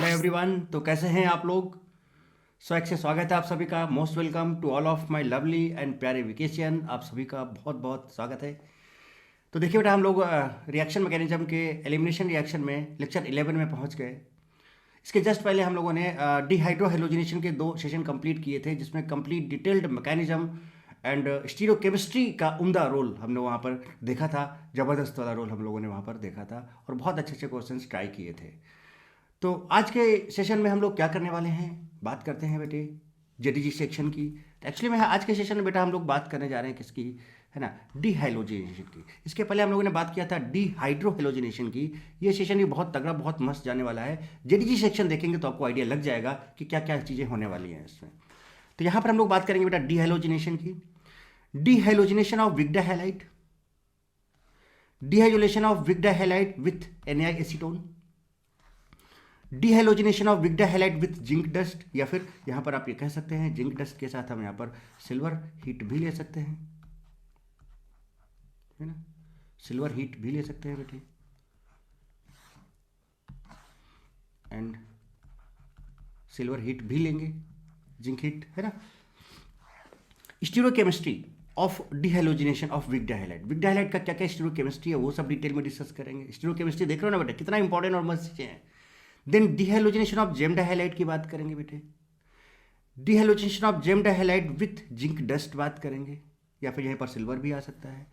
Hello everyone. तो कैसे हैं आप लोग? स्वैग से स्वागत है आप सभी का। Most welcome to all of my lovely and प्यारे वेकेशन। आप सभी का बहुत बहुत स्वागत है। तो देखिए बेटा, हम लोग रिएक्शन मैकेनिज्म के एलिमिनेशन रिएक्शन में लेक्चर 11 में पहुंच गए। इसके जस्ट पहले हम लोगों ने डिहाइड्रो हेलोजिनेशन के 2 सेशन कंप्लीट किए थे, जिसमें complete detailed mechanism and stereochemistry का उम्दा रोल हमने वहाँ पर देखा था। ज़बरदस्त वाला रोल हम लोगों ने वहाँ पर देखा था और बहुत अच्छे अच्छे क्वेश्चन ट्राई किए थे। तो आज के सेशन में हम लोग क्या करने वाले हैं, बात करते हैं बेटे जेडीजी सेक्शन की। तो एक्चुअली में आज के सेशन में बेटा हम लोग बात करने जा रहे हैं किसकी, है ना, डिहाइलोजिनेशन की। इसके पहले हम लोगों ने बात किया था डिहाइड्रो हेलोजिनेशन की। ये सेशन भी बहुत तगड़ा, बहुत मस्त जाने वाला है। जेडीजी सेक्शन देखेंगे तो आपको आइडिया लग जाएगा कि क्या क्या चीज़ें होने वाली हैं इसमें। तो यहाँ पर हम लोग बात करेंगे बेटा डिहाइलोजिनेशन की। Dehalogenation of vic dihalide, dehalogenation of vic dihalide with NaI acetone, dehalogenation of vic dihalide with zinc dust, या फिर यहां पर आप ये कह सकते हैं जिंक डस्ट के साथ हम यहां पर सिल्वर हीट भी ले सकते हैं, है ना, सिल्वर हीट भी ले सकते हैं बेटे। एंड सिल्वर हीट भी लेंगे, जिंक हीट, है ना। Stereochemistry of dehalogenation of vic dihalide. Vic dihalide का क्या क्या स्टीरियोकेमिस्ट्री है वो सब डिटेल में डिस्कस करेंगे। स्टीरियोकेमिस्ट्री देख रहे हो ना बेटा, कितना इंपॉर्टेंट और मस्त चीजें हैं। Then dehalogenation of gem dihalide की बात करेंगे बेटे। Dehalogenation of gem dihalide with zinc dust बात करेंगे, या फिर यहीं पर सिल्वर भी आ सकता है।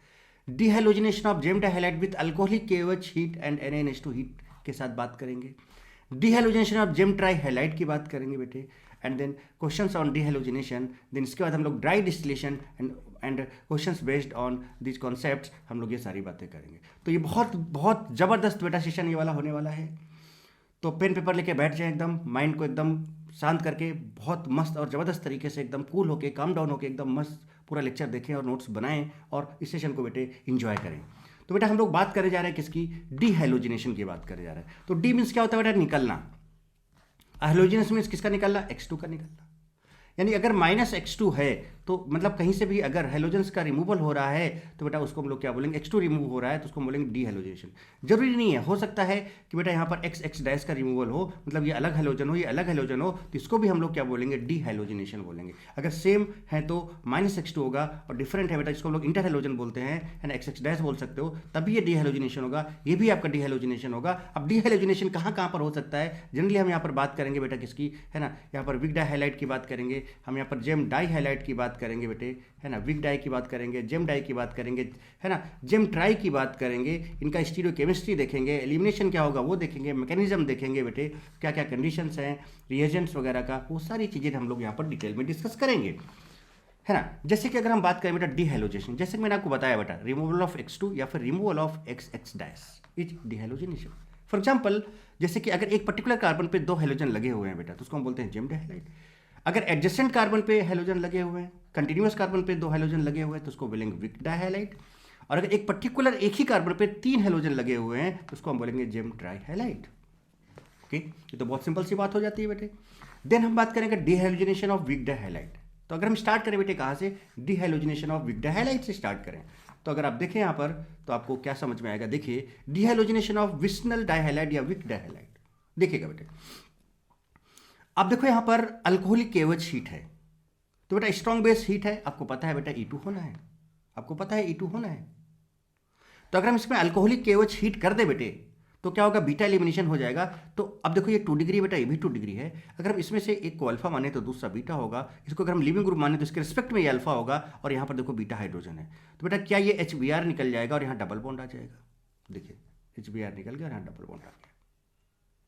Dehalogenation of gem dihalide with alcoholic KOH heat and NaNH2 heat के साथ बात करेंगे। डिहेलोजिनेशन ऑफ जेम ट्राइहैलाइड की बात करेंगे बेटे। And then questions on dehalogenation. Then इसके बाद हम लोग dry distillation and questions based on this concepts, हम लोग ये सारी बातें करेंगे। तो ये बहुत बहुत जबरदस्त बेटा सेशन ये वाला होने वाला है। तो पेन पेपर लेके बैठ जाए, एकदम माइंड को एकदम शांत करके, बहुत मस्त और ज़बरदस्त तरीके से एकदम कूल होके, काम डाउन होके एकदम मस्त पूरा लेक्चर देखें और नोट्स बनाएं और इस सेशन को बेटे इंजॉय करें। तो बेटा हम लोग बात करने जा रहे हैं किसकी, डिहेलोजिनेशन की बात करने जा रहे हैं। तो डी मीन्स क्या होता है बेटा, निकलना। हेलोजिनेशन मीन्स किसका निकलना, X2 का निकलना। यानी अगर -X2 है तो मतलब कहीं से भी अगर हेलोजेंस का रिमूवल हो रहा है तो बेटा उसको हम लोग क्या बोलेंगे, X2 रिमूव हो रहा है तो उसको बोलेंगे डिहेलोजेशन। जरूरी नहीं है, हो सकता है कि बेटा यहाँ पर XX डैश का रिमूवल हो, मतलब ये अलग हेलोजन हो, ये अलग हेलोजन हो, तो इसको भी हम लोग क्या बोलेंगे, डिहेलोजिनेशन बोलेंगे। अगर सेम है तो -X2 होगा, और डिफरेंट है बेटा इसको हम लोग इंटर हेलोजन बोलते हैं, है ना, XX डैश बोल सकते हो, तभी ये डिहेलोजिनेशन होगा, ये भी आपका डिहेलोजिनेशन होगा। अब डिहेलोजिनेशन कहाँ कहाँ पर हो सकता है, जनरली हम यहाँ पर बात करेंगे बेटा किसकी, है ना, यहाँ पर विक डाइहैलाइड की बात करेंगे, हम यहाँ पर जेम डाइहैलाइड की बात करेंगे बेटे, है ना, विक डाई की बात करेंगे, जेम डाई की बात करेंगे, है ना, जेम ट्राई की बात करेंगे। इनका स्टीरियोकेमिस्ट्री देखेंगे, एलिमिनेशन क्या होगा वो देखेंगे, मैकेनिज्म देखेंगे बेटे, क्या क्या कंडीशंस हैं, रिएजेंट्स वगैरह का, वो सारी चीज़ें हम लोग यहाँ पर डिटेल में डिस्कस करेंगे, है ना। जैसे कि अगर हम बात करें बेटा डिहेलोजेशन, जैसे कि मैंने आपको बताया बेटा, रिमूवल ऑफ X2 या फिर removal of XX dash is dehalogenation. For example, जैसे कि अगर एक पर्टिकुलर कार्बन पे 2 हेलोजन लगे हुए हैं बेटा तो उसको हम बोलते हैं जेम डाइहैलाइड। अगर एडजेसेंट कार्बन पे हेलोजन लगे हुए हैं, कंटिन्यूअस कार्बन पे 2 हेलोजन लगे हुए हैं तो उसको बोलेंगे विक डाइहैलाइड। और अगर एक पर्टिकुलर एक ही कार्बन पे 3 हेलोजन लगे हुए हैं तो उसको हम बोलेंगे जेम ट्राइहैलाइड। ओके, ये तो बहुत सिंपल सी बात हो जाती है बेटे। देन हम बात करेंगे डिहेलोजिनेशन ऑफ विक डाइहैलाइड। तो अगर हम स्टार्ट करें बेटे कहाँ से, डिहेलोजिनेशन ऑफ विक डाइहैलाइड से स्टार्ट करें, तो अगर आप देखें यहाँ पर तो आपको क्या समझ में आएगा। देखिए डिहेलोजिनेशन ऑफ विस्नल डाइहैलाइड या विक डाइहैलाइड, देखिएगा बेटे। अब देखो यहाँ पर अल्कोहलिक KOH हीट है, तो बेटा स्ट्रॉन्ग बेस हीट है, आपको पता है बेटा E2 होना है, आपको पता है E2 होना है। तो अगर हम इसमें अल्कोहलिक KOH हीट कर दे बेटे तो क्या होगा, बीटा एलिमिनेशन हो जाएगा। तो अब देखो ये 2 डिग्री बेटा, ये भी 2 डिग्री है। अगर हम इसमें से एक को अल्फा माने तो दूसरा बीटा होगा, इसको अगर हम लिविंग ग्रुप माने तो इसके रिस्पेक्ट में ये अल्फा होगा, और यहाँ पर देखो बीटा हाइड्रोजन है। तो बेटा क्या ये HBr निकल जाएगा और यहाँ डबल बॉन्ड आ जाएगा। देखिए HBr निकल गया और यहाँ डबल बॉन्ड आ गया,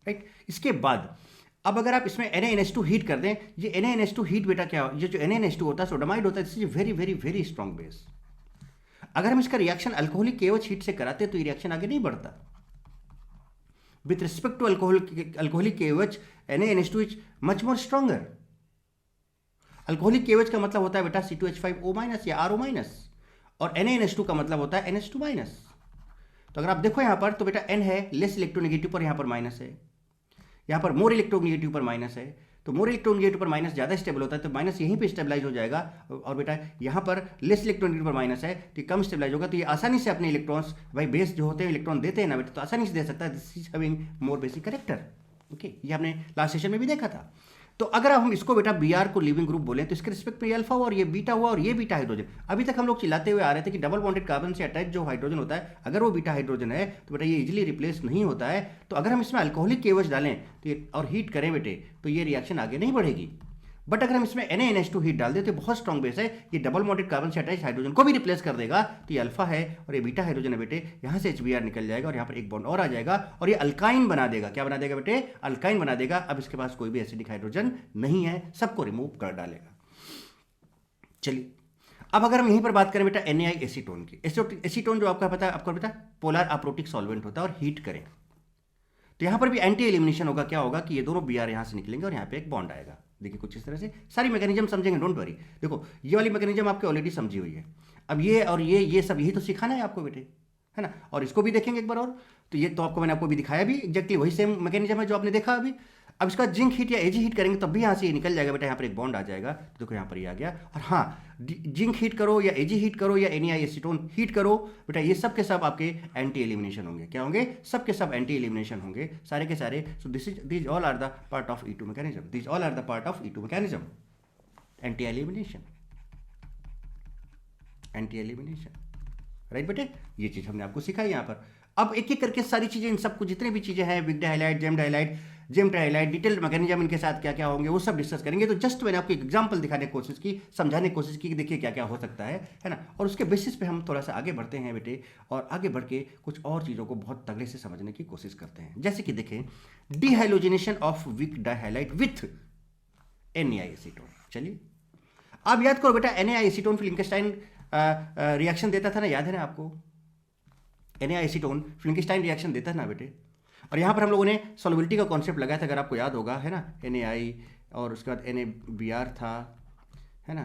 राइट। इसके बाद अब अगर आप इसमें NaNH2 हीट कर दें, ये NaNH2 हीट बेटा क्या, ये जो NaNH2 होता है सोडामाइड होता है, this is very very very strong base. अगर हम इसका रिएक्शन अल्कोहलिक KOH हीट से कराते तो ये रिएक्शन आगे नहीं बढ़ता। With respect to alcoholic KOH, NaNH2 is much more stronger. Alcoholic KOH का मतलब होता है बेटा C2H5O- या RO-, और NaNH2 का मतलब होता है NH2-। तो अगर आप देखो यहां पर तो बेटा N है लेस इलेक्ट्रोनेगेटिव पर, यहां पर माइनस है, यहाँ पर मोर इलेक्ट्रोनेगेटिव पर माइनस है। तो मोर इलेक्ट्रोनेगेटिव पर माइनस ज़्यादा स्टेबल होता है, तो माइनस यहीं पे स्टेबलाइज हो जाएगा। और बेटा यहाँ पर लेस इलेक्ट्रोनेगेटिव पर माइनस है तो कम स्टेबलाइज होगा, तो ये आसानी से अपने इलेक्ट्रॉन्स, भाई बेस जो होते हैं इलेक्ट्रॉन देते हैं ना बेटा, तो आसानी से दे सकता है। This is having more basic character. Okay, ये हमने लास्ट सेशन में भी देखा था। तो अगर हम इसको बेटा Br को लीविंग ग्रुप बोलें तो इसके रिस्पेक्ट में ये अल्फा हुआ और ये बीटा हुआ और ये बीटा हाइड्रोजन। अभी तक हम लोग चिल्लाते हुए आ रहे थे कि डबल बॉन्डेड कार्बन से अटैच जो हाइड्रोजन होता है अगर वो बीटा हाइड्रोजन है तो बेटा ये इजीली रिप्लेस नहीं होता है। तो अगर हम इसमें अल्कोहलिक केवच डालें तो ये और हीट करें बेटे तो ये रिएक्शन आगे नहीं बढ़ेगी। बट अगर हम इसमें NaNH2 हीट डाल दें तो बहुत स्ट्रॉन्ग बेस है, ये डबल बॉन्डेड कार्बन से अटैच हाइड्रोजन को भी रिप्लेस कर देगा। तो ये अल्फा है और ये बीटा हाइड्रोजन है बेटे, यहाँ से HBr निकल जाएगा और यहाँ पर एक बॉन्ड और आ जाएगा और ये अल्काइन बना देगा। क्या बना देगा बेटे? अल्काइन बना देगा। अब इसके पास कोई भी एसिडिक हाइड्रोजन नहीं है, सबको रिमूव कर डालेगा। चलिए अब अगर हम यहीं पर बात करें बेटा NaI एसीटोन की, एसीटोन जो आपको पता है पोलर अप्रोटिक सॉल्वेंट होता है और हीट करें तो यहाँ पर भी एंटी एलिमिनेशन होगा। क्या होगा कि ये दोनों Br यहाँ से निकलेंगे और यहाँ पे एक बॉन्ड आएगा। देखिए कुछ इस तरह से सारी मैकेनिज्म समझेंगे, डोंट वरी। देखो ये वाली मैकेनिज्म आपके ऑलरेडी समझी हुई है। अब ये और ये सब यही तो सिखाना है आपको बेटे, है ना। और इसको भी देखेंगे एक बार और। तो ये तो आपको मैंने आपको भी दिखाया भी, एग्जैक्टली वही सेम मैकेनिज्म है जो आपने देखा अभी। अब इसका जिंक हीट या एजी हीट करेंगे तब भी यहाँ से ये निकल जाएगा बेटा, यहाँ पर एक बॉन्ड आ जाएगा। तो देखो यहाँ पर ये आ गया। और हाँ, जिंक हीट करो या एजी हीट करो या NaI एसीटोन हीट करो बेटा, ये सब के सब आपके एंटी एलिमिनेशन होंगे। क्या होंगे? सब के सब एंटी एलिमिनेशन होंगे, सारे के सारे। So this all are the part of E2 mechanism, this all are the part of E2 mechanism, anti elimination, anti elimination, right बेटे। ये चीज हमने आपको सिखाई यहाँ पर। अब एक एक करके सारी चीजें, इन सबको जितने भी चीजें हैं, विक डाइहाइलाइट, जेम ट्राइहाइलाइट, डिटेल्ड मैकेनिज्म इनके साथ क्या क्या होंगे वो सब डिस्कस करेंगे। तो जस्ट मैंने आपको एक एग्जांपल दिखाने की कोशिश की, समझाने की कोशिश की कि देखिए क्या क्या हो सकता है ना। और उसके बेसिस पे हम थोड़ा सा आगे बढ़ते हैं बेटे, और आगे बढ़ के कुछ और चीज़ों को बहुत तगड़े से समझने की कोशिश करते हैं। जैसे कि देखें dehalogenation of vic dihalide with NaI acetone. चलिए आप याद करो बेटा, NaI एसीटोन फ्लिंकस्टाइन रिएक्शन देता था ना, याद है ना आपको? NaI एसीटोन फ्लिंकस्टाइन रिएक्शन देता था ना बेटे। और यहाँ पर हम लोगों ने सॉल्युबिलिटी का कॉन्सेप्ट लगाया था, अगर आपको याद होगा, है ना। NaI और उसके बाद NaBr था, है ना,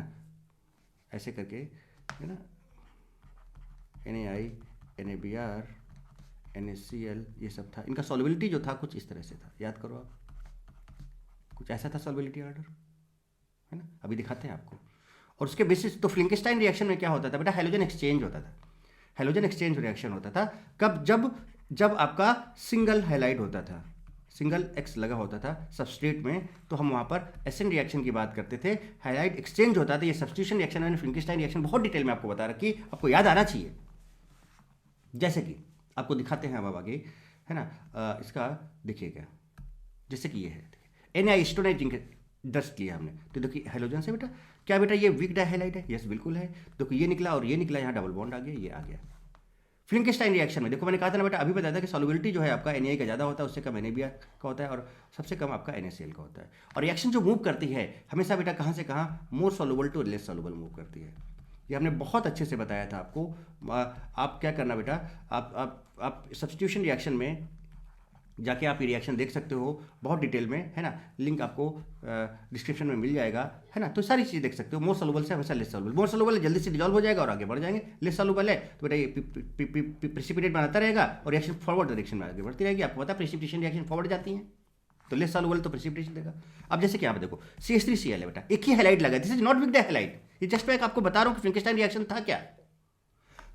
ऐसे करके, है ना, NaI, NaBr, NaCl, ये सब था। इनका सॉल्युबिलिटी जो था कुछ इस तरह से था, याद करो आप, कुछ ऐसा था सॉल्युबिलिटी ऑर्डर, है ना। अभी दिखाते हैं आपको। और उसके बेसिस तो फ्लिंकस्टाइन रिएक्शन में क्या होता था बेटा? हैलोजन एक्सचेंज होता था। हैलोजन एक्सचेंज रिएक्शन होता था कब? जब आपका सिंगल हैलाइड होता था, सिंगल X लगा होता था सबस्ट्रेट में, तो हम वहाँ पर एसिड रिएक्शन की बात करते थे। हैलाइड एक्सचेंज होता था। ये सब्स्टिट्यूशन रिएक्शन, मैंने फ्लिंकस्टाइन रिएक्शन बहुत डिटेल में आपको बता रखी, आपको याद आना चाहिए। जैसे कि आपको दिखाते हैं अब आगे, है ना। इसका देखिए क्या, जैसे कि ये है NaI एसीटोन ने जिंक डस्ट लिया हमने, तो देखिए हैलोजन से बेटा, क्या बेटा ये विक डाइहाइलाइट है? यस बिल्कुल है। देखो ये निकला और ये निकला, यहाँ डबल बॉन्ड आ गया, ये आ गया। फ्लिंकस्टाइन रिएक्शन में देखो मैंने कहा था ना बेटा, अभी बताया था कि सॉल्युबिलिटी जो है आपका NaI का ज़्यादा होता है, उससे कम NaBr का होता है, और सबसे कम आपका NaCl का होता है। और रिएक्शन जो मूव करती है हमेशा बेटा कहाँ से कहाँ? More soluble to less soluble move करती है। ये हमने बहुत अच्छे से बताया था आपको। आप क्या करना बेटा, आप सब्स्टिट्यूशन रिएक्शन में जाके आप ये रिएक्शन देख सकते हो बहुत डिटेल में, है ना। लिंक आपको डिस्क्रिप्शन में मिल जाएगा, है ना। तो सारी चीज़ देख सकते हो। मोर सॉल्युबल से हमेशा लेस सॉल्युबल, मोर सॉल्युबल है जल्दी से डिजॉल्व हो जाएगा और आगे बढ़ जाएंगे। लेस सॉल्युबल है तो बेटा ये प्रेसिपिटेट बनाता रहेगा और रिएक्शन फॉरवर्ड डायरेक्शन में आगे बढ़ती रहेगी। आपको पता है प्रेसिपिटेशन रिएक्शन फॉरवर्ड जाती है, तो लेस सॉल्युबल तो प्रेसिपिटेशन देगा। अब जैसे कि यहाँ पे देखो CH3Cl है बेटा, एक ही हैलाइड लगा, दिस इज नॉट विक डाइहाइलाइट। ये जस्ट मैं आपको बता रहा हूँ कि फ्लिंकस्टाइन रिएक्शन था क्या।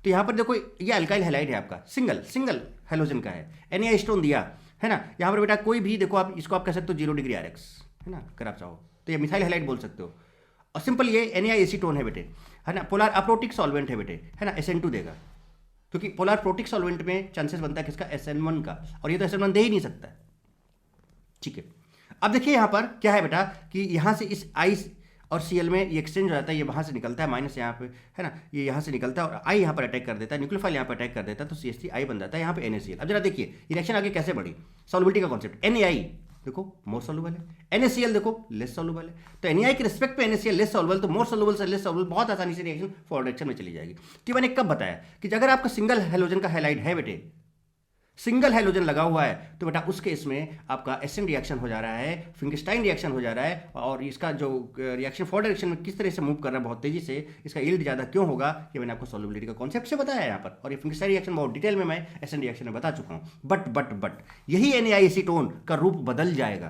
तो यहाँ पर देखो ये अल्काइल हैलाइड है आपका, सिंगल हैलोजन का है, NaI एसीटोन दिया, है ना। यहाँ पर बेटा कोई भी देखो, आप इसको आप कह सकते हो 0 डिग्री RX, है ना, अगर आप चाहो तो ये मिथाइल हैलाइड बोल सकते हो। और सिंपल ये NaI एसीटोन है बेटे, है ना। पोलर अप्रोटिक सॉल्वेंट है बेटे, है ना, SN2 देगा, क्योंकि पोलर प्रोटिक सॉल्वेंट में चांसेस बनता है किसका? SN1 का, और ये तो SN1 दे ही नहीं सकता है। ठीक है, अब देखिए यहाँ पर क्या है बेटा कि यहाँ से इस I और Cl में ये एक्सचेंज हो जाता है, ये वहाँ से निकलता है माइनस यहाँ पे, है ना, ये यहाँ से निकलता है और I यहाँ पर अटैक कर देता है, न्यूक्लियोफाइल यहाँ पर अटैक कर देता है, तो CH3I बन जाता है, यहाँ पे NaCl। अब जरा देखिए रिएक्शन आगे कैसे बढ़ी, सॉल्युबिलिटी का कॉन्सेप्ट। NaI देखो मोर सॉल्युबल है, NaCl देखो लेस सॉल्युबल है, तो NaI के रिस्पेक्ट पे NaCl लेस सॉल्युबल, तो मोर सॉल्युबल से लेस सॉल्युबल बहुत आसानी से रिएक्शन फॉरवर्ड डायरेक्शन में चली जाएगी। तो मैंने कब बताया कि अगर आपका सिंगल हैलोजन का हैलाइड है बेटे, सिंगल हैलोजन लगा हुआ है, तो बेटा उसके इसमें आपका एसिड रिएक्शन हो जा रहा है, फ्लिंकस्टाइन रिएक्शन हो जा रहा है, और इसका जो रिएक्शन फॉरवर्ड डायरेक्शन में किस तरह से मूव कर रहा है बहुत तेजी से, इसका यील्ड ज़्यादा क्यों होगा, ये मैंने आपको सॉल्युबिलिटी का कॉन्सेप्ट से बताया है यहाँ पर। और ये फ्लिंकस्टाइन रिएक्शन बहुत डिटेल में मैं एसिड रिएक्शन में बता चुका हूँ। बट यही NaI एसीटोन का रूप बदल जाएगा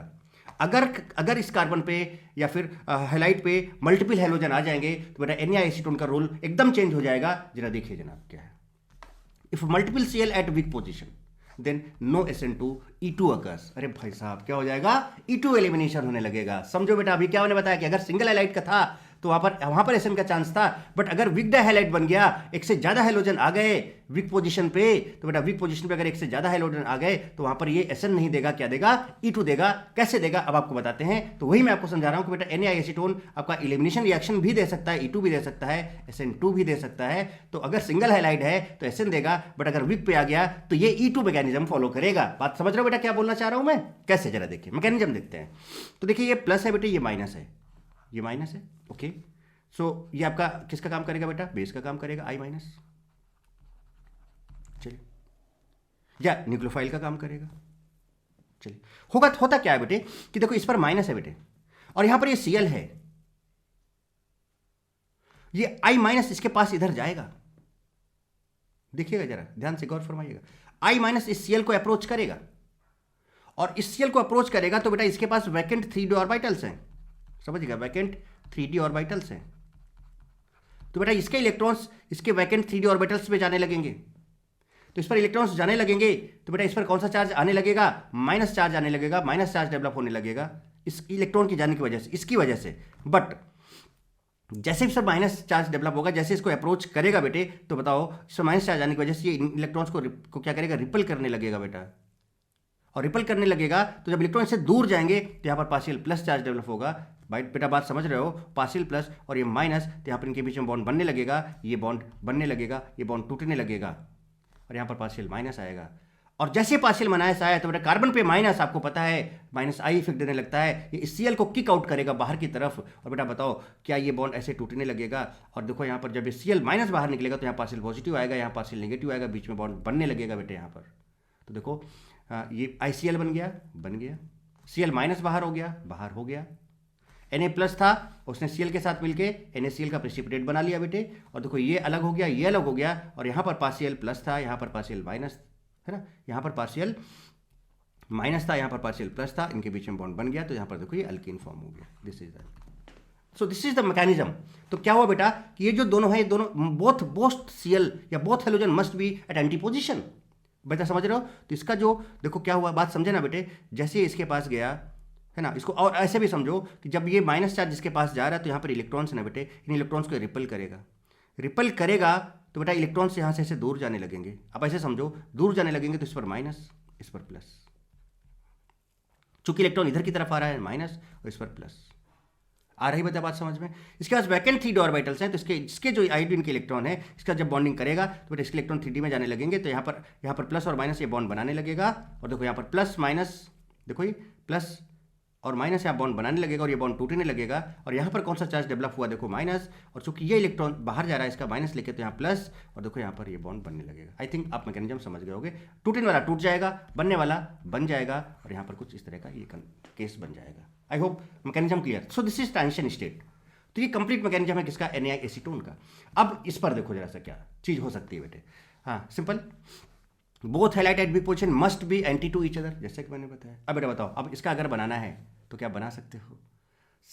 अगर इस कार्बन पे या फिर हैलाइड पे मल्टीपल हैलोजन आ जाएंगे, तो बेटा NaI एसीटोन का रोल एकदम चेंज हो जाएगा। जरा देखिए जनाब क्या है, if multiple Cl at vic position, then no SN2 E2 occurs. अरे भाई साहब क्या हो जाएगा, E2 एलिमिनेशन होने लगेगा। समझो बेटा, अभी क्या होने बताया कि अगर सिंगल हैलाइड का था तो वहां पर SN का चांस था, बट अगर वीक डायहाइलाइड बन गया, एक से ज्यादा हैलोजन आ गए वीक पोजीशन पे, तो बेटा वीक पोजीशन पे अगर एक से ज्यादा हैलोजन आ गए तो वहां पर ये SN नहीं देगा, क्या देगा, E2 देगा। कैसे देगा अब आपको बताते हैं। तो वही मैं आपको समझा रहा हूं कि बेटा Na एसीटोन आपका एलिमिनेशन रिएक्शन भी दे सकता है, E2 भी दे सकता है, SN2 भी दे सकता है। तो अगर सिंगल हैलाइड है तो SN देगा, बट अगर वीक पे आ गया तो ये E2 मैकेनिज्म फॉलो करेगा। बात समझ रहे हो बेटा क्या बोलना चाह रहा हूं मैं? कैसे, जरा देखिए मैकेनिज्म देखते हैं। तो देखिए ये प्लस है बेटे, ये माइनस है, ये माइनस है, ओके। सो ये आपका किसका काम करेगा बेटा, बेस का काम करेगा, I माइनस, चलिए, या न्यूक्लियोफाइल का काम करेगा। चलिए, होता क्या है बेटे कि देखो इस पर माइनस है बेटे, और यहां पर ये Cl है, ये I माइनस इसके पास इधर जाएगा। देखिएगा जरा ध्यान से, गौर फरमाइएगा। I माइनस इस Cl को अप्रोच करेगा, और इस Cl को अप्रोच करेगा तो बेटा इसके पास वैकेंट 3d ऑर्बिटल्स हैं, समझिएगा, वैकेंट 3d ऑर्बिटल्स हैं। तो बेटा इसके इलेक्ट्रॉन्स इसके वैकेंट 3d ऑर्बिटल्स पे जाने लगेंगे, तो इस पर इलेक्ट्रॉन्स जाने लगेंगे तो बेटा इस पर कौन सा चार्ज आने लगेगा, माइनस चार्ज आने लगेगा, माइनस चार्ज डेवलप होने लगेगा इस इलेक्ट्रॉन की जाने की वजह से, इसकी वजह से। बट जैसे इस पर माइनस चार्ज डेवलप होगा, जैसे इसको अप्रोच करेगा बेटे, तो बताओ इस पर माइनस चार्ज आने की वजह से ये इलेक्ट्रॉन्स को क्या करेगा, रिपल करने लगेगा बेटा। और रिपल करने लगेगा तो जब इलेक्ट्रॉन इससे दूर जाएंगे तो यहाँ पर पार्शियल प्लस चार्ज डेवलप होगा। बेटा बात समझ रहे हो, पार्शियल प्लस और ये माइनस, तो यहाँ पर इनके बीच में बॉन्ड बनने लगेगा, ये बॉन्ड बनने लगेगा, ये बॉन्ड टूटने लगेगा, और यहाँ पर पार्शियल माइनस आएगा। और जैसे पार्शियल माइनस आया तो बेटा कार्बन पे माइनस, आपको पता है माइनस I इफेक्ट देने लगता है, ये Cl को किक आउट करेगा बाहर की तरफ। और बेटा बताओ क्या ये बॉन्ड ऐसे टूटने लगेगा, और देखो यहाँ पर जब ये Cl माइनस बाहर निकलेगा तो यहाँ पार्शियल पॉजिटिव आएगा, यहाँ पार्शियल नेगेटिव आएगा, बीच में बॉन्ड बनने लगेगा बेटे यहाँ पर। तो देखो ये ICl बन गया, Cl माइनस बाहर हो गया, Na प्लस था उसने Cl के साथ मिलके NaCl का प्रेसिपिटेट बना लिया बेटे, और देखो ये अलग हो गया, ये अलग हो गया, और यहाँ पर पार्शियल प्लस था, यहाँ पर पार्शियल माइनस है ना, यहाँ पर पार्शियल माइनस था, यहाँ पर पार्शियल प्लस था, इनके बीच में बॉन्ड बन गया, तो यहाँ पर देखो ये अल्कीन फॉर्म हो गया। This is the mechanism. तो क्या हुआ बेटा कि ये जो दोनों है, ये दोनों बोथ Cl या both halogen must be at anti position. बेटा समझ रहे हो? तो इसका जो देखो क्या हुआ, बात समझे ना बेटे, जैसे इसके पास गया है ना, इसको और ऐसे भी समझो कि जब ये माइनस चार्ज इसके पास जा रहा है तो यहाँ पर इलेक्ट्रॉन्स है ना बेटे, इन इलेक्ट्रॉन्स को रिपल करेगा तो बेटा इलेक्ट्रॉन्स यहाँ से ऐसे दूर जाने लगेंगे। अब ऐसे समझो, दूर जाने लगेंगे तो इस पर माइनस, इस पर प्लस, चूंकि इलेक्ट्रॉन इधर की तरफ आ रहा है माइनस, और इस पर प्लस आ रही बेटा बात समझ में। इसके पास वैकेंट 3d ऑर्बिटल्स हैं, तो इसके जो आयोडीन के इलेक्ट्रॉन है, इसका जब बॉन्डिंग करेगा तो बेटा इसके इलेक्ट्रॉन 3d में जाने लगेंगे, तो यहाँ पर प्लस और माइनस ये बॉन्ड बनाने लगेगा, और देखो यहाँ पर प्लस माइनस, देखो ये प्लस और माइनस यहाँ बॉन्ड बनाने लगेगा, और ये बॉन्ड टूटने लगेगा, और यहाँ पर कौन सा चार्ज डेवलप हुआ, देखो माइनस, और चूंकि ये इलेक्ट्रॉन बाहर जा रहा है इसका माइनस लेके, तो यहाँ प्लस, और देखो यहाँ पर ये बॉन्ड बनने लगेगा। आई थिंक आप मैकेनिज्म समझ गए होगे, टूटने वाला टूट जाएगा, बनने वाला बन जाएगा, और यहाँ पर कुछ इस तरह का ये केस बन जाएगा। I hope mechanism clear. So this is transition state. तो ये कंप्लीट मैकेनिज्म है किसका, Na एसीटोन का। अब इस पर देखो जरा सा क्या चीज हो सकती है बेटे। हाँ simple, both halide at vic position must be anti to each other, जैसे कि मैंने बताया। अब बेटा बताओ, अब इसका अगर बनाना है तो क्या बना सकते हो।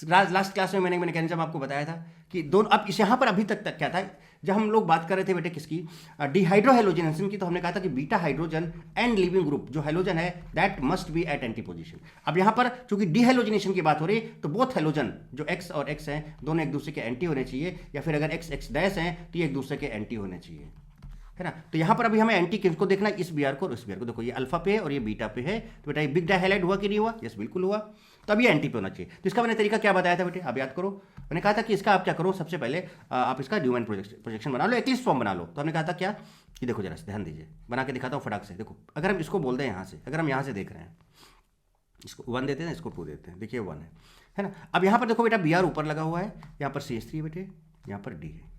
लास्ट क्लास में मैंने मैकेनिज्म आपको बताया था कि दोनों, अब इस यहाँ पर अभी तक क्या था, जब हम लोग बात कर रहे थे बेटे किसकी, डिहाइड्रोहेलोजिनेशन की, तो हमने कहा था कि beta hydrogen and leaving group जो हेलोजन है that must be at anti position. अब यहाँ पर चूंकि डिहाइड्रोजनेशन की बात हो रही है, तो बोथ हेलोजन जो x और x हैं दोनों एक दूसरे के एंटी होने चाहिए, या फिर अगर x x डैश हैं तो ये एक दूसरे के एंटी होने चाहिए, है ना। तो यहाँ पर अभी हमें एंटी किसको देखना है, इस Br को और इस Br को। देखो ये अल्फा पे है और ये बीटा पे है, तो बेटा ये बिग डायहाइलाइड हुआ कि नहीं हुआ, यस बिल्कुल हुआ, तो अब ये एंटी पे होना चाहिए। तो इसका मैंने तरीका क्या बताया था बेटे, आप याद करो, मैंने कहा था कि इसका आप क्या करो, सबसे पहले आप इसका न्यूमैन प्रोजेक्शन बना लो, एक्लिस्ट फॉर्म बना लो। तो हमने कहा था क्या कि देखो जरा ध्यान दीजिए, बना के दिखाता हूँ फटाक से। देखो अगर हम इसको बोल दें यहाँ से, अगर हम यहाँ से देख रहे हैं, इसको 1 देते हैं, इसको 2 देते हैं, देखिए 1 है ना। अब यहाँ पर देखो बेटा Br ऊपर लगा हुआ है, यहाँ पर CH3 है बेटे, यहाँ पर D है।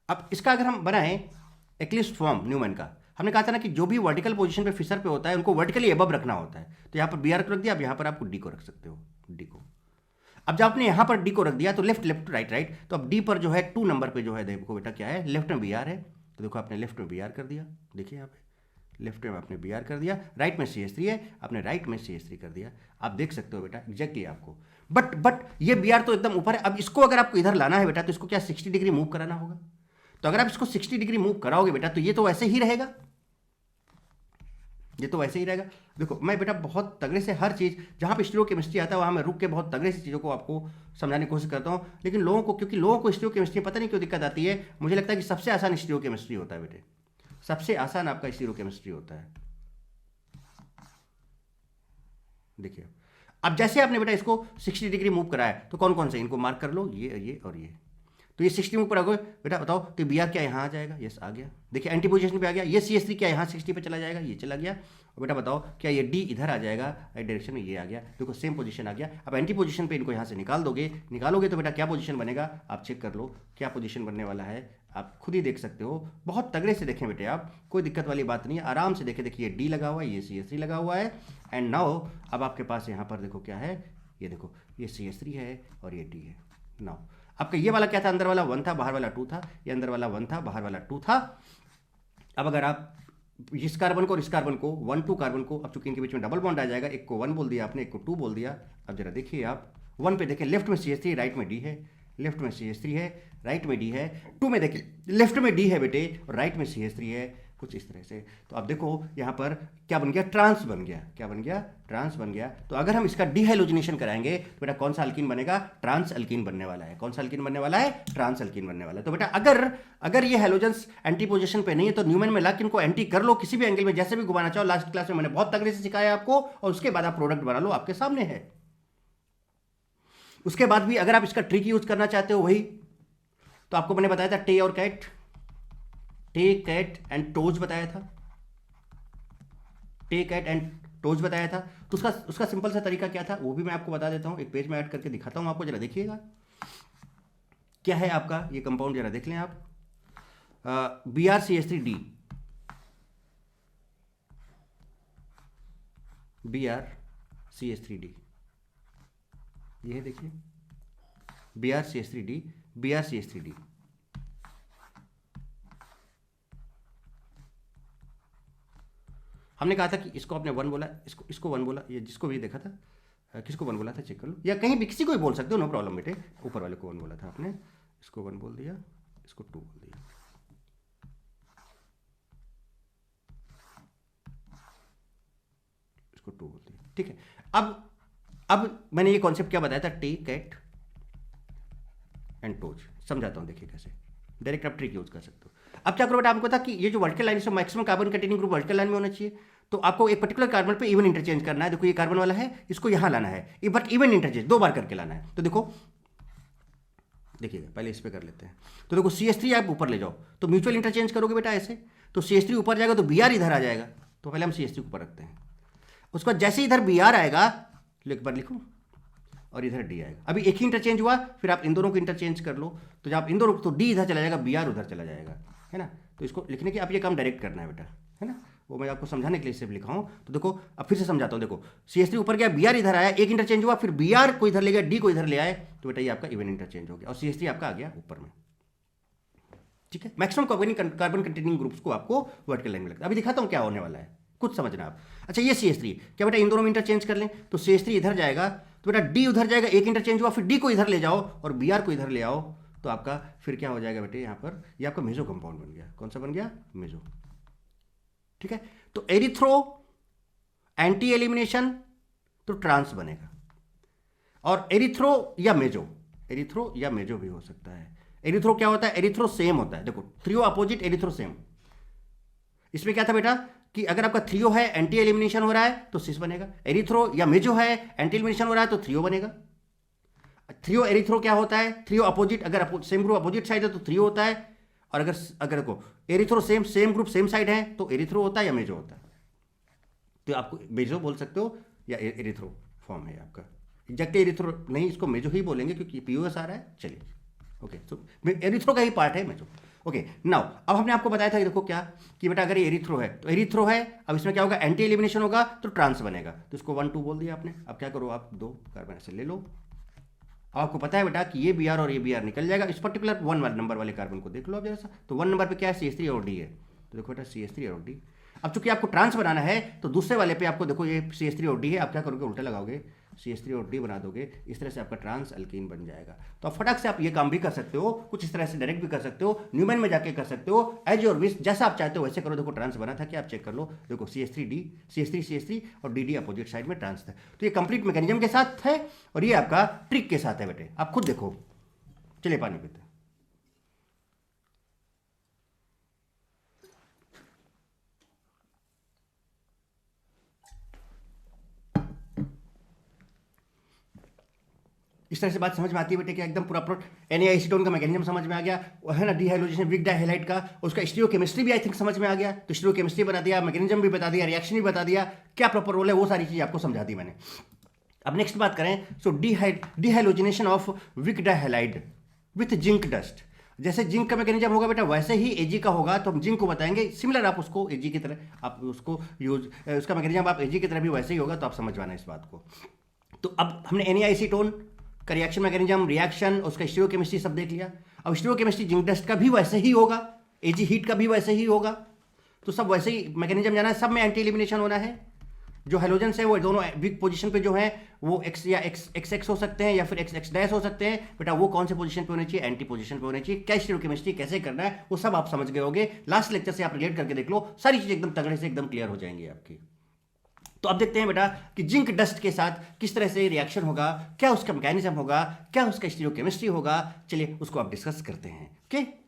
अब इसका अगर हम बनाएं एक्लिस्ट फॉर्म न्यूमैन का, हमने कहा था ना कि जो भी वर्टिकल पोजीशन पे फिशर पे होता है उनको वर्टिकली एबव रखना होता है। तो यहाँ पर Br को रख दिया, अब यहाँ पर आपको D को रख सकते हो, D को। अब जब आपने यहाँ पर D को रख दिया तो लेफ्ट लेफ्ट राइट राइट, तो अब D पर जो है 2 नंबर पे जो है देखो बेटा क्या है, लेफ्ट में Br है, तो देखो आपने लेफ्ट में Br कर दिया, देखिए यहाँ पे लेफ्ट में आपने Br कर दिया, राइट में CH3 है, आपने राइट में CH3 कर दिया। आप देख सकते हो बेटा एग्जैक्टली आपको, बट ये Br तो एकदम ऊपर है। अब इसको अगर आपको इधर लाना है बेटा, तो इसको क्या 60 डिग्री मूव कराना होगा। तो अगर आप इसको 60 डिग्री मूव कराओगे बेटा, तो ये तो ऐसे ही रहेगा, ये तो वैसे ही रहेगा। देखो मैं बेटा बहुत तगड़े से हर चीज़ जहाँ पे स्टीरियो केमिस्ट्री आता है वहाँ मैं रुक के बहुत तगड़े से चीज़ों को आपको समझाने की कोशिश करता हूँ, लेकिन लोगों को, क्योंकि लोगों को स्टीरियो केमिस्ट्री पता नहीं क्यों दिक्कत आती है, मुझे लगता है कि सबसे आसान स्टीरियो केमिस्ट्री होता है बेटे, सबसे आसान आपका स्टीरियो केमिस्ट्री होता है। देखिए अब जैसे आपने बेटा इसको 60 डिग्री मूव कराया तो कौन कौन से इनको मार्क कर लो, ये और ये। तो ये 60 ऊपर आ गए बेटा, बताओ तो बी आर क्या यहाँ आ जाएगा, यस आ गया। देखिए एंटी पोजीशन पे आ गया। ये CS3 क्या यहाँ 60 पे चला जाएगा, ये चला गया। और बेटा बताओ क्या ये D इधर आ जाएगा राइट डायरेक्शन में, ये आ गया। देखो सेम पोजीशन आ गया। अब एंटी पोजीशन पे इनको यहाँ से निकालोगे तो बेटा क्या पोजीशन बनेगा, आप चेक कर लो क्या पोजीशन बनने वाला है, आप खुद ही देख सकते हो। बहुत तगड़े से देखें बेटे आप, कोई दिक्कत वाली बात नहीं है, आराम से देखें। देखिए D लगा हुआ है, ये CS3 लगा हुआ है। एंड नाउ अब आपके पास यहाँ पर देखो क्या है, ये देखो ये CS3 है और ये D है। नाउ आपका ये वाला क्या था, अंदर वाला 1 था बाहर वाला 2 था, ये अंदर वाला 1 था बाहर वाला 2 था। अब अगर आप इस कार्बन को और इस कार्बन को 1 2 कार्बन को, अब चूंकि इनके बीच में डबल बॉन्ड आ जाएगा, एक को 1 बोल दिया आपने, एक को 2 बोल दिया। अब जरा देखिए आप 1 पे देखिए लेफ्ट में CS3 राइट में D है, लेफ्ट में CS3 है राइट में D है। 2 में देखिए लेफ्ट में D है बेटे और राइट में CS3 है, कुछ इस तरह से। तो अब देखो यहाँ पर क्या बन गया, ट्रांस बन गया। क्या बन गया, ट्रांस बन गया। तो अगर हम इसका डिहाइलोजिनेशन कराएंगे तो बेटा कौन सा अल्कीन बनेगा, ट्रांस अल्कीन बनने वाला है। कौन सा अल्कीन बनने वाला है, ट्रांस अल्कीन बनने वाला है। तो बेटा अगर ये हैलोजेंस एंटी पोजीशन पे नहीं है तो न्यूमैन में लाके इनको एंटी कर लो, किसी भी एंगल में जैसे भी घुमाना चाहो। लास्ट क्लास में मैंने बहुत तगड़े से सिखाया आपको, और उसके बाद आप प्रोडक्ट बना लो, आपके सामने है। उसके बाद भी अगर आप इसका ट्रिक यूज करना चाहते हो वही, तो आपको मैंने बताया था टे और कैट, टे कैट एंड टोज बताया था, टे कैट एंड टोज बताया था। तो उसका सिंपल सा तरीका क्या था वो भी मैं आपको बता देता हूं, एक पेज में ऐड करके दिखाता हूं आपको, जरा देखिएगा क्या है आपका ये कंपाउंड, जरा देख लें आप। BrCH3D, BrCH3D, ये है देखिए BrCH3D, BrCH3D। हमने कहा था कि इसको आपने 1 बोला, इसको 1 बोला, ये जिसको भी देखा था किसको 1 बोला था चेक कर लो, या कहीं भी किसी को भी बोल सकते हो, नो प्रॉब्लम बेटे। ऊपर वाले को 1 बोला था आपने, इसको 1 बोल दिया, इसको 2 बोल दिया। इसको 2 बोल दिया, ठीक है। अब मैंने ये कॉन्सेप्ट क्या बताया था, टे कैट एंड टोज, समझाता हूं देखिए कैसे डायरेक्ट आप ट्रिक यूज कर सकते हो। अब क्या करो बेटा, आपको पता कि ये जो वर्टिकल लाइन है maximum carbon containing group vertical line में होना चाहिए। तो आपको एक पर्टिकुलर कार्बन पे इवन इंटरचेंज करना है। देखो ये कार्बन वाला है, इसको यहां लाना है, बट इवन इंटरचेंज 2 बार करके लाना है। तो देखो देखिएगा, पहले इस पे कर लेते हैं। तो देखो CS3 आप ऊपर ले जाओ तो म्यूचुअल इंटरचेंज करोगे बेटा ऐसे, तो CS3 ऊपर जाएगा तो Br इधर आ जाएगा। तो पहले हम CS3 ऊपर रखते हैं, उसके बाद जैसे इधर Br आएगा, एक बार लिखो, और इधर D आएगा। अभी एक ही इंटरचेंज हुआ, फिर आप इन दोनों को इंटरचेंज कर लो। तो जब आप इन दोनों तो D इधर चला जाएगा, Br उधर चला जाएगा, है ना। तो इसको लिखने के आप ये काम डायरेक्ट करना है बेटा, है ना। वो मैं आपको समझाने के लिए सिर्फ लिखा हूँ। तो देखो अब फिर से समझाता हूँ। देखो CS3 ऊपर गया, Br इधर आया, एक इंटरचेंज हुआ, फिर Br को इधर ले गया, D को इधर ले आए, तो बेटा ये आपका इवन इंटरचेंज हो गया और CS3 आपका आ गया ऊपर में, ठीक है। मैक्सिमम कार्बन कंटेनिंग ग्रुप्स को आपको वर्टिकल लाइन में लगता है। अभी दिखाता हूँ क्या होने वाला है, कुछ समझना आप। अच्छा ये CS3 क्या बेटा, इन दोनों में इंटरचेंज कर लें, तो CS3 इधर जाएगा, तो बेटा D उधर जाएगा, एक इंटरचेंज हुआ, फिर D को इधर ले जाओ और Br को इधर ले आओ, तो आपका फिर क्या हो जाएगा बेटे, यहाँ पर ये आपका मेजो कंपाउंड बन गया। कौन सा बन गया, मेजो, ठीक है। तो एरिथ्रो एंटी एलिमिनेशन तो ट्रांस बनेगा, और एरिथ्रो या मेजो, एरिथ्रो या मेजो भी हो सकता है। एरिथ्रो क्या होता है, एरिथ्रो सेम होता है। देखो थ्रियो अपोजिट, एरिथ्रो सेम। इसमें क्या था बेटा कि अगर आपका थ्रियो है एंटी एलिमिनेशन हो रहा है तो सिस बनेगा, एरिथ्रो या मेजो है एंटी एलिमिनेशन हो रहा है तो थ्रियो बनेगा। थ्रियो एरिथ्रो क्या होता है, थ्रियो अपोजिट, अगर सेम ग्रुप अपोजिट साइड है तो थ्रियो होता है, और अगर देखो erythro same group same side है तो एरिथ्रो होता है या मेजो होता है। तो आपको मेजो बोल सकते हो या एरिथ्रो फॉर्म है आपका। एग्जैक्ट एरिथ्रो नहीं, इसको मेजो ही बोलेंगे क्योंकि POS आ रहा है। चलिए ओके, तो एरिथ्रो का ही पार्ट है मेजो। ओके नाउ अब हमने आपको बताया था कि देखो क्या कि बेटा अगर ये एरिथ्रो है तो एरिथ्रो है, अब इसमें क्या होगा, एंटी एलिमिनेशन होगा तो ट्रांस बनेगा। तो इसको 1 2 बोल दिया आपने। अब क्या करो, आप 2 कार्बन ऐसे ले लो। अब आपको पता है बेटा कि ये Br और ये Br निकल जाएगा। इस पर्टिकुलर 1 नंबर वाले कार्बन को देख लो आप जरा सा। तो 1 नंबर पे क्या है, CS3 और D है। तो देखो बेटा CS3 और D, अब चूंकि आपको ट्रांस बनाना है तो दूसरे वाले पे आपको देखो ये CH3 और डी है, आप क्या करोगे उल्टा लगाओगे, CH3 और डी बना दोगे, इस तरह से आपका ट्रांस अल्कीन बन जाएगा। तो आप फटाक से आप ये काम भी कर सकते हो, कुछ इस तरह से डायरेक्ट भी कर सकते हो, न्यूमैन में जाके कर सकते हो, एज योर विश, जैसा आप चाहते हो वैसे करो। देखो ट्रांस बना था कि आप चेक कर लो, देखो CH3 और डी अपोजिट साइड में ट्रांस था। तो ये कंप्लीट मैकेनिज्म के साथ है और ये आपका ट्रिक के साथ है बेटे, आप खुद देखो। चलिए पानी पीते हैं। इस तरह से बात समझ में आती है बेटे कि एकदम पूरा NaAceton का मैकेनिज्म समझ में आ गया, वो है ना, डिहाइड्रोजनेशन विक डाइहैलाइड का, उसका स्टीरियोकेमिस्ट्री भी आई थिंक समझ में आ गया। तो स्टीरियोकेमिस्ट्री बता दिया, मैकेनिज्म भी बता दिया, रिएक्शन भी बता दिया, क्या प्रॉपर रोल है, वो सारी चीज़ आपको समझा दी मैंने। अब नेक्स्ट बात करें, so dehydrogenation of vic dihalide with zinc dust. जैसे जिंक का मैकेनिज्म होगा बेटा वैसे ही Ag का होगा, तो हम जिंक को बताएंगे सिमिलर, आप उसको Ag की तरह आप उसको यूज, उसका मैकेनिज्म आप Ag की तरह भी वैसे ही होगा, तो आप समझ पाना इस बात को। तो अब हमने NaAceton का रिएक्शन मैकेनिज्म, रिएक्शन, उसका स्टीरियोकेमिस्ट्री सब देख लिया। अब स्टीरियोकेमिस्ट्री जिंक डस्ट का भी वैसे ही होगा, Ag हीट का भी वैसे ही होगा, तो सब वैसे ही मैकेनिज्म जाना है, सब में एंटी एलिमिनेशन होना है। जो हेलोजेंस है वो दोनों वीक पोजीशन पे जो है वो x या x हो सकते हैं या फिर x डैश हो सकते हैं बेटा, वो कौन से पोजीशन पे होने चाहिए, एंटी पोजीशन पे होने चाहिए। क्या स्टीरियोकेमिस्ट्री कैसे करना है वो सब आप समझ गए होगे, लास्ट लेक्चर से आप रिलेट करके देख लो, सारी चीज़ एकदम तगड़े से एकदम क्लियर हो जाएंगी आपकी। तो अब देखते हैं बेटा कि जिंक डस्ट के साथ किस तरह से रिएक्शन होगा, क्या उसका मैकेनिज्म होगा, क्या उसका स्टीरियोकेमिस्ट्री होगा। चलिए उसको आप डिस्कस करते हैं। ओके,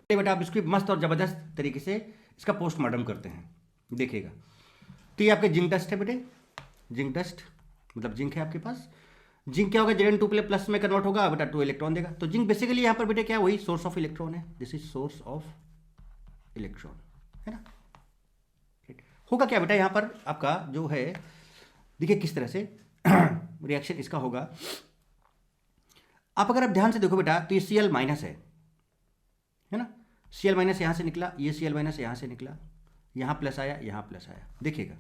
बेटा आप इसको मस्त और जबरदस्त तरीके से इसका पोस्टमार्टम करते हैं, देखिएगा। तो ये आपके जिंक डस्ट है बेटे, जिंक डस्ट मतलब जिंक है आपके पास। जिंक क्या होगा, Zn2 प्लस में कन्वर्ट होगा बेटा, 2 इलेक्ट्रॉन देगा। तो जिंक बेसिकली यहाँ पर बेटे क्या है, वही सोर्स ऑफ इलेक्ट्रॉन है, this is source of electron, है ना। होगा क्या बेटा यहाँ पर आपका जो है, देखिए किस तरह से रिएक्शन इसका होगा। आप अगर आप ध्यान से देखो बेटा तो ये Cl माइनस है ना, Cl माइनस यहाँ से निकला, ये Cl माइनस यहाँ से निकला, यहाँ प्लस आया, यहाँ प्लस आया। देखिएगा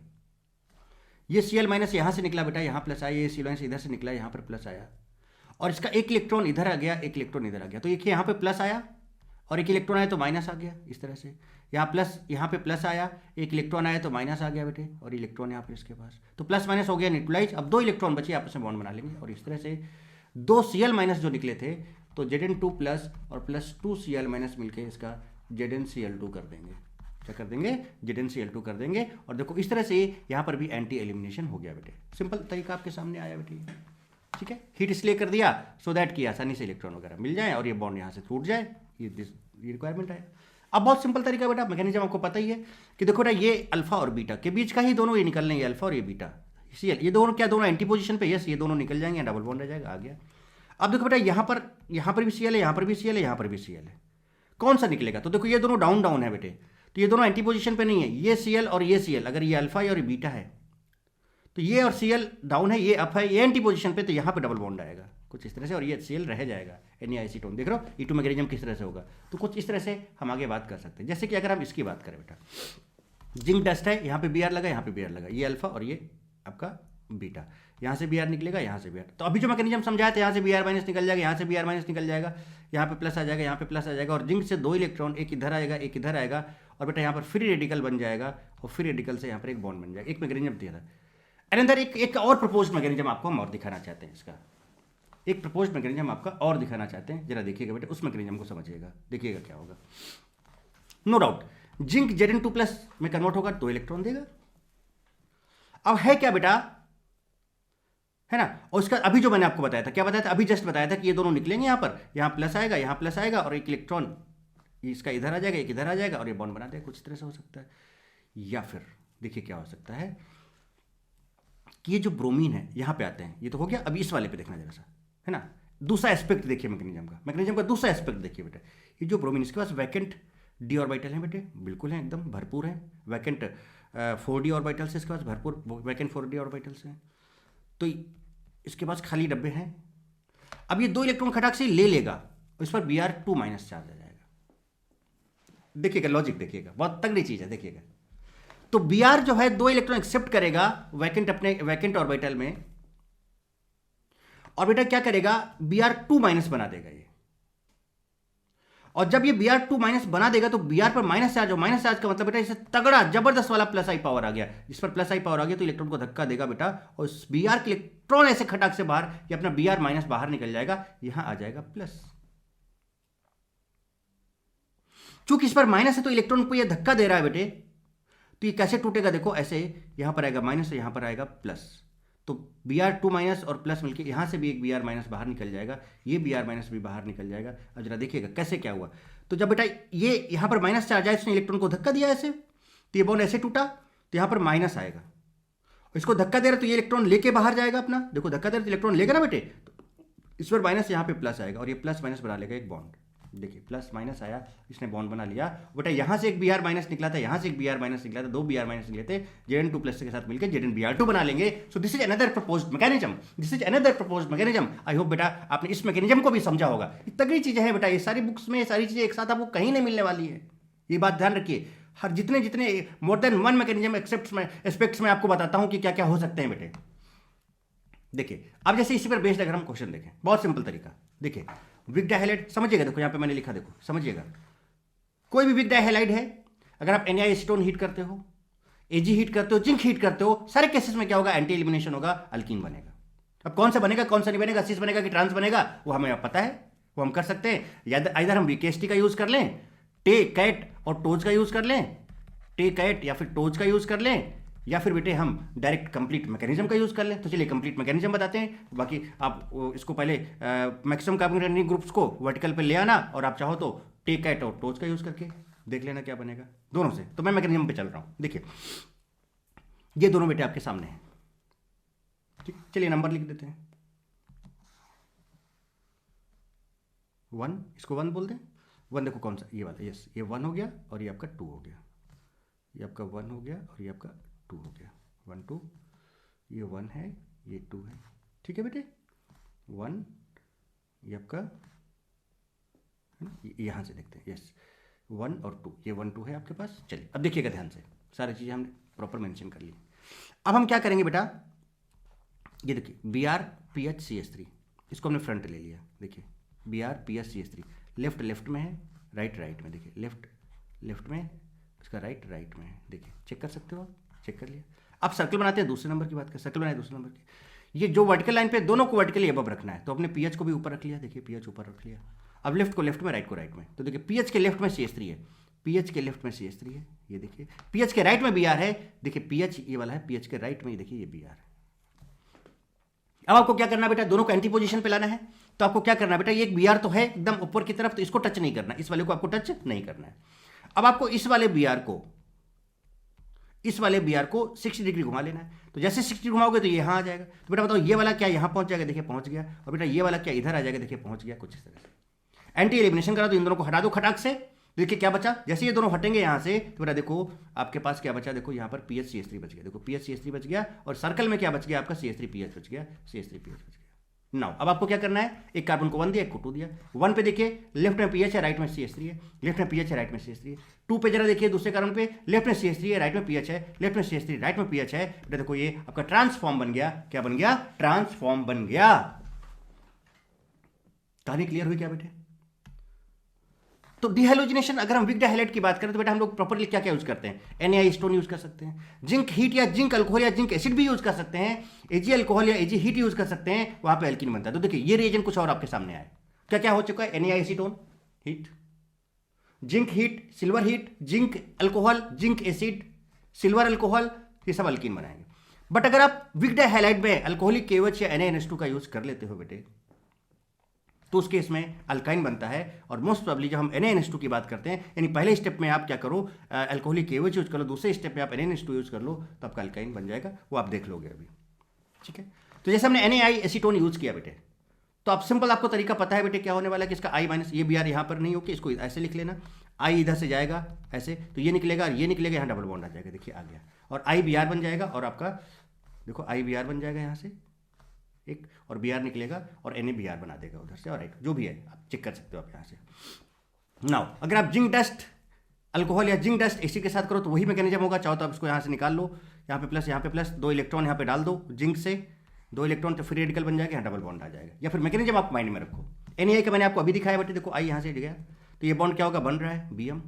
ये Cl माइनस यहाँ से निकला बेटा, यहाँ प्लस आया, ये Cl माइनस इधर से निकला, यहाँ पर प्लस आया, और इसका एक इलेक्ट्रॉन इधर आ गया, एक इलेक्ट्रॉन इधर आ गया। तो ये यहाँ पे प्लस आया और एक इलेक्ट्रॉन आया तो माइनस आ गया, इस तरह से। यहाँ प्लस, यहाँ पे प्लस आया, एक इलेक्ट्रॉन आया तो माइनस आ गया बेटे, और इलेक्ट्रॉन यहाँ पे इसके पास, तो प्लस माइनस हो गया न्यूट्रलाइज। अब 2 इलेक्ट्रॉन बचे, आपस में बॉन्ड बना लेंगे, और इस तरह से 2 Cl माइनस जो निकले थे तो Zn2 प्लस और प्लस 2 Cl माइनस मिलके इसका ZnCl2 कर देंगे। क्या कर देंगे, ZnCl2 कर देंगे। और देखो इस तरह से यहाँ पर भी एंटी एलिमिनेशन हो गया बेटे, सिंपल तरीका आपके सामने आया बेटे, ठीक है। हीट इसलिए कर दिया सो दैट कि आसानी से इलेक्ट्रॉन वगैरह मिल जाए और ये बॉन्ड यहाँ से टूट जाए, ये रिक्वायरमेंट है। अब बहुत सिंपल तरीका बेटा, मैकेनिज्म आपको पता ही है कि देखो ना, ये अल्फा और बीटा के बीच का ही दोनों ये निकल लेंगे, अल्फा और ये बीटा, ये दोनों क्या, दोनों एंटी पोजीशन पे, यस ये दोनों निकल जाएंगे, डबल बॉन्ड रह जाएगा, आ गया। अब देखो बेटा यहाँ पर भी Cl है, यहाँ पर भी Cl है, यहाँ पर भी Cl है, कौन सा निकलेगा। तो देखो ये दोनों डाउन डाउन है बेटे, तो ये दोनों एंटी पोजीशन पे नहीं है, ये Cl और ये Cl, अगर ये अल्फा है और ये बीटा है तो ये और Cl डाउन है, ये अप है, ये एंटी पोजीशन पे, तो यहाँ पे डबल बॉन्ड आएगा कुछ इस तरह से, और ये Cl रह जाएगा NaAceton। देख रहे हो E2 मैकेनिज्म किस तरह से होगा। तो कुछ इस तरह से हम आगे बात कर सकते हैं, जैसे कि अगर हम इसकी बात करें बेटा, जिंक डस्ट है, यहाँ पे Br लगा, यहाँ पे Br लगा, ये अल्फा और ये आपका बीटा, यहाँ से Br निकलेगा, यहाँ से Br। तो अभी जो मैकेनिज्म समझाया था, यहाँ से Br माइनस निकल जाएगा, यहाँ से Br माइनस निकल जाएगा, यहाँ पे प्लस आ जाएगा, यहाँ पे प्लस आ जाएगा, और जिंक से 2 इलेक्ट्रॉन, एक इधर आएगा, एक इधर आएगा, और बेटा यहाँ पर फ्री रेडिकल बन जाएगा, और फ्री रेडिकल से यहाँ पर एक बॉन्ड बन जाएगा। एक मैकेनिज्म दिया था। अनदर एक और प्रपोज्ड मैकेनिज्म आपको हम और दिखाना चाहते हैं, इसका एक प्रपोज्ड मैकेनिज्म आपका और दिखाना चाहते हैं, जरा देखिएगा बेटा, उस मैकेनिज्म को समझिएगा, देखिएगा क्या होगा। No doubt zinc Zn2 plus में कन्वर्ट होगा, 2 इलेक्ट्रॉन देगा। अब है क्या बेटा, है ना, और इसका अभी जो मैंने आपको बताया था, क्या बताया था, अभी जस्ट बताया था कि ये दोनों निकलेंगे, यहाँ पर यहाँ प्लस आएगा, यहाँ प्लस आएगा, और एक इलेक्ट्रॉन इसका इधर आ जाएगा, एक इधर आ जाएगा, और ये बॉन्ड बना देगा। कुछ तरह से हो सकता है, या फिर देखिए क्या हो सकता है कि ये जो ब्रोमीन है यहाँ पे आते हैं, ये तो हो गया। अभी इस वाले पे देखना जरा सा, है ना, दूसरा एस्पेक्ट देखिए मैकेनिज्म का दूसरा एस्पेक्ट देखिए बेटा। ये जो ब्रोमीन, इसके पास वैकेंट डी ऑर्बिटल है बेटे, बिल्कुल है, एकदम भरपूर है, वैकेंट 4d ऑर्बिटल से इसके पास भरपूर वैकेंट 4d ऑर्बिटल से, तो इसके पास खाली डब्बे हैं। अब ये 2 इलेक्ट्रॉन खटाक से ले लेगा, इस पर Br2 माइनस चार्ज आ जाएगा। देखिएगा लॉजिक, देखिएगा बहुत तगड़ी चीज है, देखिएगा। तो Br जो है 2 इलेक्ट्रॉन एक्सेप्ट करेगा वैकेंट, अपने वैकेंट ऑर्बिटल में, और बेटा क्या करेगा, Br2 माइनस बना देगा ये, और जब ये Br2 माइनस बना देगा तो Br पर माइनस चार्ज हो, माइनस चार्ज का मतलब बेटा इसे तगड़ा जबरदस्त वाला प्लस आई पावर आ गया, इस पर प्लस आई पावर आ गया तो इलेक्ट्रॉन को धक्का देगा बेटा, और Br के इलेक्ट्रॉन ऐसे खटाक से बाहर, ये अपना Br माइनस बाहर निकल जाएगा, यहां आ जाएगा प्लस। चूंकि इस पर माइनस है तो इलेक्ट्रॉन को ये धक्का दे रहा है बेटे, तो ये कैसे टूटेगा, देखो ऐसे, यहां पर आएगा माइनस, यहां पर आएगा प्लस, तो Br2 माइनस और प्लस मिलके यहां से भी एक Br माइनस बाहर निकल जाएगा, ये Br माइनस भी बाहर निकल जाएगा। अब जरा देखिएगा कैसे क्या हुआ, तो जब बेटा ये यहां पर माइनस चार्ज आया, इसने इलेक्ट्रॉन को धक्का दिया ऐसे, तो ये बॉन्ड ऐसे टूटा, तो यहां पर माइनस आएगा, इसको धक्का दे रहा तो ये इलेक्ट्रॉन लेके बाहर जाएगा अपना, देखो धक्का दे रहा तो इलेक्ट्रॉन लेगा ना बेटे, तो इस पर माइनस, यहाँ पे प्लस आएगा, और ये प्लस माइनस बना लेगा एक बॉन्ड, देखिए प्लस माइनस आया, इसने बॉन्ड बना लिया बेटा, यहां से एक Br माइनस निकला था, यहां से एक Br माइनस निकला था, दो Br माइनस निकले थे, Zn2 प्लस के साथ मिलकर Zn Br2 बना लेंगे। सो this is another proposed mechanism, this is another proposed mechanism. I hope बेटा आपने इस मैकेनिज्म को भी समझा होगा। ये तगड़ी चीजें हैं बेटा, ये सारी बुक्स में सारी चीजें एक साथ आपको कहीं नहीं मिलने वाली है, ये बात ध्यान रखिए। हर जितने more than one mechanism aspects में आपको बताता हूं कि क्या क्या हो सकते हैं बेटे। देखिए अब जैसे इसी पर बेस्ड अगर हम क्वेश्चन देखें, बहुत सिंपल तरीका, देखिए विक डाइहैलाइड समझिएगा, देखो यहाँ पे मैंने लिखा, देखो समझिएगा, कोई भी विक डाइहैलाइड है, अगर आप Na एसीटोन हीट करते हो, Ag हीट करते हो, जिंक हीट करते हो, सारे केसेस में क्या होगा, एंटी एलिमिनेशन होगा, अल्कीन बनेगा। अब कौन सा बनेगा कौन सा नहीं बनेगा, सिस बनेगा कि ट्रांस बनेगा, वो हमें पता है, वो हम कर सकते हैं, या इधर हम VKST का यूज कर लें, टे कैट और टोज का यूज कर लें, टे कैट या फिर टोज का यूज कर लें, या फिर बेटे हम डायरेक्ट कंप्लीट मैकेनिज्म का यूज कर लें। तो चलिए कंप्लीट मैकेनिज्म बताते हैं, बाकी आप इसको पहले मैक्सिमम कार्बन ग्रुप्स को वर्टिकल पे ले आना, और आप चाहो तो टे कैट और टोज का यूज करके देख लेना क्या बनेगा दोनों से। तो मैं मैकेनिज्म पे चल रहा हूं, देखिए ये दोनों बेटे आपके सामने हैं, ठीक, चलिए नंबर लिख देते हैं, 1, इसको 1 बोल दें, 1 देखो कौन सा, ये वाला, यस ये 1 हो गया, और ये आपका 2 हो गया, ये आपका 1 हो गया, और ये आपका 2 हो गया, 1 2, ये 1 है, ये 2 है, ठीक है बेटे, 1, ये आपका यहाँ से देखते हैं, यस 1 और 2, ये 1 2 है आपके पास। चलिए अब देखिएगा ध्यान से, सारी चीज़ें हमने प्रॉपर मेंशन कर ली। अब हम क्या करेंगे बेटा, ये देखिए BrPHCH3, इसको हमने फ्रंट ले लिया, देखिए BrPHCH3 लेफ्ट में है, राइट में, देखिए लेफ्ट में, इसका राइट में है, देखिए चेक कर सकते हो आप, चेक कर लिया। अब सर्कल बनाते हैं, दूसरे नंबर की बात करें, सर्कल बनाए दूसरे नंबर की, ये जो वर्टिकल लाइन पे दोनों को वर्टिकली अबव रखना है, तो अपने पीएच को भी ऊपर रख लिया, देखिए पीएच ऊपर रख लिया। अब लेफ्ट को लेफ्ट में, राइट को राइट में, तो देखिए पीएच के लेफ्ट में CH3 है, पीएच के लेफ्ट में CH3 है, ये देखिए पीएच के राइट में Br है, देखिए पीएच ये वाला है, पीएच के राइट में, ये देखिए ये Br है। अब आपको क्या करना बेटा, दोनों को एंटी पोजीशन पे लाना है, तो आपको क्या करना बेटा, ये एक Br तो है एकदम ऊपर की तरफ, तो इसको टच नहीं करना, इस वाले को आपको टच नहीं करना है। अब आपको इस वाले Br को 60 डिग्री घुमा लेना है, तो जैसे 60 घुमाओगे तो ये यहाँ आ जाएगा, तो बेटा बताओ ये वाला क्या यहाँ पहुंच जाएगा, देखिए पहुंच गया, और बेटा ये वाला क्या इधर आ जाएगा, देखिए पहुंच गया, कुछ इस तरह से। एंटी एलिमिनेशन करा, तो इन दोनों को हटा दो खटाक से, देखिए क्या बचा, जैसे ये दोनों हटेंगे यहाँ से, तो बेटा देखो आपके पास क्या बचा, देखो यहाँ पर PHCH3 बच गया, देखो PHCH3 बच गया, और सर्कल में क्या बच गया आपका, CH3PH बच गया, CH3PH बच गया। नाउ अब आपको क्या करना है, एक कार्बन को 1 दिया, एक को 2 दिया, 1 पे देखिए लेफ्ट में पीएच है, राइट में CH3 है, लेफ्ट में पीएच है, राइट में CH3 है। 2 पे जरा देखिए दूसरे कार्बन पे, लेफ्ट में CH3 है, राइट में पीएच है, लेफ्ट में CH3, राइट में पीएच है, बेटा देखो ये आपका ट्रांसफॉर्म बन गया, क्या बन गया, ट्रांसफॉर्म बन गया। कहानी क्लियर हुई क्या बेटे? तो डिहाइलोजिनेशन, अगर हम विक डाइहाइलाइड की बात करें तो बेटा हम लोग प्रॉपर्ली क्या क्या यूज करते हैं, Na स्टोन यूज कर सकते हैं, जिंक हीट या जिंक अल्कोहल या जिंक एसिड भी यूज कर सकते हैं, Ag अल्कोहल या Ag हीट यूज कर सकते हैं, वहां पे एल्कीन बनता है। तो देखिए ये रिएजेंट कुछ और आपके सामने आया, क्या क्या हो चुका है, Na acetone heat, zinc heat, silver heat, zinc alcohol, zinc acid, silver alcohol, ये सब एल्कीन बनाएंगे। बट अगर आप विक डाइहाइलाइड में अल्कोहलिक KOH या NaNH2 का यूज कर लेते हो बेटे, तो उस केस में अल्काइन बनता है, और मोस्ट प्रोबेबली जब हम NaNH2 की बात करते हैं, यानी पहले स्टेप में आप क्या करो, अल्कोहलिक KOH यूज कर लो, दूसरे स्टेप में आप NaNH2 यूज कर लो, तो आपका अल्काइन बन जाएगा, वो आप देख लोगे अभी, ठीक है। तो जैसे हमने Na एसीटोन यूज किया बेटे, तो आप सिंपल आपको तरीका पता है बेटे क्या होने वाला है कि इसका I माइनस, ये Br यहाँ पर नहीं होगी, इसको ऐसे लिख लेना, I इधर से जाएगा ऐसे, तो ये निकलेगा और ये निकलेगा, यहाँ डबल बॉन्ड आ जाएगा, देखिए आ गया, और I Br बन जाएगा, और आपका देखो I Br बन जाएगा यहाँ से एक, और Br निकलेगा और Na Br बना देगा उधर से, और राइट जो भी है आप चेक कर सकते हो आप यहाँ से। नाउ अगर आप जिंक डस्ट अल्कोहल या जिंक डस्ट एसिड के साथ करो तो वही मैकेनिज्म होगा, चाहो तो आप इसको यहाँ से निकाल लो, यहाँ पे प्लस 2 इलेक्ट्रॉन यहाँ पे डाल दो, जिंक से 2 इलेक्ट्रॉन तो फ्री रेडिकल बन जाएगा, यहाँ डबल बॉन्ड आ जाएगा। या फिर मैकेनिज्म आप माइंड में रखो, Na का मैंने आपको अभी दिखाया बेटे, देखो I यहाँ से गया, तो ये बॉन्ड क्या होगा, बन रहा है Bm,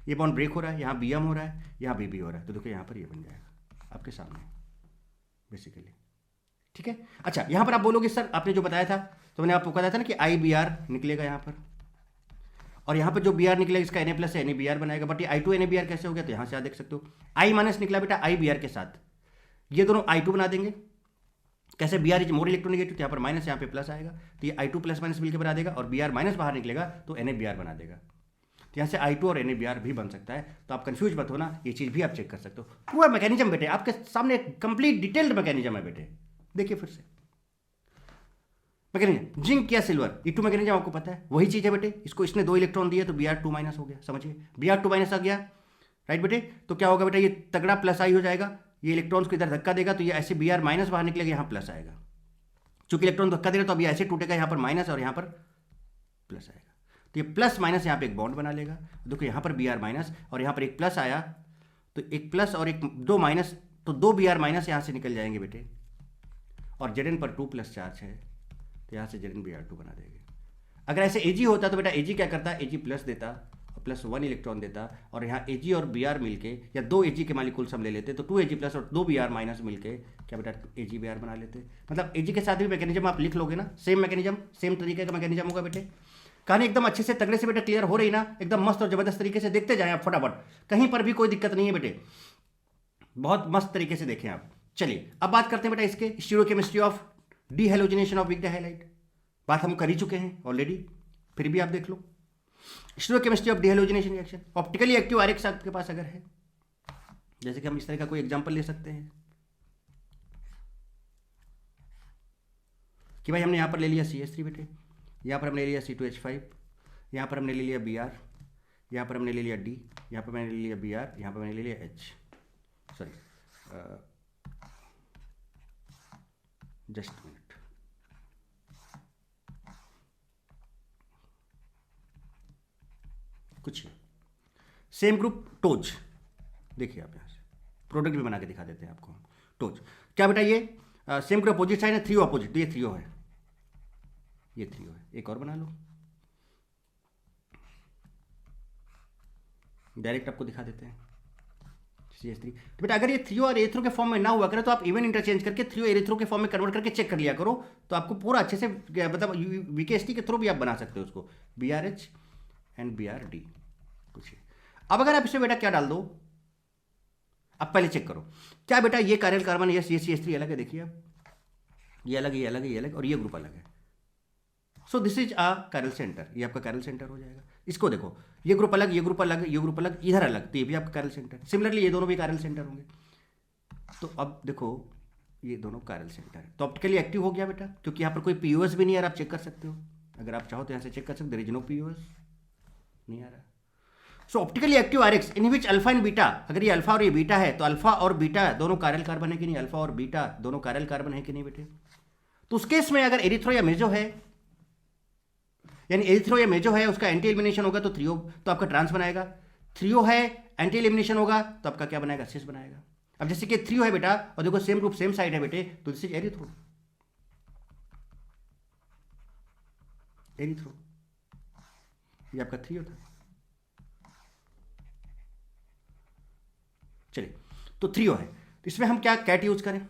ये बॉन्ड ब्रेक हो रहा है, यहाँ Bm हो रहा है, यहाँ Bb हो रहा है, तो देखो यहाँ पर ये बन जाएगा आपके सामने बेसिकली। ठीक है। अच्छा, यहाँ पर आप बोलोगे सर आपने जो बताया था, तो मैंने आपको बताया था ना कि IBr निकलेगा यहाँ पर, और यहाँ पर जो Br निकलेगा इसका Na प्लस NaBr बनाएगा, बट ये I2 NaBr कैसे हो गया, तो यहाँ से आप देख सकते हो I माइनस निकला बेटा IBr के साथ, ये दोनों I2 बना देंगे। कैसे, Br इज मोर इलेक्ट्रोनेगेटिव, तो यहाँ पर माइनस यहाँ पे प्लस आएगा, तो ये I2 प्लस माइनस मिलकर बना देगा, और Br माइनस बाहर निकलेगा तो NaBr बना देगा। तो यहाँ से I2 और NaBr भी बन सकता है, तो आप कंफ्यूज मत होना, ये चीज़ भी आप चेक कर सकते हो। पूरा मैकेनिज्म बेटे आपके सामने कंप्लीट डिटेल्ड मैकेनिज्म है बेटे, देखिए फिर से मैकेनिज्म। जिंक या सिल्वर, E2 मैकेनिज्म आपको पता है, वही चीज़ है बेटे। इसको इसने 2 इलेक्ट्रॉन दिए तो Br2 माइनस हो गया, समझिए Br2 माइनस आ गया, राइट बेटे। तो क्या होगा बेटा, ये तगड़ा प्लस आई हो जाएगा, ये इलेक्ट्रॉन्स को इधर धक्का देगा, तो ये ऐसे Br माइनस बाहर निकलेगा, यहाँ प्लस आएगा। चूंकि इलेक्ट्रॉन धक्का दे रहा तो अब ये ऐसे टूटेगा, यहाँ पर माइनस और यहाँ पर प्लस आएगा, तो ये प्लस माइनस यहाँ पे एक बॉन्ड बना लेगा। देखो यहाँ पर Br माइनस और यहाँ पर एक प्लस आया, तो एक प्लस और एक 2 माइनस, तो 2 Br माइनस यहाँ से निकल जाएंगे बेटे, और Zn पर 2 प्लस चार्ज है, तो यहाँ से Zn Br2 बना देंगे। अगर ऐसे Ag होता तो बेटा Ag क्या करता, Ag प्लस देता और प्लस 1 इलेक्ट्रॉन देता, और यहाँ Ag और Br मिलके, या 2 Ag के मालिक्यूल्स हम ले लेते तो 2 Ag प्लस और 2 Br माइनस मिलके क्या बेटा Ag Br बना लेते। मतलब Ag के साथ भी मैकेनिज्म आप लिख लोगे ना, सेम मैकेनिज्म, सेम तरीके का मैकेनिज्म होगा बेटे। कहानी एकदम अच्छे से तगड़े से बेटे क्लियर हो रही ना, एकदम मस्त और जबरदस्त तरीके से देखते जाएं आप फटाफट, कहीं पर भी कोई दिक्कत नहीं है बेटे, बहुत मस्त तरीके से देखें आप। चलिए अब बात करते हैं बेटा इसके स्टीरियोकेमिस्ट्री ऑफ डीहैलोजिनेशन ऑफ वीक डायहाइलाइड। बात हम कर ही चुके हैं ऑलरेडी, फिर भी आप देख लो stereochemistry of dehalogenation reaction. Optically active RX आपके पास अगर है, जैसे कि हम इस तरह का कोई एग्जांपल ले सकते हैं कि भाई हमने यहां पर ले लिया CH3 बेटे, यहां पर हमने ले लिया C2H5, यहां पर हमने ले लिया Br, यहां पर हमने ले लिया D, यहां पर मैंने ले लिया Br, यहां पर मैंने ले लिया H, सॉरी जस्ट मिनट, कुछ सेम ग्रुप टोज, देखिए आप यहाँ से प्रोडक्ट भी बना के दिखा देते हैं आपको। टोज क्या बेटा, ये सेम ग्रुप अपोजिट साइन है, 3O अपोजिट, तो ये 3O है, ये 3O है। एक और बना लो, डायरेक्ट आपको दिखा देते हैं CH3। तो बेटा अगर ये 3O और एरिथ्रो के फॉर्म में ना हुआ करे तो आप इवन इंटरचेंज करके 3O एरिथ्रो के फॉर्म में कन्वर्ट करके चेक कर लिया करो, तो आपको पूरा अच्छे से मतलब VKST के थ्रू भी आप बना सकते हो उसको, BRH एंड BRD कुछ। अब अगर आप इसमें बेटा क्या डाल दो, अब पहले चेक करो क्या बेटा ये कायरल कार्बन, ये CH3 अलग है, देखिए आप ये अलग है, ये अलग है, ये अलग, और ये ग्रुप अलग है। सो this is a chiral centre, ये आपका कायरल सेंटर हो जाएगा। इसको देखो, ये ग्रुप अलग, ये ग्रुप अलग, ये ग्रुप अलग, इधर अलग, तो ये भी आपका कायरल सेंटर। सिमिलरली ये दोनों भी कायरल सेंटर होंगे। तो अब देखो ये दोनों कायरल सेंटर है, तो ऑप्टिकली एक्टिव हो गया बेटा, क्योंकि यहाँ पर कोई POS भी नहीं आ रहा, आप चेक कर सकते हो, अगर आप चाहो तो यहाँ से चेक कर सकते हो, देयर इज नो POS, नहीं आ रहा। So optically active RX in which alpha and beta, अगर ये अल्फा और ये बीटा है तो अल्फा और बीटा दोनों कायरल कार्बन है कि नहीं, अल्फा और बीटा दोनों कायरल कार्बन है कि नहीं बेटे। तो उस केस में अगर एरिथ्रो या मेजो है, यानी एरिथ्रो या मेजो है, उसका एंटी एलिमिनेशन होगा तो 3O, तो आपका ट्रांस बनाएगा। 3O है, एंटी एलिमिनेशन होगा तो आपका क्या बनाएगा, सिस बनाएगा। अब जैसे कि 3O है बेटा, और देखो सेम ग्रुप सेम साइड है बेटे, तो दिस इज एरिथ्रो, एरिथ्रो, ये आपका 3O था। चलिए तो 3O है, तो इसमें हम क्या कैट यूज करें,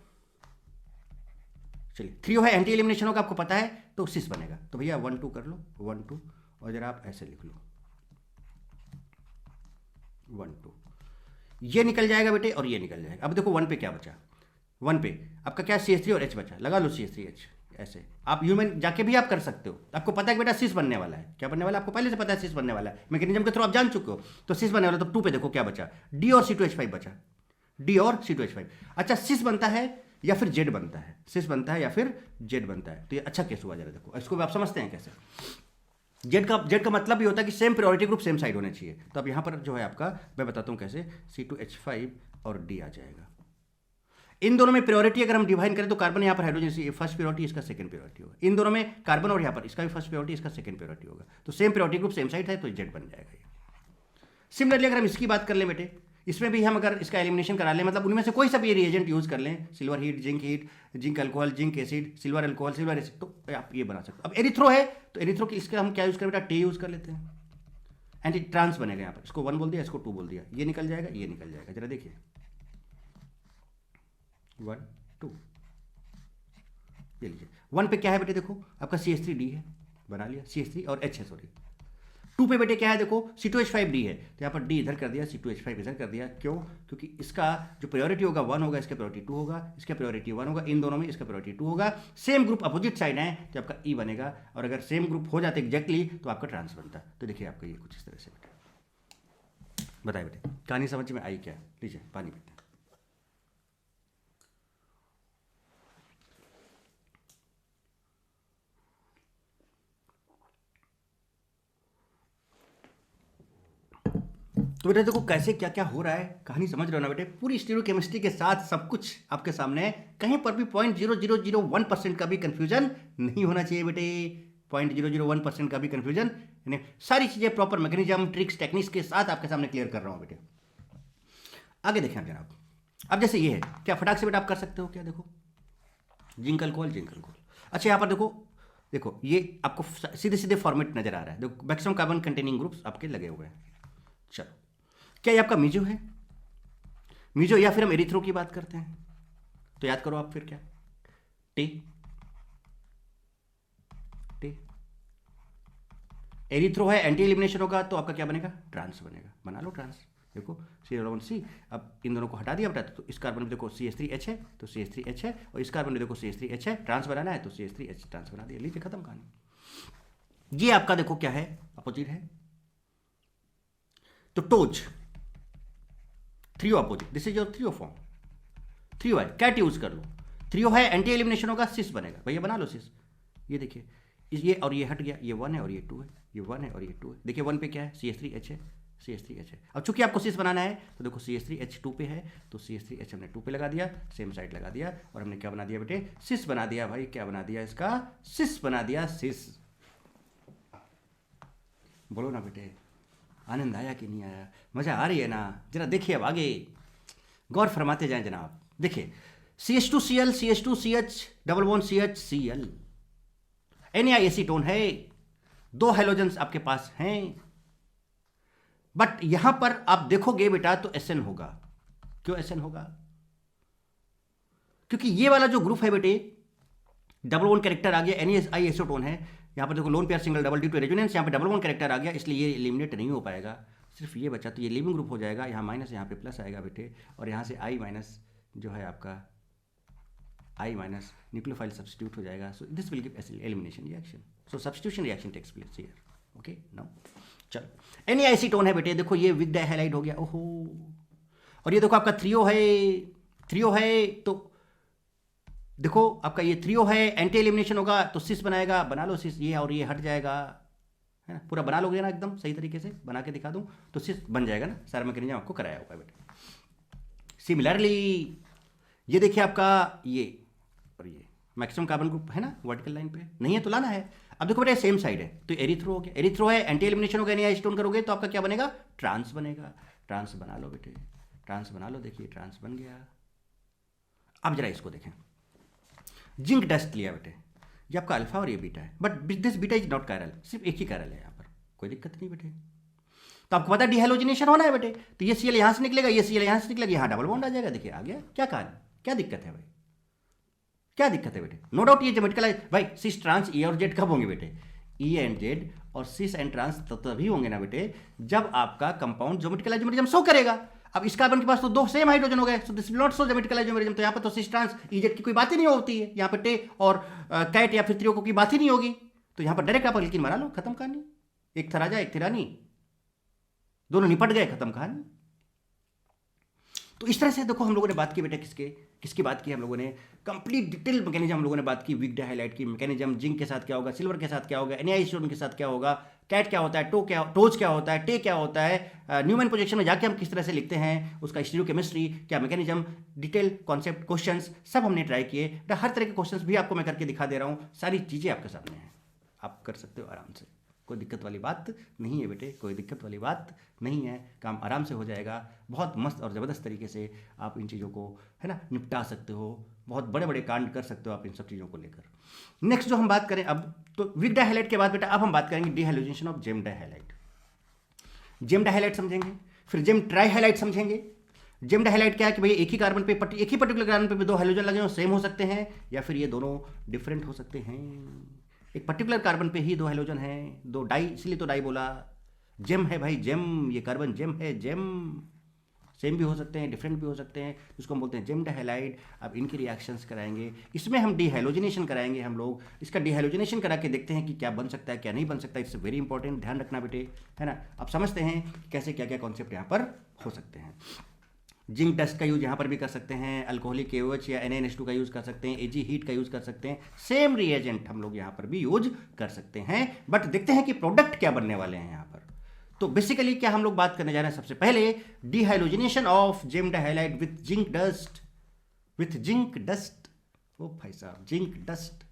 चलिए 3O है, एंटी एलिमिनेशन होगा आपको पता है, तो सिस बनेगा। तो भैया 1 2 कर लो, 1 2, और जरा आप ऐसे लिख लो 1 2, ये निकल जाएगा बेटे और ये निकल जाएगा। अब देखो 1 पे क्या बचा, 1 पे आपका क्या CH3 और H बचा, लगा लो CH3H, ऐसे आप ह्यूमन जाके भी आप कर सकते हो। आपको पता है कि बेटा सिस बनने वाला है, क्या बनने वाला है आपको पहले से पता है, सिस बनने वाला है, मैकेनिज्म के थ्रू आप जान चुके हो, तो सिस बनने वाला। तो 2 पे देखो क्या बचा, D और C2H5 बचा, D और C2H5। अच्छा सिस बनता है या फिर जेड बनता है, सिस बनता है या फिर जेड बनता है, तो ये अच्छा केस हुआ। जरा देखो इसको भी आप समझते हैं कैसे, जेड का मतलब भी होता है कि same priority group same side होने चाहिए। तो अब यहाँ पर जो है आपका मैं बताता हूँ कैसे, C2H5 और D आ जाएगा। इन दोनों में प्रायोरिटी अगर हम डिवाइड करें तो कार्बन यहाँ पर हाइड्रोजन फर्स्ट प्रायोरिटी, इसका सेकंड प्रायोरिटी होगा। इन दोनों में कार्बन और यहाँ पर इसका भी फर्स्ट प्रायोरिटी, इसका सेकंड प्रायोरिटी होगा। तो same priority group same side है तो जेड बन जाएगा ये। सिमिलरली अगर हम इसकी बात कर लें बेटे, इसमें भी हम अगर इसका एलिमिनेशन करा लें, मतलब उनमें से कोई सा भी रिएजेंट यूज कर लें, silver heat, zinc alcohol, zinc acid, silver alcohol, silver acid, तो आप ये बना सकते हो। अब एरिथ्रो है तो एरिथ्रो की इसका हम क्या यूज करें बेटा, टे यूज कर लेते हैं। एंटी ट्रांस बनेगा यहाँ पर, इसको 1 बोल दिया, इसको 2 बोल दिया, ये निकल जाएगा, ये निकल जाएगा, जरा देखिए 1 2, ये लीजिए 1 पे क्या है बेटे, देखो आपका CH3D है, बना लिया, CH3 और H है, सॉरी 2 पे बेटे क्या है, देखो C2H5D है, तो यहाँ पर D इधर कर दिया, C2H5 इधर कर दिया, क्यों? क्योंकि इसका जो प्रायोरिटी होगा 1 होगा, इसका प्रायोरिटी 2 होगा, इसका प्रायोरिटी 1 होगा, इन दोनों में इसका प्रायोरिटी 2 होगा, सेम ग्रुप अपोजिट साइड है तो आपका E बनेगा, और अगर सेम ग्रुप हो जाते एग्जैक्टली तो आपका ट्रांस बनता। तो देखिए आपका ये कुछ इस तरह से बेटे, बताए बेटे कहानी समझ में आई क्या? लीजिए पानी पीते हैं। तो बेटा देखो कैसे क्या क्या हो रहा है, कहानी समझ रहे हो ना बेटे, पूरी स्टीरियोकेमिस्ट्री के साथ सब कुछ आपके सामने है, कहीं पर भी 0.0001% का भी कंफ्यूजन नहीं होना चाहिए बेटे, 0.001% का भी कंफ्यूजन नहीं, सारी चीजें प्रॉपर मैकेनिज्म ट्रिक्स टेक्निक्स के साथ आपके सामने क्लियर कर रहा हूं बेटे। आगे देखें जनाब, अब जैसे ये है, क्या फटाक से बेटा आप कर सकते हो क्या? देखो जिंक अल्कोहल, जिंक अल्कोहल, अच्छा यहाँ पर देखो, देखो ये आपको सीधे सीधे फॉर्मेट नजर आ रहा है, देखो मैक्सिमम कार्बन कंटेनिंग ग्रुप्स आपके लगे हुए हैं। चलो क्या ये आपका मीजो है? मीजो, या फिर हम एरिथ्रो की बात करते हैं, तो याद करो आप फिर क्या, टे टे, एरिथ्रो है, एंटी एलिमिनेशन होगा तो आपका क्या बनेगा? ट्रांस बनेगा, बना लो ट्रांस। देखो C, अब इन दोनों को हटा दिया बेटा, तो इस कार्बन में देखो CH3H है तो CH3H है, और इस कार्बन में देखो CH3H है, ट्रांस बनाना है तो CH3H ट्रांस बना दिया, लीजिए खत्म कहानी। ये आपका देखो क्या है, अपोजिट है, तो toes 3O opposite, this is your 3O form, 3O है, कैट यूज कर लो, 3O है, एंटी एलिमिनेशन होगा, सिस बनेगा, भैया बना लो सिस। ये देखिए ये और ये हट गया, ये 1 है और ये 2 है, ये 1 है और ये 2 है, देखिए 1 पे क्या है, CH3H है, CH3H है। अब चूंकि आपको सिस बनाना है तो देखो CH3H 2 पे है, तो CH3H हमने 2 पे लगा दिया, सेम साइड लगा दिया, और हमने क्या बना दिया बेटे? सिस बना दिया भाई, क्या बना दिया इसका? सिस बना दिया, सिस। बोलो ना बेटे, आनंद आया कि नहीं आया? मजा आ रही है ना? जरा देखिए अब आगे गौर फरमाते जाएं जनाब। देखिए CH2Cl, CH2CH, double bond CH, Cl, Na acetone है, 2 हैलोजेंस आपके पास हैं, बट यहां पर आप देखोगे बेटा तो SN होगा। क्यों SN होगा? क्योंकि ये वाला जो ग्रुप है बेटे, डबल बॉन्ड कैरेक्टर आ गया, NaI एसीटोन है, यहाँ पर देखो lone pair single double due to resonance, यहाँ पे डबल बॉन्ड कैरेक्टर आ गया, इसलिए ये एलिमिनेट नहीं हो पाएगा, सिर्फ ये बचा, तो ये लिविंग ग्रुप हो जाएगा, यहाँ माइनस यहाँ पे प्लस आएगा बेटे, और यहाँ से I माइनस जो है आपका I माइनस न्यूक्लियोफाइल सब्स्टिट्यूट हो जाएगा, so this will give elimination reaction, so substitution reaction takes place here, okay now चलो Na एसीटोन है बेटे, देखो ये विद डाइहैलाइड हो गया, ओहो, और ये देखो आपका 3O है, 3O है, तो देखो आपका ये 3O है, एंटी एलिमिनेशन होगा तो सिस बनाएगा, बना लो सिस, ये और ये हट जाएगा, है ना, पूरा बना लोगे ना एकदम सही तरीके से, बना के दिखा दूं तो सिस बन जाएगा ना, सारा मैकेनिज्म आपको कराया होगा बेटा। सिमिलरली ये देखिए आपका ये और ये मैक्सिमम कार्बन ग्रुप है ना, वर्टिकल लाइन पे नहीं है तो लाना है। अब देखो बेटा सेम साइड है, तो एरिथ्रो हो गया, एरिथ्रो है, एंटी एलिमिनेशन हो गया, नहीं एसीटोन करोगे तो आपका क्या बनेगा? ट्रांस बनेगा, ट्रांस बना लो बेटे, ट्रांस बना लो, देखिए ट्रांस बन गया। अब जरा इसको देखें, जिंक डस्ट लिया बेटे, ये आपका अल्फा और ये बीटा है, but this beta is not chiral, सिर्फ एक ही कायरल है यहाँ पर, कोई दिक्कत नहीं बेटे। तो आपको पता है डिहैलोजिनेशन होना है बेटे, तो ये Cl यहाँ से निकलेगा, ये Cl यहाँ से निकलेगा, यहाँ डबल बॉन्ड आ जाएगा, देखिए आ गया, क्या कारण, क्या दिक्कत है भाई, क्या दिक्कत है बेटे? नो डाउट ये ज्योमेट्रिकल भाई, सिस ट्रांस E और Z कब होंगे बेटे? E एंड Z, और सिस एंड ट्रांस तभी होंगे ना बेटे जब आपका कंपाउंड ज्योमेट्रिकल आइसोमेरिज्म शो करेगा। अब इस कार्बन के पास तो 2 सेम हाइड्रोजन हो गए, सो this will not show geometrical isomerism, तो यहाँ पर तो सिस ट्रांस EZ की कोई बात ही नहीं होती है, यहाँ पर टे और कैट या फिर त्रियो की बात ही नहीं होगी, तो यहाँ पर डायरेक्ट आप लेकिन बना लो, खत्म कहानी, एक था राजा एक थी रानी, दोनों निपट गए, खत्म कहानी। तो इस तरह से देखो हम लोगों ने बात की बेटा, किसकी बात की हम लोगों ने, कंप्लीट डिटेल मैकेनिज्म हम लोगों ने बात की, विक डाइहाइलाइट की मैकेनिज्म, जिंक के साथ क्या होगा, सिल्वर के साथ क्या होगा, Na के साथ क्या होगा, कैट क्या होता है, टोज क्या होता है, टे क्या होता है, न्यूमैन प्रोजेक्शन में जाके हम किस तरह से लिखते हैं, उसका स्टीरियोकेमिस्ट्री क्या मैकेनिज्म, डिटेल कॉन्सेप्ट क्वेश्चंस सब हमने ट्राई किए, हर तरह के क्वेश्चंस भी आपको मैं करके दिखा दे रहा हूँ, सारी चीज़ें आपके सामने हैं, आप कर सकते हो आराम से, कोई दिक्कत वाली बात नहीं है बेटे, कोई दिक्कत वाली बात नहीं है, काम आराम से हो जाएगा, बहुत मस्त और ज़बरदस्त तरीके से आप इन चीज़ों को है ना निपटा सकते हो, बहुत बड़े बड़े कांड कर सकते हो आप इन सब चीज़ों को लेकर। नेक्स्ट जो हम बात करें अब, तो विक डाइहाइलाइट के बाद बेटा अब हम बात करेंगे डिहैलोजिनेशन ऑफ जेम डाइहाइलाइट। जेम डाइहाइलाइड समझेंगे, फिर जेम ट्राइहाइलाइड समझेंगे। जेम डाइहाइलाइड क्या है कि भाई एक ही कार्बन पे एक ही पर्टिकुलर कार्बन पे भी दो हाइड्रोजन लगे हो, सेम हो सकते हैं या फिर ये दोनों डिफरेंट हो सकते हैं। एक पर्टिकुलर कार्बन पे ही दो हाइड्रोजन हैं, दो डाई, इसलिए तो डाई बोला। जेम है भाई, जेम, ये कार्बन जेम है, जेम सेम भी हो सकते हैं, डिफरेंट भी हो सकते हैं, जिसको हम बोलते हैं जेम डाइहाइलाइड। अब इनकी रिएक्शंस कराएंगे, इसमें हम डिहाइलोजिनेशन कराएंगे हम लोग। इसका डिहाइलोजिनेशन करा के देखते हैं कि क्या बन सकता है क्या नहीं बन सकता। इट्स वेरी इंपॉर्टेंट, ध्यान रखना बेटे, है ना। अब समझते हैं कि कैसे क्या क्या कॉन्सेप्ट यहाँ पर हो सकते हैं। जिंक डस्ट का यूज यहाँ पर भी कर सकते हैं, अल्कोहलिक KOH या NaNH2 का यूज कर सकते हैं, Ag हीट का यूज कर सकते हैं। सेम रिएजेंट हम लोग यहाँ पर भी यूज कर सकते हैं, बट देखते हैं कि प्रोडक्ट क्या बनने वाले हैं यहाँ पर। तो बेसिकली क्या हम लोग बात करने जा रहे हैं, सबसे पहले dehalogenation of gem dihalide with zinc dust, with zinc dust. ओ भाई साहब, जिंक डस्ट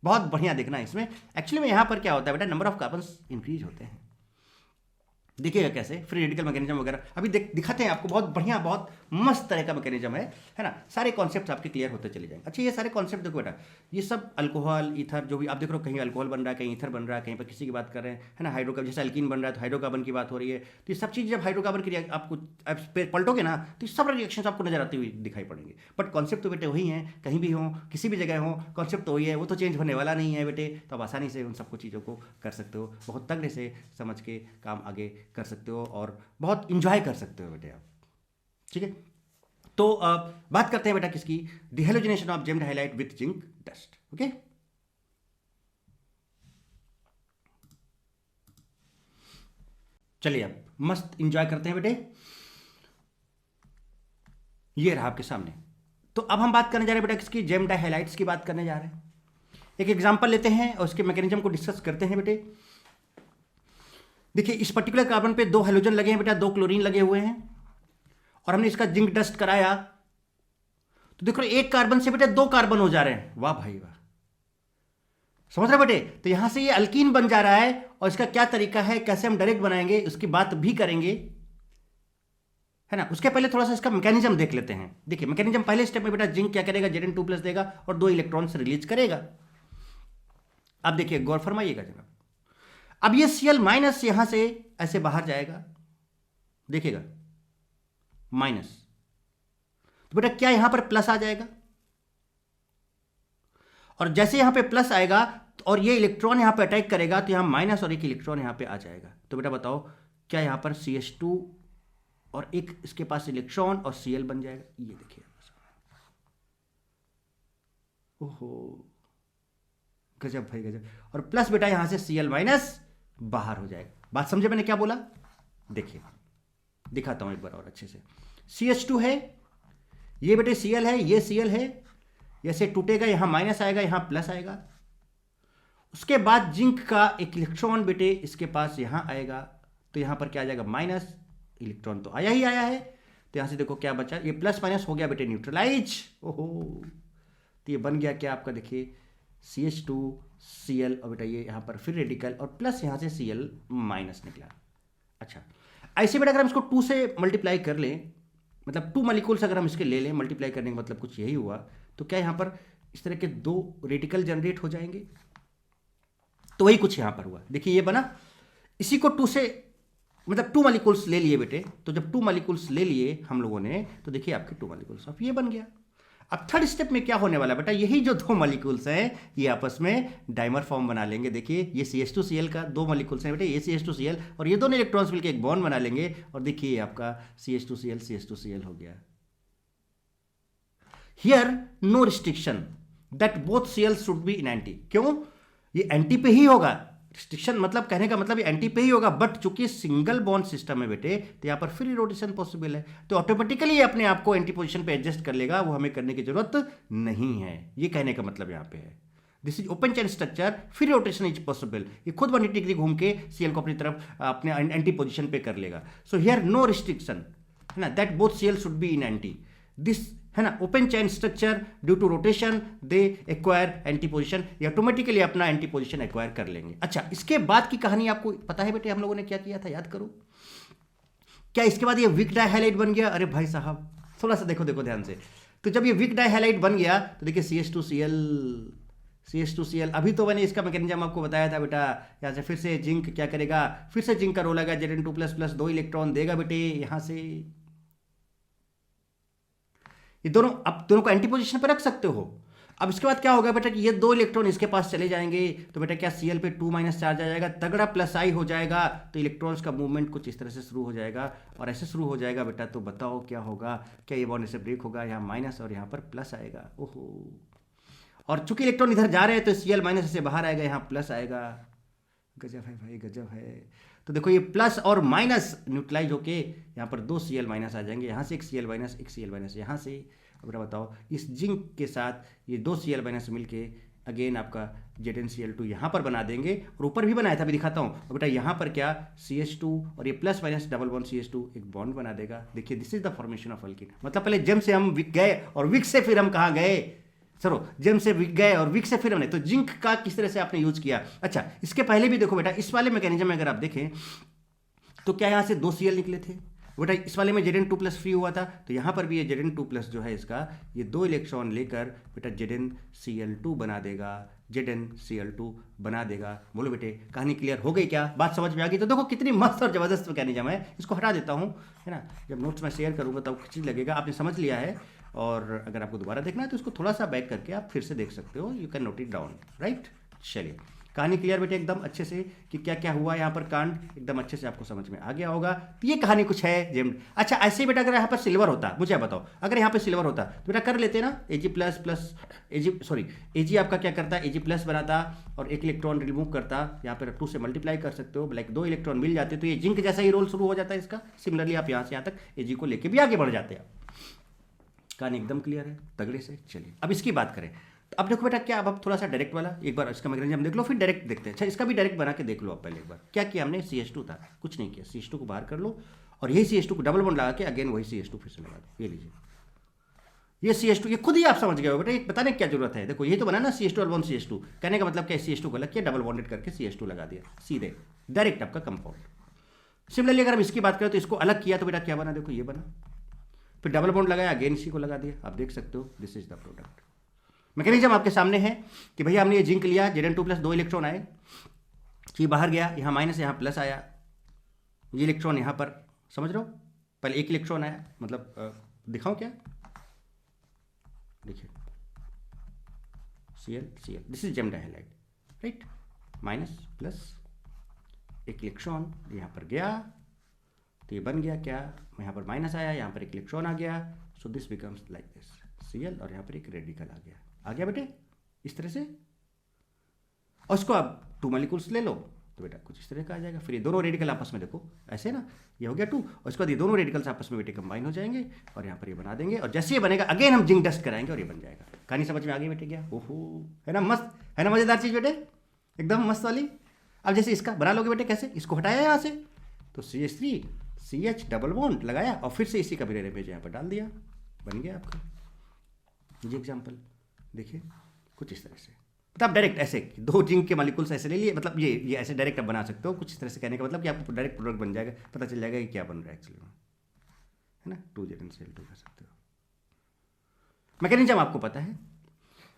बहुत बढ़िया देखना है इसमें। एक्चुअली में यहाँ पर क्या होता है बेटा, नंबर ऑफ कार्बन्स इंक्रीज होते हैं। देखिएगा कैसे, फ्री रेडिकल मैकेनिज्म वगैरह अभी दिखाते हैं आपको, बहुत बढ़िया बहुत मस्त तरह का मैकेनिज्म है ना। सारे कॉन्सेप्ट्स आपके क्लियर होते चले जाएंगे। अच्छा, ये सारे कॉन्सेप्ट देखो बेटा, ये सब अल्कोहल, ईथर, जो भी आप देख रहे हो, कहीं अल्कोहल बन रहा है, कहीं ईथर बन रहा है, कहीं पर किसी की बात कर रहे हैं, है ना। हाइड्रोकार्बन, जैसे अल्कीन बन रहा है तो हाइड्रोकार्बन की बात हो रही है। तो ये सब चीज़ जब हाइड्रोकार्बन की आपको पलटोगे ना, तो सब रिएक्शन आपको नजर आती हुई दिखाई पड़ेंगे। बट कॉन्सेप्ट तो बेटे वही है, कहीं भी हो, किसी भी जगह हो, कॉन्सेप्ट तो वही है, वो तो चेंज होने वाला नहीं है बेटे। तो आप आसानी से उन सबको चीज़ों को कर सकते हो, बहुत तगड़े से समझ के काम आगे कर सकते हो और बहुत इंजॉय कर सकते हो बेटे आप, ठीक है। तो बात करते हैं बेटा किसकी, dehalogenation of gem dihalide with zinc dust. Okay, चलिए अब मस्त इंजॉय करते हैं बेटे। ये रहा आपके सामने। तो अब हम बात करने जा रहे हैं बेटा किसकी, जेम डाइहाइलाइड्स की बात करने जा रहे हैं। एक एग्जांपल लेते हैं और उसके मैकेनिज्म को डिस्कस करते हैं बेटे। देखिए, इस पर्टिकुलर कार्बन पे दो हाइड्रोजन लगे हैं बेटा, दो क्लोरीन लगे हुए हैं, और हमने इसका जिंक डस्ट कराया। तो देखो, एक कार्बन से बेटे दो कार्बन हो जा रहे हैं। वाह भाई वाह, समझ रहे बेटे। तो यहां से ये अल्कीन बन जा रहा है, और इसका क्या तरीका है, कैसे हम डायरेक्ट बनाएंगे, उसकी बात भी करेंगे, है ना। उसके पहले थोड़ा सा इसका मैकेनिज्म देख लेते हैं। देखिए मैकेनिज्म, पहले स्टेप में बेटा जिंक क्या करेगा, Zn2+ देगा और दो इलेक्ट्रॉन्स रिलीज करेगा। अब देखिए, गौर फरमाइएगा जरा। अब ये Cl- यहां से ऐसे बाहर जाएगा, देखिएगा माइनस, तो बेटा क्या यहां पर प्लस आ जाएगा, और जैसे यहां पे प्लस आएगा और ये इलेक्ट्रॉन यहां पे अटैक करेगा, तो यहां माइनस और एक इलेक्ट्रॉन यहां पे आ जाएगा। तो बेटा बताओ, क्या यहां पर CH2 और एक इसके पास इलेक्ट्रॉन और Cl बन जाएगा। ये देखिए, ओहो गजब भाई गजब। और प्लस बेटा यहां से Cl- बाहर हो जाएगा। बात समझे मैंने क्या बोला, देखिए दिखाता हूं एक बार और अच्छे से। CH2 है, ये बेटे Cl है, ये Cl है, ऐसे टूटेगा, यहां माइनस आएगा, यहां प्लस आएगा। उसके बाद जिंक का एक इलेक्ट्रॉन बेटे इसके पास यहां आएगा, तो यहां पर क्या आ जाएगा, माइनस, इलेक्ट्रॉन तो आया ही आया है। तो यहां से देखो क्या बचा, ये प्लस माइनस हो गया बेटे न्यूट्रलाइज। ओहो, तो ये बन गया क्या आपका, देखिए CH2 Cl, और बेटा ये यहां पर फिर रेडिकल और प्लस यहां से Cl- निकला। अच्छा, ऐसे बेटा अगर हम इसको 2 से मल्टीप्लाई कर लें, मतलब 2 मॉलिक्यूल्स अगर हम इसके ले लें, मल्टीप्लाई करने का मतलब कुछ यही हुआ, तो क्या यहां पर इस तरह के दो रेडिकल जनरेट हो जाएंगे। तो वही कुछ यहां पर हुआ, देखिए ये बना। इसी को 2 से, मतलब 2 मॉलिक्यूल्स ले लिए बेटे, तो जब 2 मॉलिक्यूल्स ले लिए हम लोगों ने, तो देखिए आपके 2 मॉलिक्यूल्स ऑफ ये बन गया। अब थर्ड स्टेप में क्या होने वाला बेटा, यही जो 2 मॉलिक्यूल्स हैं ये आपस में डाइमर फॉर्म बना लेंगे। देखिए ये CH2Cl का 2 मॉलिक्यूल्स हैं बेटे, ये CH2Cl, और ये दोनों इलेक्ट्रॉन्स मिलकर एक बॉन्ड बना लेंगे, और देखिए आपका CH2Cl हो गया। Here no restriction that both Cl should be in anti. क्यों, ये एंटी पे ही होगा। रिस्ट्रिक्शन मतलब, कहने का मतलब ये एंटी पे ही होगा, बट चूंकि सिंगल बॉन्ड सिस्टम है बेटे, तो यहां पर फ्री रोटेशन पॉसिबल है, तो ऑटोमेटिकली ये अपने आप को एंटी पोजीशन पे एडजस्ट कर लेगा, वो हमें करने की जरूरत नहीं है। ये कहने का मतलब यहां पे है, this is open chain structure, free rotation is possible. ये खुद 180 डिग्री घूम के Cl को अपनी तरफ अपने एंटी पोजिशन पे कर लेगा। सो हियर नो रिस्ट्रिक्शन, है ना, that both Cl should be in anti, this, है ना, open chain structure, due to rotation they acquire anti position, ये ऑटोमेटिकली अपना एंटी पोजिशन एक्वायर कर लेंगे। अच्छा, इसके बाद की कहानी आपको पता है बेटे, हम लोगों ने क्या किया था, याद करो। क्या इसके बाद ये वीक डाइहाइलाइड बन गया, अरे भाई साहब थोड़ा सा देखो ध्यान से। तो जब ये वीक डाइहाइलाइड बन गया, तो देखिए CH2Cl CH2Cl। अभी तो मैंने इसका मैकेनिज्म आपको बताया था बेटा। यहाँ से फिर से जिंक क्या करेगा, फिर से जिंक का रोल आएगा, Zn2+ 2 इलेक्ट्रॉन देगा बेटे यहाँ से। ये दोनों, अब दोनों को एंटी पोजीशन पर रख सकते हो। अब इसके बाद क्या होगा बेटा कि ये 2 इलेक्ट्रॉन इसके पास चले जाएंगे, तो बेटा क्या Cl पे 2- चार्ज आ जाएगा, तगड़ा +I हो जाएगा, तो इलेक्ट्रॉन्स का मूवमेंट कुछ इस तरह से शुरू हो जाएगा। और ऐसे शुरू हो जाएगा बेटा, तो बताओ क्या होगा, क्या ये बॉन्ड ऐसे ब्रेक होगा, यहाँ माइनस और यहाँ पर प्लस आएगा। ओहो, और चूंकि इलेक्ट्रॉन इधर जा रहे हैं तो Cl- ऐसे बाहर आएगा, यहाँ प्लस आएगा। गजब है भाई, गजब है। तो देखो ये प्लस और माइनस न्यूट्रलाइज होके यहाँ पर 2 Cl- आ जाएंगे, यहाँ से एक Cl-, एक Cl- यहाँ से। अब बताओ इस जिंक के साथ ये 2 Cl- मिलके अगेन आपका ZnCl2 यहाँ पर बना देंगे, और ऊपर भी बनाया था, अभी दिखाता हूँ। और बेटा यहाँ पर क्या CH2 और ये +- डबल बॉन्ड CH2 एक बॉन्ड बना देगा। देखिए this is the formation of alkyne. मतलब पहले जेम से हम विक गए, और विक से फिर हम कहाँ गए, चलो जेम से विक गए और विक से फिर हमने, तो जिंक का किस तरह से आपने यूज किया। अच्छा, इसके पहले भी देखो बेटा, इस वाले मैकेनिज्म में अगर आप देखें तो क्या यहाँ से 2 Cl निकले थे बेटा, इस वाले में Zn2+ फ्री हुआ था, तो यहाँ पर भी ये Zn2+ जो है इसका, ये 2 इलेक्ट्रॉन लेकर बेटा ZnCl2 बना देगा, ZnCl2 बना देगा। बोलो बेटे, कहानी क्लियर हो गई क्या, बात समझ में आ गई। तो देखो कितनी मस्त और जबरदस्त मैकेनिज्म है। इसको हटा देता हूँ, है ना, जब नोट्स में शेयर करूँगा तब कुछ चीज़ लगेगा, आपने समझ लिया है। और अगर आपको दोबारा देखना है तो इसको थोड़ा सा बैक करके आप फिर से देख सकते हो, you can note it down, right. चलिए, कहानी क्लियर बेटे एकदम अच्छे से, कि क्या क्या हुआ यहाँ पर कांड, एकदम अच्छे से आपको समझ में आ गया होगा। तो ये कहानी कुछ है जेम। अच्छा, ऐसे ही बेटा अगर यहाँ पर सिल्वर होता, मुझे बताओ, अगर यहाँ पे सिल्वर होता तो बेटा कर लेते ना, Ag आपका क्या करता, Ag+ बनाता और एक इलेक्ट्रॉन रिमूव करता, यहाँ पर 2 से मल्टीप्लाई कर सकते हो, लाइक 2 इलेक्ट्रॉन मिल जाते, तो ये जिंक जैसा ही रोल शुरू हो जाता है इसका। सिमिलरली आप यहाँ से यहाँ तक Ag को लेके भी आगे बढ़ जाते हैं। कहानी एकदम क्लियर है, तगड़े से। चलिए अब इसकी बात करें, तो अब देखो बेटा क्या, अब थोड़ा सा डायरेक्ट वाला एक बार इसका मैकेनिज्म देख लो, फिर डायरेक्ट देखते हैं। अच्छा, इसका भी डायरेक्ट बना के देख लो आप पहले एक बार। क्या किया हमने, CH2 था, कुछ नहीं किया, CH2 को बाहर कर लो, और यही CH2 को डबल बॉन्ड लगा के अगेन वही CH2 फिर से लगा दो। ये लीजिए, ये CH2, ये खुद ही आप समझ गए हो बेटा, ये बताने की क्या जरूरत है। देखो ये तो बना ना CH2 डबल बॉन्ड CH2, कहने का मतलब क्या, CH2 को अलग किया, डबल बॉन्डेड करके CH2 लगा दिया, सीधे डायरेक्ट आपका कंपाउंड। सिमिलरली अगर हम इसकी बात करें तो इसको अलग किया तो बेटा क्या बना, देखो ये बना, फिर डबल बॉन्ड लगाया, अगेन इसी को लगा दिया, आप देख सकते हो, this is the product. Mechanism आपके सामने है कि भैया हमने ये जिंक लिया, Zn2+ 2 इलेक्ट्रॉन आए, ये बाहर गया, यहाँ माइनस, यहाँ प्लस आया, ये इलेक्ट्रॉन यहाँ पर, समझ रहे हो, पहले एक इलेक्ट्रॉन आया, मतलब दिखाऊं क्या, देखिए Cl, this is gem dihalide, right, minus plus, एक इलेक्ट्रॉन यहाँ पर गया, तो ये बन गया क्या, यहाँ पर माइनस आया, यहाँ पर एक इलेक्ट्रॉन आ गया, so this becomes like this Cl, और यहाँ पर एक रेडिकल आ गया बेटे इस तरह से। और इसको आप 2 मॉलिक्यूल्स ले लो तो बेटा कुछ इस तरह का आ जाएगा। फिर ये दोनों रेडिकल आपस में देखो ऐसे ना, ये हो गया 2, और इसके बाद ये दोनों रेडिकल्स आपस में बेटे कंबाइन हो जाएंगे, और यहाँ पर ये बना देंगे, और जैसे ये बनेगा अगेन हम जिंक डस्ट कराएंगे और ये बन जाएगा। कहानी समझ में आ गई बेटे क्या, ओहो, है ना मस्त, है ना मजेदार चीज़ बेटे, एकदम मस्त वाली। अब जैसे इसका बना लोगे बेटे, कैसे, इसको हटाया यहाँ से, तो CH3 CH डबल बॉन्ड लगाया, और फिर से इसी का भी इमेज यहाँ पर डाल दिया, बन गया आपका ये एग्जाम्पल। देखिए कुछ इस तरह से, मतलब डायरेक्ट ऐसे 2 जिंक के मॉलिक्यूल्स ऐसे ले लिए, मतलब ये ऐसे डायरेक्ट आप बना सकते हो। कुछ इस तरह से कहने का मतलब कि आपको डायरेक्ट प्रोडक्ट बन जाएगा, पता चल जाएगा कि क्या बन रहा है एक्चुअली में, है ना, 2ZnCl2 कर सकते हो। मैकेनिज्म आपको पता है।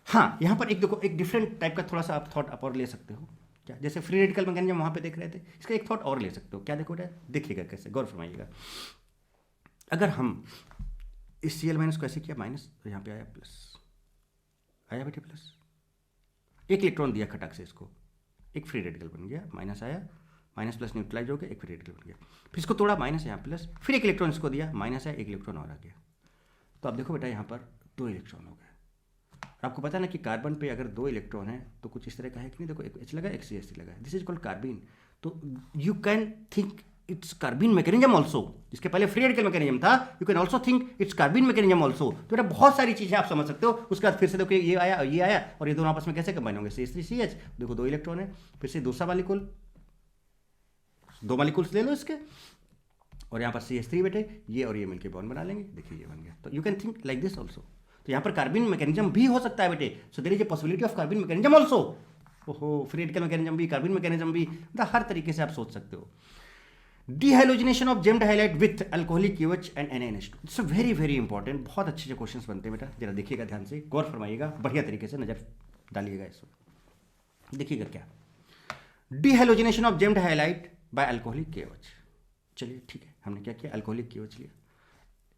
हाँ, यहाँ पर एक देखो, एक डिफरेंट टाइप का थोड़ा सा आप थॉट आप और ले सकते हो क्या, जैसे फ्री रेडिकल मैकेनिज्म वहाँ पे देख रहे थे, इसका एक थॉट और ले सकते हो। क्या देखो बेटा, देखिएगा कैसे, गौर फरमाइएगा। अगर हम इस Cl- को ऐसे किया माइनस, तो यहाँ पे आया प्लस, आया बेटे प्लस, एक इलेक्ट्रॉन दिया खटक से इसको, एक फ्री रेडिकल बन गया, माइनस आया, माइनस प्लस न्यूट्रलाइज हो गया, एक फ्री रेडिकल बन गया, फिर इसको तोड़ा माइनस, यहाँ प्लस, फिर एक इलेक्ट्रॉन इसको दिया, माइनस आया, एक इलेक्ट्रॉन और आ गया। तो अब देखो बेटा यहाँ पर 2 इलेक्ट्रॉन हो गए। आपको पता ना कि कार्बन पे अगर 2 इलेक्ट्रॉन है तो कुछ इस तरह का है कि नहीं, देखो एक H लगा, एक CH3 लगा है, दिस इज कॉल्ड कार्बिन। तो you can think it's कार्बिन mechanism also, जिसके पहले फ्री रेडिकल मैकेनिज्म था, you can also think it's कार्बिन mechanism also. तो बेटा बहुत सारी चीजें आप समझ सकते हो। उसके बाद फिर से देखो ये आया और ये दोनों आपस में कैसे कंबाइन होंगे, CH3 CH, देखो 2 इलेक्ट्रॉन है, फिर से दूसरा मॉलिक्यूल, 2 मॉलिक्यूल्स ले लो इसके, और यहाँ पर CH3 बेटे, ये और ये मिलकर बॉन्ड बना लेंगे, देखिए ये बन गया। तो you can think like this also, तो यहाँ पर कार्बिन मैकेनिज्म भी हो सकता है बेटे। So there is a possibility of carbene mechanism also. ओहो, फ्री रेडिकल मैकेनिज्म भी, कार्बिन मैकेनिज्म भी, मतलब हर तरीके से आप सोच सकते हो। Dehalogenation of gem dihalide with alcoholic KOH and NaNH2, it's very very important. बहुत अच्छे क्वेश्चंस बनते हैं बेटा, जरा देखिएगा ध्यान से, गौर फरमाइएगा, बढ़िया तरीके से नजर डालिएगा इसमें, देखिएगा क्या, dehalogenation of gem dihalide by alcoholic KOH। चलिए ठीक है, हमने क्या किया, अल्कोहलिक KOH लिया।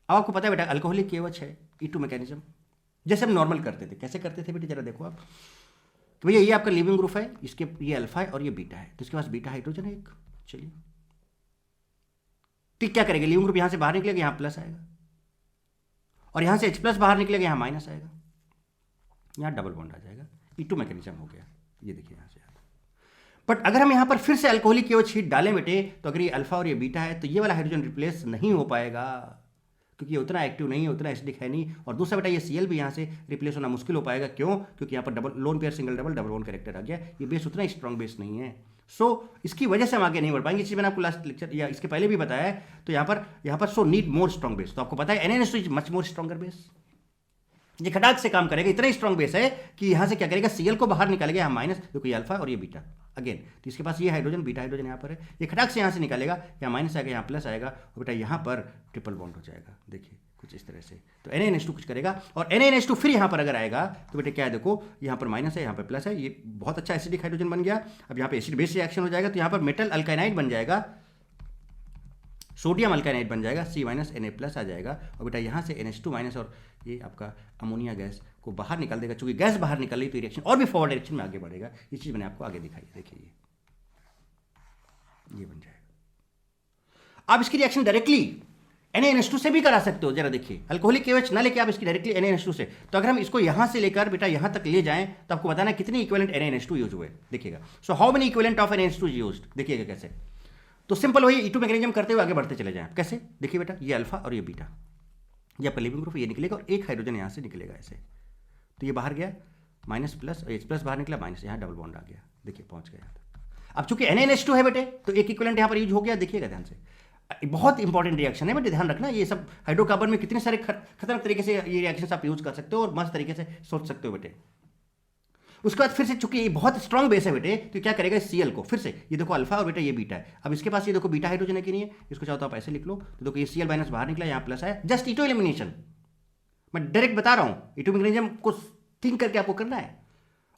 अब आपको पता है बेटा अल्कोहलिक KOH है E2 मैकेनिज्म, जैसे हम नॉर्मल करते थे। कैसे करते थे बेटे, जरा देखो आप, तो भैया ये आपका लिविंग ग्रुप है, इसके ये अल्फा है और ये बीटा है, तो इसके पास बीटा हाइड्रोजन है एक। चलिए तो क्या करेंगे, लिविंग ग्रुप यहां से बाहर निकलेगा, यहां प्लस आएगा, और यहां से H+ बाहर निकलेगा, यहां माइनस आएगा, यहां डबल बॉन्ड आ जाएगा, E2 मैकेनिज्म हो गया। ये देखिए यहां से। बट अगर हम यहां पर फिर से अल्कोहलिक KOH हीट डालें बेटे, तो अगर ये अल्फा और ये बीटा है तो ये वाला हाइड्रोजन रिप्लेस नहीं हो पाएगा, क्योंकि ये उतना एक्टिव नहीं है, उतना एसिडिक है नहीं। और दूसरा बेटा ये Cl भी यहाँ से रिप्लेस होना मुश्किल हो पाएगा। क्यों? क्योंकि यहाँ पर double lone pair single double double one character आ गया, ये बेस उतना स्ट्रॉन्ग बेस नहीं है। इसकी वजह से हम आगे नहीं बढ़ पाएंगे। इसी मैंने आपको लास्ट लेक्चर या इसके पहले भी बताया है। तो यहाँ पर so need more strong base. तो आपको पता है NaNH2 is much more stronger base, ये खटाक से काम करेगा, इतना स्ट्रॉन्ग बेस है कि यहां से क्या करेगा, Cl को बाहर निकालेगा, यहाँ माइनस, देखो ये अल्फा और ये बीटा अगेन, तो इसके पास ये हाइड्रोजन बीटा हाइड्रोजन यहाँ पर है, ये खटाक से यहाँ से निकालेगा, यहाँ माइनस आएगा, यहाँ प्लस आएगा, और बेटा यहाँ पर ट्रिपल बॉन्ड हो जाएगा। देखिए कुछ इस तरह से, तो NaNH2 कुछ करेगा, और NaNH2 फिर यहाँ पर अगर आएगा तो बेटे क्या है, देखो यहाँ पर माइनस है, यहाँ पर प्लस है, ये बहुत अच्छा एसिडिक हाइड्रोजन बन गया। अब यहाँ पे एसिड बेस रिएक्शन हो जाएगा, तो यहाँ पर मेटल अल्काइनाइड बन जाएगा, सोडियम अल्काइनाइड बन जाएगा, C- Na+ आ जाएगा, और बेटा यहाँ से NH2- और ये आपका अमोनिया गैस को बाहर निकाल देगा। चूंकि गैस बाहर निकल रही तो रिएक्शन और भी फॉरवर्ड डायरेक्शन में आगे बढ़ेगा। ये चीज मैंने आपको आगे दिखाई, देखिए ये बन जाएगा। आप इसकी रिएक्शन डायरेक्टली NaNH2 से भी करा सकते हो। जरा देखिए, अल्कोहलिक KOH ना लेके आप इसकी डायरेक्टली NaNH2 से, तो अगर हम इसको यहां से लेकर बेटा यहां तक ले जाएं तो आपको बताना कितने इक्विवेलेंट NaNH2 यूज हुए। देखिएगा, so how many equivalent of NaNH2 used, देखिएगा कैसे। तो सिंपल वही E2 मैकेनिज्म करते हुए आगे बढ़ते चले जाएं। कैसे, देखिए बेटा, ये अल्फा और ये बीटा, ये आपका लिविंग ग्रुप, ये निकलेगा और एक हाइड्रोजन यहाँ से निकलेगा ऐसे, तो ये बाहर गया माइनस प्लस, और H+ बाहर निकला माइनस, यहाँ डबल बॉन्ड आ गया, देखिए पहुंच गया यहाँ तक। अब चूंकि NaNH2 है बेटे, तो एक इक्विवेलेंट यहाँ पर यूज हो गया। देखिएगा ध्यान से, बहुत इंपॉर्टेंट रिएक्शन है बेटे, ध्यान रखना। ये सब हाइड्रोकार्बन में कितने सारे खतरनाक तरीके से ये रिएक्शन आप यूज कर सकते हो और मस्त तरीके से सोच सकते हो बेटे। उसके बाद फिर से, चूंकि ये बहुत स्ट्रॉन्ग बेस है बेटे, तो क्या करेगा, Cl को फिर से, ये देखो अल्फा और बेटा ये बीटा है, अब इसके पास ये देखो बीटा हाइड्रोजन है कि नहीं है, इसको चाहो तो आप ऐसे लिख लो, तो देखो ये Cl माइनस बाहर निकला, यहाँ प्लस है, जस्ट E2 एलिमिनेशन। मैं डायरेक्ट बता रहा हूं, E2 मैकेनिज्म को थिंक करके आपको करना है।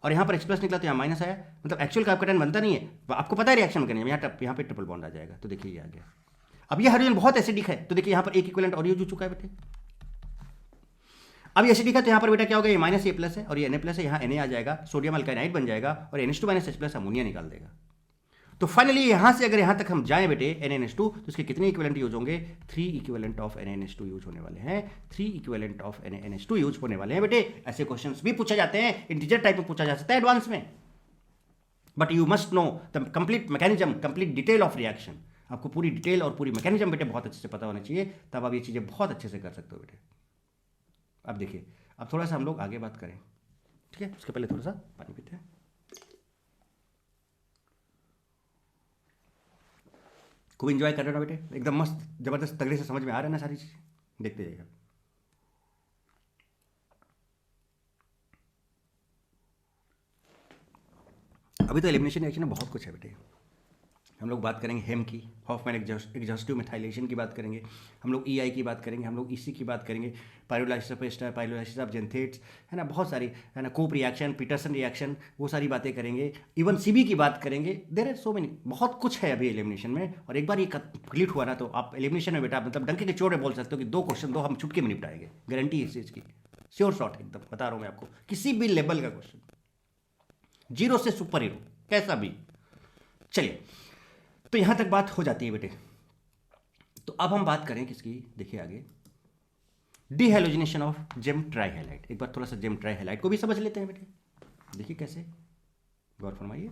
और यहाँ पर H+ निकला तो यहाँ माइनस आया, मतलब एक्चुअल का आपका टर्न बनता नहीं है, आपको पता है रिएक्शन मैकेनिज्म। यहाँ पे ट्रिपल बॉन्ड आ जाएगा, तो देखिए ये आ गया। अब ये हाइड्रोजन बहुत एसिडिक है, तो देखिए यहाँ पर एक इक्विवेलेंट और यूज हो चुका है बेटे। अब ये एसिडिक है, तो यहाँ पर बेटा क्या होगा, ये माइनस ये प्लस है और ये Na+ है, यहाँ Na आ जाएगा, सोडियम अल्काइनाइड बन जाएगा, और NH2- H+ अमोनिया निकाल देगा। तो फाइनली यहां से अगर यहां तक हम जाएं बेटे NaNH2, तो इसके कितने इक्विवेलेंट यूज होंगे, 3 इक्विवेलेंट ऑफ NaNH2 यूज होने वाले हैं, 3 इक्विवेलेंट ऑफ NaNH2 यूज होने वाले हैं बेटे। ऐसे क्वेश्चंस भी पूछे जाते हैं, इंटीजर टाइप में पूछा जा सकता है एडवांस में, but you must know the complete mechanism, complete detail of reaction. आपको पूरी डिटेल और पूरी मैकेनिज्म बेटे बहुत अच्छे से पता होना चाहिए, तब आप ये चीजें बहुत अच्छे से कर सकते हो बेटे। अब देखिए, अब थोड़ा सा हम लोग आगे बात करें, ठीक है, उसके पहले थोड़ा सा पानी पीते हैं। खूब इंजॉय कर रहे हो ना बेटे, एकदम मस्त जबरदस्त तगड़े से समझ में आ रहा है ना सारी चीज, देखते जाइएगा। अभी तो एलिमिनेशन रिएक्शन में बहुत कुछ है बेटे। हम लोग बात करेंगे हेम की, हॉफमैन एग्जॉस्टिव मेथाइलेशन की बात करेंगे, हम लोग EI की बात करेंगे, हम लोग EC की बात करेंगे, pyrolysis of ester, pyrolysis of xanthates, है ना, बहुत सारी, है ना, कोप रिएक्शन, पीटरसन रिएक्शन, वो सारी बातें करेंगे, इवन CB की बात करेंगे। देयर आर सो मेनी, बहुत कुछ है अभी एलिमिनेशन में। और एक बार ये कंप्लीट हुआ ना, तो आप एलिमिनेशन में बेटा मतलब डंके के चोट में बोल सकते हो कि 2 क्वेश्चन हम चुटकी में निपटाएंगे, गारंटी है इस चीज़ की, श्योर शॉट एकदम बता रहा हूँ मैं आपको। किसी भी लेवल का क्वेश्चन, 0 से सुपर हीरो, कैसा भी। चलिए, तो यहां तक बात हो जाती है बेटे। तो अब हम बात करें किसकी, देखिए आगे, डिहेलोजिनेशन ऑफ जेम ट्राइहैलाइड। एक बार थोड़ा सा जेम ट्राइहैलाइड को भी समझ लेते हैं बेटे, देखिए कैसे, गौर फरमाइए।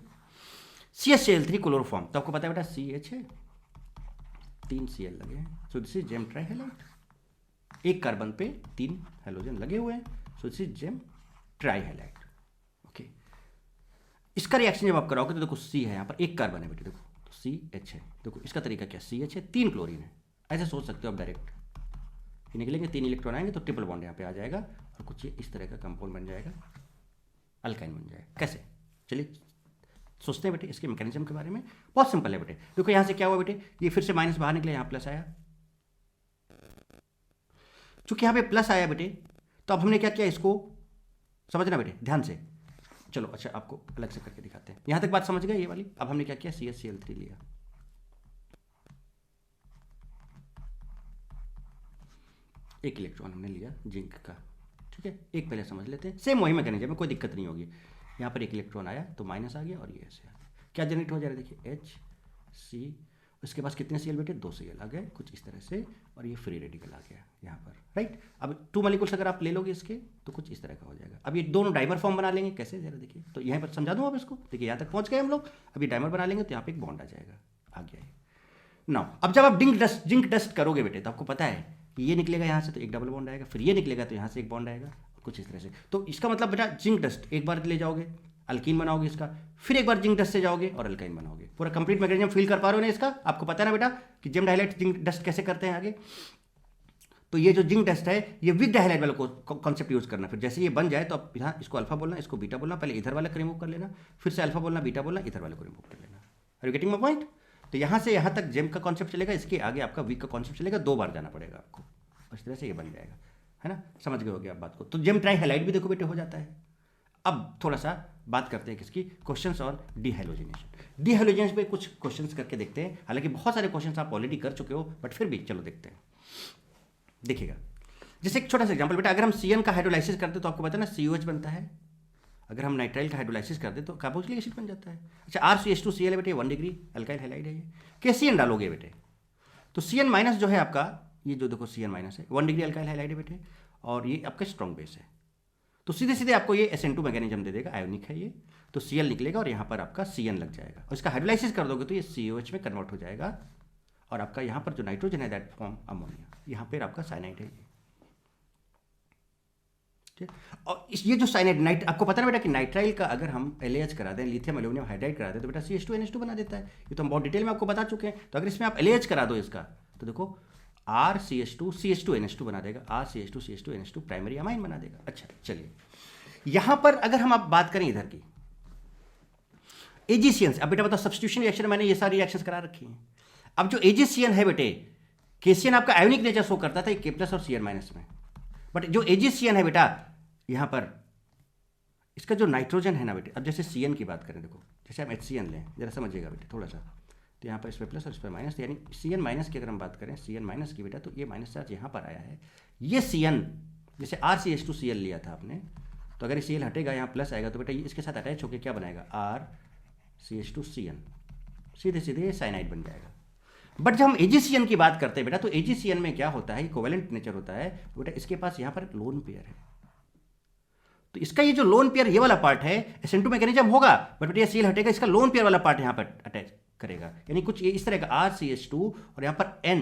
CHCl3 क्लोरोफॉर्म, तो आपको पता है बेटा CH है, 3 Cl लगे हैं, so this is gem trihalide. एक कार्बन पे 3 हेलोजन लगे हुए हैं, so this is gem trihalide. Okay, इसका रिएक्शन जब आप कराओगे तो देखो C है, यहाँ पर एक कार्बन है बेटे, देखो CH है, देखो इसका तरीका क्या, CH है, 3 क्लोरीन है, ऐसे सोच सकते हो आप डायरेक्ट। ये निकलेंगे 3 इलेक्ट्रॉन आएंगे तो ट्रिपल बॉन्ड यहाँ पे आ जाएगा, और कुछ ये इस तरह का कंपाउंड बन जाएगा, अल्काइन बन जाएगा। कैसे, चलिए सोचते हैं बेटे इसके मैकेनिज्म के बारे में। बहुत सिंपल है बेटे, देखो यहाँ से क्या हुआ बेटे, ये फिर से माइनस बाहर निकला, यहाँ प्लस आया। चूंकि यहाँ पे प्लस आया बेटे, तो अब हमने क्या किया, इसको समझना बेटे ध्यान से, चलो अच्छा आपको अलग से करके दिखाते हैं। यहाँ तक बात समझ गए ये वाली। अब हमने क्या किया, CaCl3 लिया, एक इलेक्ट्रॉन हमने लिया जिंक का, ठीक है। एक पहले समझ लेते हैं, सेम वही मैकेनिज्म में, कोई दिक्कत नहीं होगी। यहाँ पर एक इलेक्ट्रॉन आया तो माइनस आ गया और ये ऐसे आ गया, क्या जनरेट हो जा रहा है देखिए, H C, उसके पास कितने Cl बेटे, 2 Cl आ गए कुछ इस तरह से, और ये फ्री रेडिकल आ गया यहाँ पर, राइट। अब 2 मॉलिक्यूल्स अगर आप ले लोगे इसके तो कुछ इस तरह का हो जाएगा। अब ये दोनों डाइमर फॉर्म बना लेंगे, कैसे जरा देखिए, तो यहाँ पर समझा दूँ आप इसको, देखिए यहाँ तक पहुँच गए हम लोग। अभी डाइमर बना लेंगे तो यहाँ पे एक बॉन्ड आ जाएगा, आ गया है नाउ। अब जब आप जिंक डस्ट करोगे बेटे तो आपको पता है कि ये निकलेगा यहाँ से तो एक डबल बॉन्ड आएगा, फिर ये निकलेगा तो यहाँ से एक बॉन्ड आएगा, कुछ इस तरह से। तो इसका मतलब बेटा जिंक डस्ट एक बार ले जाओगे, अल्कीन बनाओगे इसका, फिर एक बार जिंक डस्ट से जाओगे और अल्काइन बनाओगे। पूरा कंप्लीट मैकेनिज्म फील कर पा रहे हो ना इसका, आपको पता है ना बेटा कि जेम डाइहाइलाइट जिंक डस्ट कैसे करते हैं आगे। तो ये जो जिंक डस्ट है ये विग डाइहाइलाइट वाला कॉन्सेप्ट यूज करना। फिर जैसे ये बन जाए तो आप यहाँ इसको अल्फा बोलना, इसको बीटा बोलना, पहले इधर वाला को रिमूव कर लेना, फिर से अल्फा बोलना, बीटा बोलना, इधर वाले को रिमूव कर लेना। Are you getting my point? तो यहाँ से यहाँ तक जेम का कॉन्सेप्ट चलेगा, इसके आगे आपका विग का कॉन्सेप्ट चलेगा, 2 बार जाना पड़ेगा आपको, इस तरह से ये बन जाएगा, है ना। समझ गए होगे आप बात को। तो जेम ट्राइहाइलाइट भी देखो बेटे हो जाता है। अब थोड़ा सा बात करते हैं किसकी, क्वेश्चंस और डीहाइलोजिनेशन। डीहाइलोजिनेशन पे कुछ क्वेश्चंस करके देखते हैं, हालांकि बहुत सारे क्वेश्चंस आप ऑलरेडी कर चुके हो, बट फिर भी चलो देखते हैं। देखिएगा जैसे एक छोटा सा एग्जांपल बेटा, अगर हम CN का हाइड्रोलाइसिस करते तो आपको पता है ना COH बनता है। अगर हम नाइट्राइल का हाइड्रोलाइसिस करते तो कार्बोक्सिलिक एसिड बन जाता है। अच्छा RCH2Cl है बेटे, 1 डिग्री अल्काइल हैलाइड है ये। KCN डालोगे बेटे तो CN माइनस जो है आपका, ये जो देखो CN माइनस है, 1 डिग्री अल्काइल हैलाइड है बेटे, और ये आपका स्ट्रॉन्ग बेस है। तो सीधे सीधे आपको ये SN2 मैकेनिज्म दे देगा, आयोनिक है ये, तो Cl निकलेगा और यहाँ पर आपका CN लग जाएगा, और इसका हाइड्रोलाइसिस कर दोगे तो ये COH में कन्वर्ट हो जाएगा, और आपका यहाँ पर जो नाइट्रोजन है दैट फॉर्म अमोनिया, यहाँ पर आपका साइनाइड है ये। और ये जो साइनाइड नाइट, आपको पता है बेटा कि नाइट्राइल का अगर हम LAH करा दें, लिथियम एल्यूमिनियम हाइड्राइड करा दें तो बेटा CH2NH2 बना देता है। ये तो हम बहुत डिटेल में आपको बता चुके हैं। तो अगर इसमें आप LAH करा दो इसका तो देखो RCH2 CH2NH2 बना देगा, RCH2 CH2NH2 प्राइमरी अमाइन बना देगा। अच्छा चलिए, यहां पर अगर हम आप बात करें इधर की AgCN से, अब बेटा बताओ सब्स्टिट्यूशन रिएक्शन मैंने ये सारी रिएक्शंस करा रखी हैं। अब जो AgCN है बेटे, KCN आपका आयोनिक नेचर शो करता था K+ और Cn- में, बट जो AgCN है बेटा यहाँ पर इसका जो नाइट्रोजन है ना बेटे, अब जैसे CN की बात करें, देखो जैसे हम HCN लें, जरा समझिएगा बेटे थोड़ा सा, तो यहाँ पर इस पर प्लस और इस पर माइनस, यानी CN माइनस की अगर हम बात करें, CN माइनस की बेटा, तो ये माइनस चार्ज यहाँ पर आया है। ये CN जैसे RCH2Cl लिया था आपने, तो अगर ये Cl हटेगा यहाँ प्लस आएगा तो बेटा ये इसके साथ अटैच होकर क्या बनाएगा, RCH2CN, सीधे सीधे ये साइनाइड बन जाएगा। बट जब हम AgCN की बात करते हैं बेटा, तो AgCN में क्या होता है, कोवेलेंट नेचर होता है बेटा, इसके पास यहाँ पर एक लोन पेयर है। तो इसका ये जो लोन पेयर ये वाला पार्ट है, SN2 मैकेनिज्म होगा, बट बेटा ये Cl हटेगा, इसका लोन पेयर वाला पार्ट यहाँ पर अटैच करेगा, यानी कुछ ये इस तरह का RCH2 और यहाँ पर N,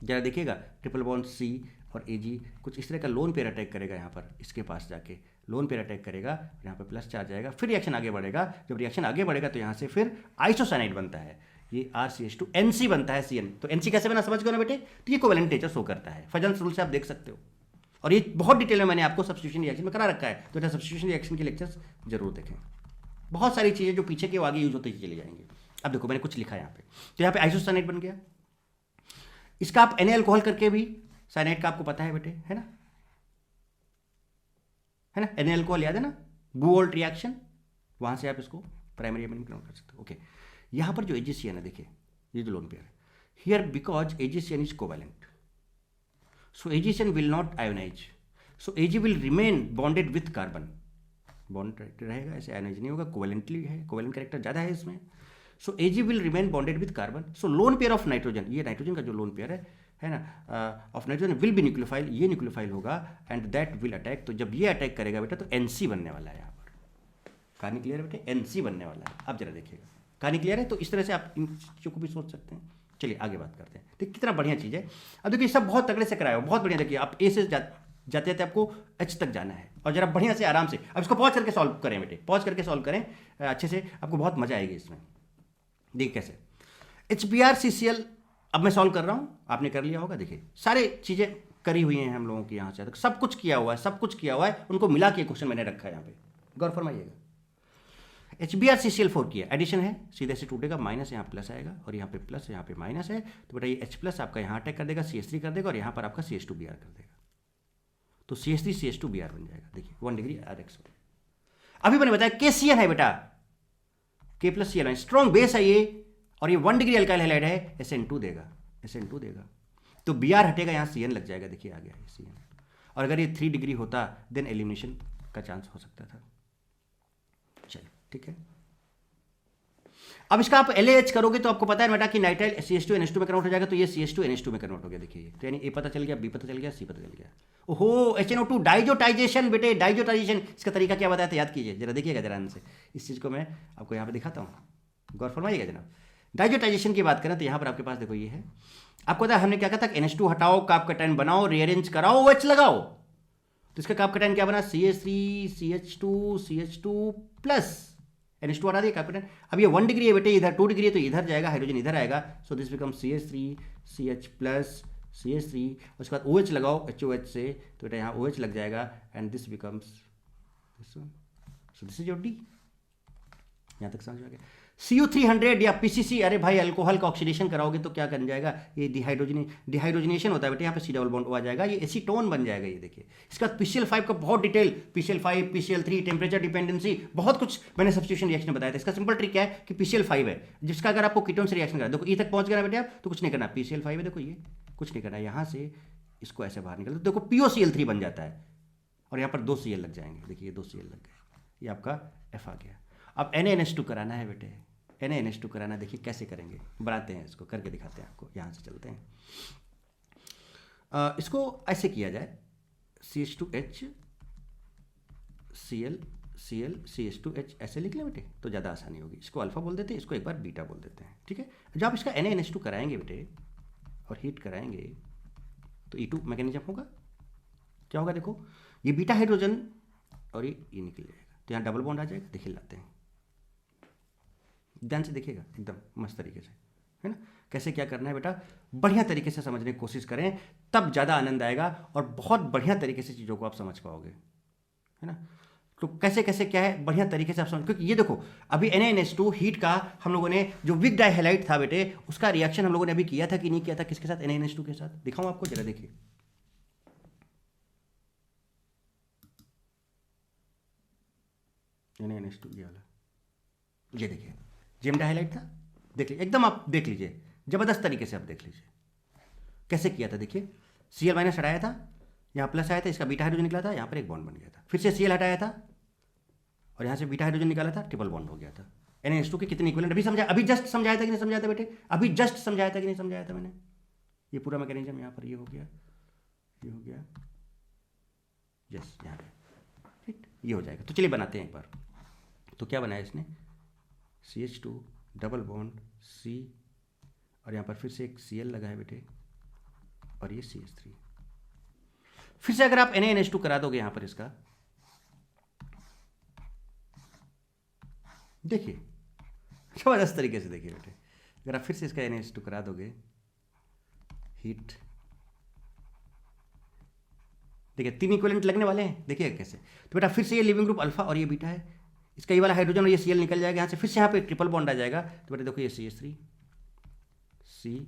जरा देखिएगा ट्रिपल बॉन्ड C और Ag, कुछ इस तरह का लोन पेयर अटैक करेगा यहाँ पर, इसके पास जाके लोन पेयर अटैक करेगा, यहाँ पर प्लस चार्ज आएगा, फिर रिएक्शन आगे बढ़ेगा। जब रिएक्शन आगे बढ़ेगा तो यहाँ से फिर आइसोसाइनाइड बनता है, ये RCH2 NC बनता है CN। तो NC कैसे बना समझ गए ना बेटे, तो ये कोवेलेंट नेचर शो करता है, फजल्स रूल से आप देख सकते हो, और ये बहुत डिटेल में मैंने आपको सब्स्टिट्यूशन रिएक्शन में करा रखा है। तो बेटा सब्स्टिट्यूशन रिएक्शन के लेक्चर्स जरूर देखें, बहुत सारी चीज़ें जो पीछे के आगे यूज होती चली जाएंगी। अब देखो मैंने कुछ लिखा है यहाँ पे, तो यहाँ पे आइसोसाइनाइड बन गया, इसका आप Na अल्कोहल करके भी साइनाइड का आपको पता है बेटे, है ना, है ना, Na अल्कोहल याद है ना, बुओल्ट रिएक्शन, वहां से आप इसको प्राइमरी अमीन कन्वर्ट कर सकते हो। ओके, यहाँ पर जो AgCN है देखिए, ये जो लोन पेयर है here, because AgCN is covalent, so AgCN will not ionize, so Ag will remain bonded with carbon, bond रहेगा, ऐसे आयनाइज नहीं होगा, कोवेलेंटली है, कोवेलेंट कैरेक्टर ज़्यादा है इसमें। सो Ag will remain bonded with carbon, so lone pair of nitrogen, ये nitrogen का जो लोन पेयर है ना, of nitrogen will be nucleophile, ये न्यूक्लियोफाइल होगा, एंड दैट विल अटैक, तो जब ये अटैक करेगा बेटा तो NC बनने वाला है यहाँ पर। कहानी क्लियर है बेटे, NC बनने वाला है, आप जरा देखिएगा, कहानी क्लियर है। तो इस तरह से आप इन चीज़ों को भी सोच सकते हैं। चलिए आगे बात करते हैं, तो कितना बढ़िया चीज़ है। अब देखिए सब बहुत तगड़े से कराया हो, बहुत बढ़िया। देखिए आप A से जाते जाते आपको H तक जाना है, और जरा बढ़िया से आराम से अब इसको पॉज करके सॉल्व करें बेटे, पॉज करके सॉल्व करें अच्छे से, आपको बहुत मजा आएगी इसमें। देखिए कैसे HBrCCl, अब मैं सॉल्व कर रहा हूँ, आपने कर लिया होगा। देखिए सारे चीज़ें करी हुई हैं हम लोगों की, यहाँ से सब कुछ किया हुआ है, सब कुछ किया हुआ है, उनको मिला के क्वेश्चन मैंने रखा है यहाँ पे, गौर फरमाइएगा। HBrCCl4 किया, एडिशन है, सीधे से टूटेगा, माइनस यहाँ प्लस आएगा, और यहाँ पे प्लस यहाँ पे माइनस है, तो बेटा ये H+ आपका यहाँ अटैक कर देगा, CH3 कर देगा, और यहाँ पर आपका CH2Br कर देगा, तो CH3 CH2Br बन जाएगा। देखिए 1 डिग्री RX। अभी मैंने बताया KCl है बेटा, K+Cl है, स्ट्रॉन्ग बेस है ये, और ये 1 डिग्री अल्काइल हैलाइड है, SN2 देगा, SN2 देगा, तो Br हटेगा, यहाँ CN लग जाएगा, देखिए आ गया CN। और अगर ये 3 डिग्री होता देन एलिमिनेशन का चांस हो सकता था। चलिए ठीक है। अब इसका आप LAH करोगे तो आपको पता है बेटा कि नाइट्राइल CH2NH2 में कन्वर्ट हो जाएगा, तो ये CH2NH2 में कन्वर्ट हो गया, देखिए तो यानी A पता चल गया, B पता चल गया, C पता चल गया। ओहो, HNO2 डाइजोटाइजेशन बेटे, डाइजोटाइजेशन, इसका तरीका क्या बताया था याद कीजिए जरा, देखिएगा जरा ध्यान से, इस चीज़ को मैं आपको यहाँ पे दिखाता हूँ, गौर फरमाइएगा जनाब। डाइजोटाइजेशन की बात करें तो यहाँ पर आपके पास देखो ये है, आपको पता है हमने क्या कहा था, NH2 हटाओ, कार्ब कैटायन बनाओ, रीअरेंज कराओ, OH लगाओ, तो इसका कार्ब कैटायन क्या बना, CH3 CH2 CH2 plus NH2 हटा दिया कार्ब कैटायन। अब ये 1 डिग्री है बेटे, इधर 2 डिग्री है तो इधर जाएगा, हाइड्रोजन इधर आएगा, so this become CH3 CH plus CH3, उसके बाद OH लगाओ HOH से, तो बेटा यहाँ OH लग जाएगा, and this becomes this one, so this is your D। यहाँ तक समझ में आ गया। CU300 या PCC, अरे भाई अल्कोहल का ऑक्सीडेशन कराओगे तो क्या कर जाएगा, ये डिहाइड्रोजनेशन होता है बेटे, यहाँ पे C डबल बॉन्ड आ जाएगा, ये एसीटोन बन जाएगा, ये देखिए। इसका PCl5 का बहुत detail, PCl5 PCl3 temperature dependency, बहुत कुछ मैंने सब्स्टिट्यूशन रिएक्शन बताया था। इसका सिंपल ट्रिक क्या है कि PCl5 है, जिसका अगर आपको कीटोन से रिएक्शन करा, देखो ई तक पहुंच गया बेटे आप, तो कुछ नहीं करना, PCl5 है, देखो ये कुछ नहीं करना, यहाँ से इसको ऐसे बाहर निकल, देखो POCl3 बन जाता है, और यहाँ पर 2 Cl लग जाएंगे, देखिए 2 Cl लग गए, ये आपका F आ गया। अब NaNH2 कराना है बेटे, NaNH2 कराना, देखिए कैसे करेंगे, बनाते हैं इसको, करके दिखाते हैं आपको, यहाँ से चलते हैं। इसको ऐसे किया जाए, CH2H Cl Cl CH2H ऐसे लिख लें बेटे, तो ज़्यादा आसानी होगी। इसको अल्फा बोल देते हैं, इसको एक बार बीटा बोल देते हैं, ठीक है। जब आप इसका NaNH2 कराएंगे बेटे और हीट कराएंगे तो E2 मैकेनिज्म होगा, क्या होगा, देखो ये बीटा हाइड्रोजन और ये निकल जाएगा, तो यहाँ डबल बॉन्ड आ जाएगा, देखिए लाते हैं, ध्यान से देखिएगा एकदम मस्त तरीके से, है ना। कैसे क्या करना है बेटा, बढ़िया तरीके से समझने की कोशिश करें, तब ज़्यादा आनंद आएगा और बहुत बढ़िया तरीके से चीज़ों को आप समझ पाओगे, है ना। तो कैसे कैसे क्या है, बढ़िया तरीके से आप समझ, क्योंकि ये देखो अभी NaNH2 हीट का हम लोगों ने जो विक डाइहैलाइड था बेटे, उसका रिएक्शन हम लोगों ने अभी किया था कि नहीं किया था, किसके साथ, NaNH2 के साथ, दिखाऊं आपको जरा, देखिए NaNH2 ये वाला, ये देखिए जेम डाइहाइलाइड था, देख लीजिए एकदम, आप देख लीजिए जबरदस्त तरीके से, आप देख लीजिए कैसे किया था, देखिए Cl माइनस हटाया था, यहाँ प्लस आया था, इसका बीटा हाइड्रोजन निकला था, यहाँ पर एक बॉन्ड बन गया था, फिर से Cl हटाया था और यहाँ से बीटा हाइड्रोजन निकाला था, ट्रिपल बॉन्ड हो गया था। NaNH2 के कितने इक्विवेलेंट अभी समझा, अभी जस्ट समझाया था कि नहीं समझाया था बेटे, अभी जस्ट समझाया था कि नहीं समझाया था मैंने, ये पूरा मैकेनिज्म यहाँ पर ये हो गया, ये हो गया, यस यहाँ पे, ठीक ये हो जाएगा। तो चलिए बनाते हैं एक बार, तो क्या बनाया इसने, CH2 डबल बॉन्ड C, और यहाँ पर फिर से एक Cl लगा है बेटे, और ये CH3, फिर से अगर आप NaNH2 करा दोगे यहाँ पर इसका, देखिए जबरदस्त तरीके से, देखिए बेटे अगर आप फिर से इसका NaNH2 करा दोगे, हीट, देखिए 3 इक्विवेलेंट लगने वाले हैं, देखिएगा कैसे, तो बेटा फिर से ये लिविंग ग्रुप अल्फा और ये बीटा है, इसका ये वाला हाइड्रोजन और ये Cl निकल जाएगा यहाँ से, फिर से यहाँ पे ट्रिपल बॉन्ड आ जाएगा, तो बेटा देखो ये CH3 C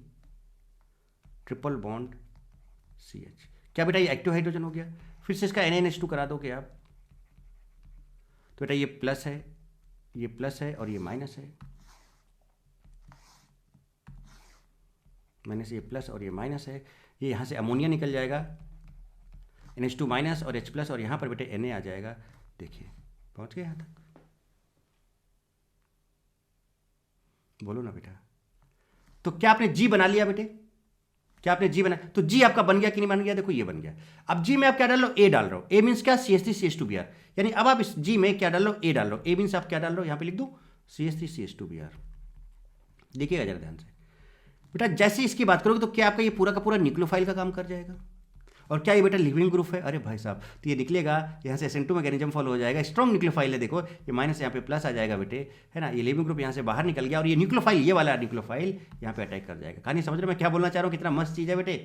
triple bond CH, क्या बेटा ये एक्टिव हाइड्रोजन हो गया। फिर से इसका NaNH2 करा दोगे आप, तो बेटा ये प्लस है, ये प्लस है और ये माइनस है, माइनस, ये प्लस और ये माइनस है, ये यहाँ से अमोनिया निकल जाएगा, NH2 माइनस और H प्लस, और यहाँ पर बेटे Na आ जाएगा, देखिए पहुँच गए यहाँ तक, बोलो ना बेटा। तो क्या आपने G बना लिया बेटे, क्या आपने G बना, तो G आपका बन गया कि नहीं बन गया, देखो ये बन गया। अब G में आप क्या डाल रहे हो, A डाल रहे हो, A मीन्स क्या, CH3 CH2Br, यानी अब आप इस G में क्या डाल रहे हो, A डाल रहे हो, A मीन्स आप क्या डाल रहे हो, यहाँ पे लिख दो CH3 CH2Br, देखिएगा जरा ध्यान से बेटा, जैसे इसकी बात करोगे तो क्या आपका ये पूरा का पूरा न्यूक्लियोफाइल का काम कर जाएगा, और क्या ये बेटा लिविंग ग्रुप है, अरे भाई साहब, तो ये निकलेगा यहाँ से SN2 मैकेनिज्म फॉलो हो जाएगा, स्ट्रॉन्ग न्यूक्लियोफाइल है, देखो ये माइनस यहाँ पे प्लस आ जाएगा बेटे, है ना, ये लिविंग ग्रुप यहाँ से बाहर निकल गया, और ये न्यूक्लियोफाइल, ये वाला न्यूक्लियोफाइल यहाँ पे अटैक कर जाएगा। कहानी समझ रहे हो मैं क्या बोलना चाह रहा हूँ, कितना मस्त चीज़ है बेटे,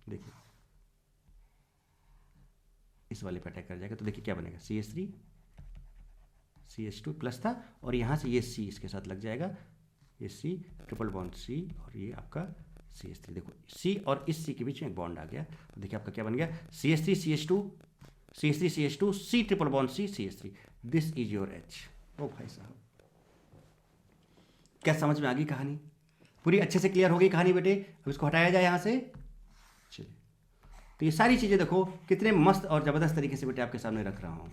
देखिए इस वाले पे अटैक कर जाएगा, तो देखिए क्या बनेगा, CH3 CH2 प्लस था, और यहाँ से ये C इसके साथ लग जाएगा, ये C ट्रिपल बॉन्ड C, और ये आपका CH3, देखो C और इस C के बीच में एक बॉन्ड आ गया, तो देखिए आपका क्या बन गया, CH3 CH2 CH3CH2 C triple bond C CH3, this is your H। ओ भाई साहब, क्या समझ में आ गई कहानी? पूरी अच्छे से क्लियर हो गई कहानी बेटे? अब इसको हटाया जाए यहाँ से। चलिए, तो ये सारी चीजें देखो कितने मस्त और जबरदस्त तरीके से बेटे आपके सामने रख रहा हूं।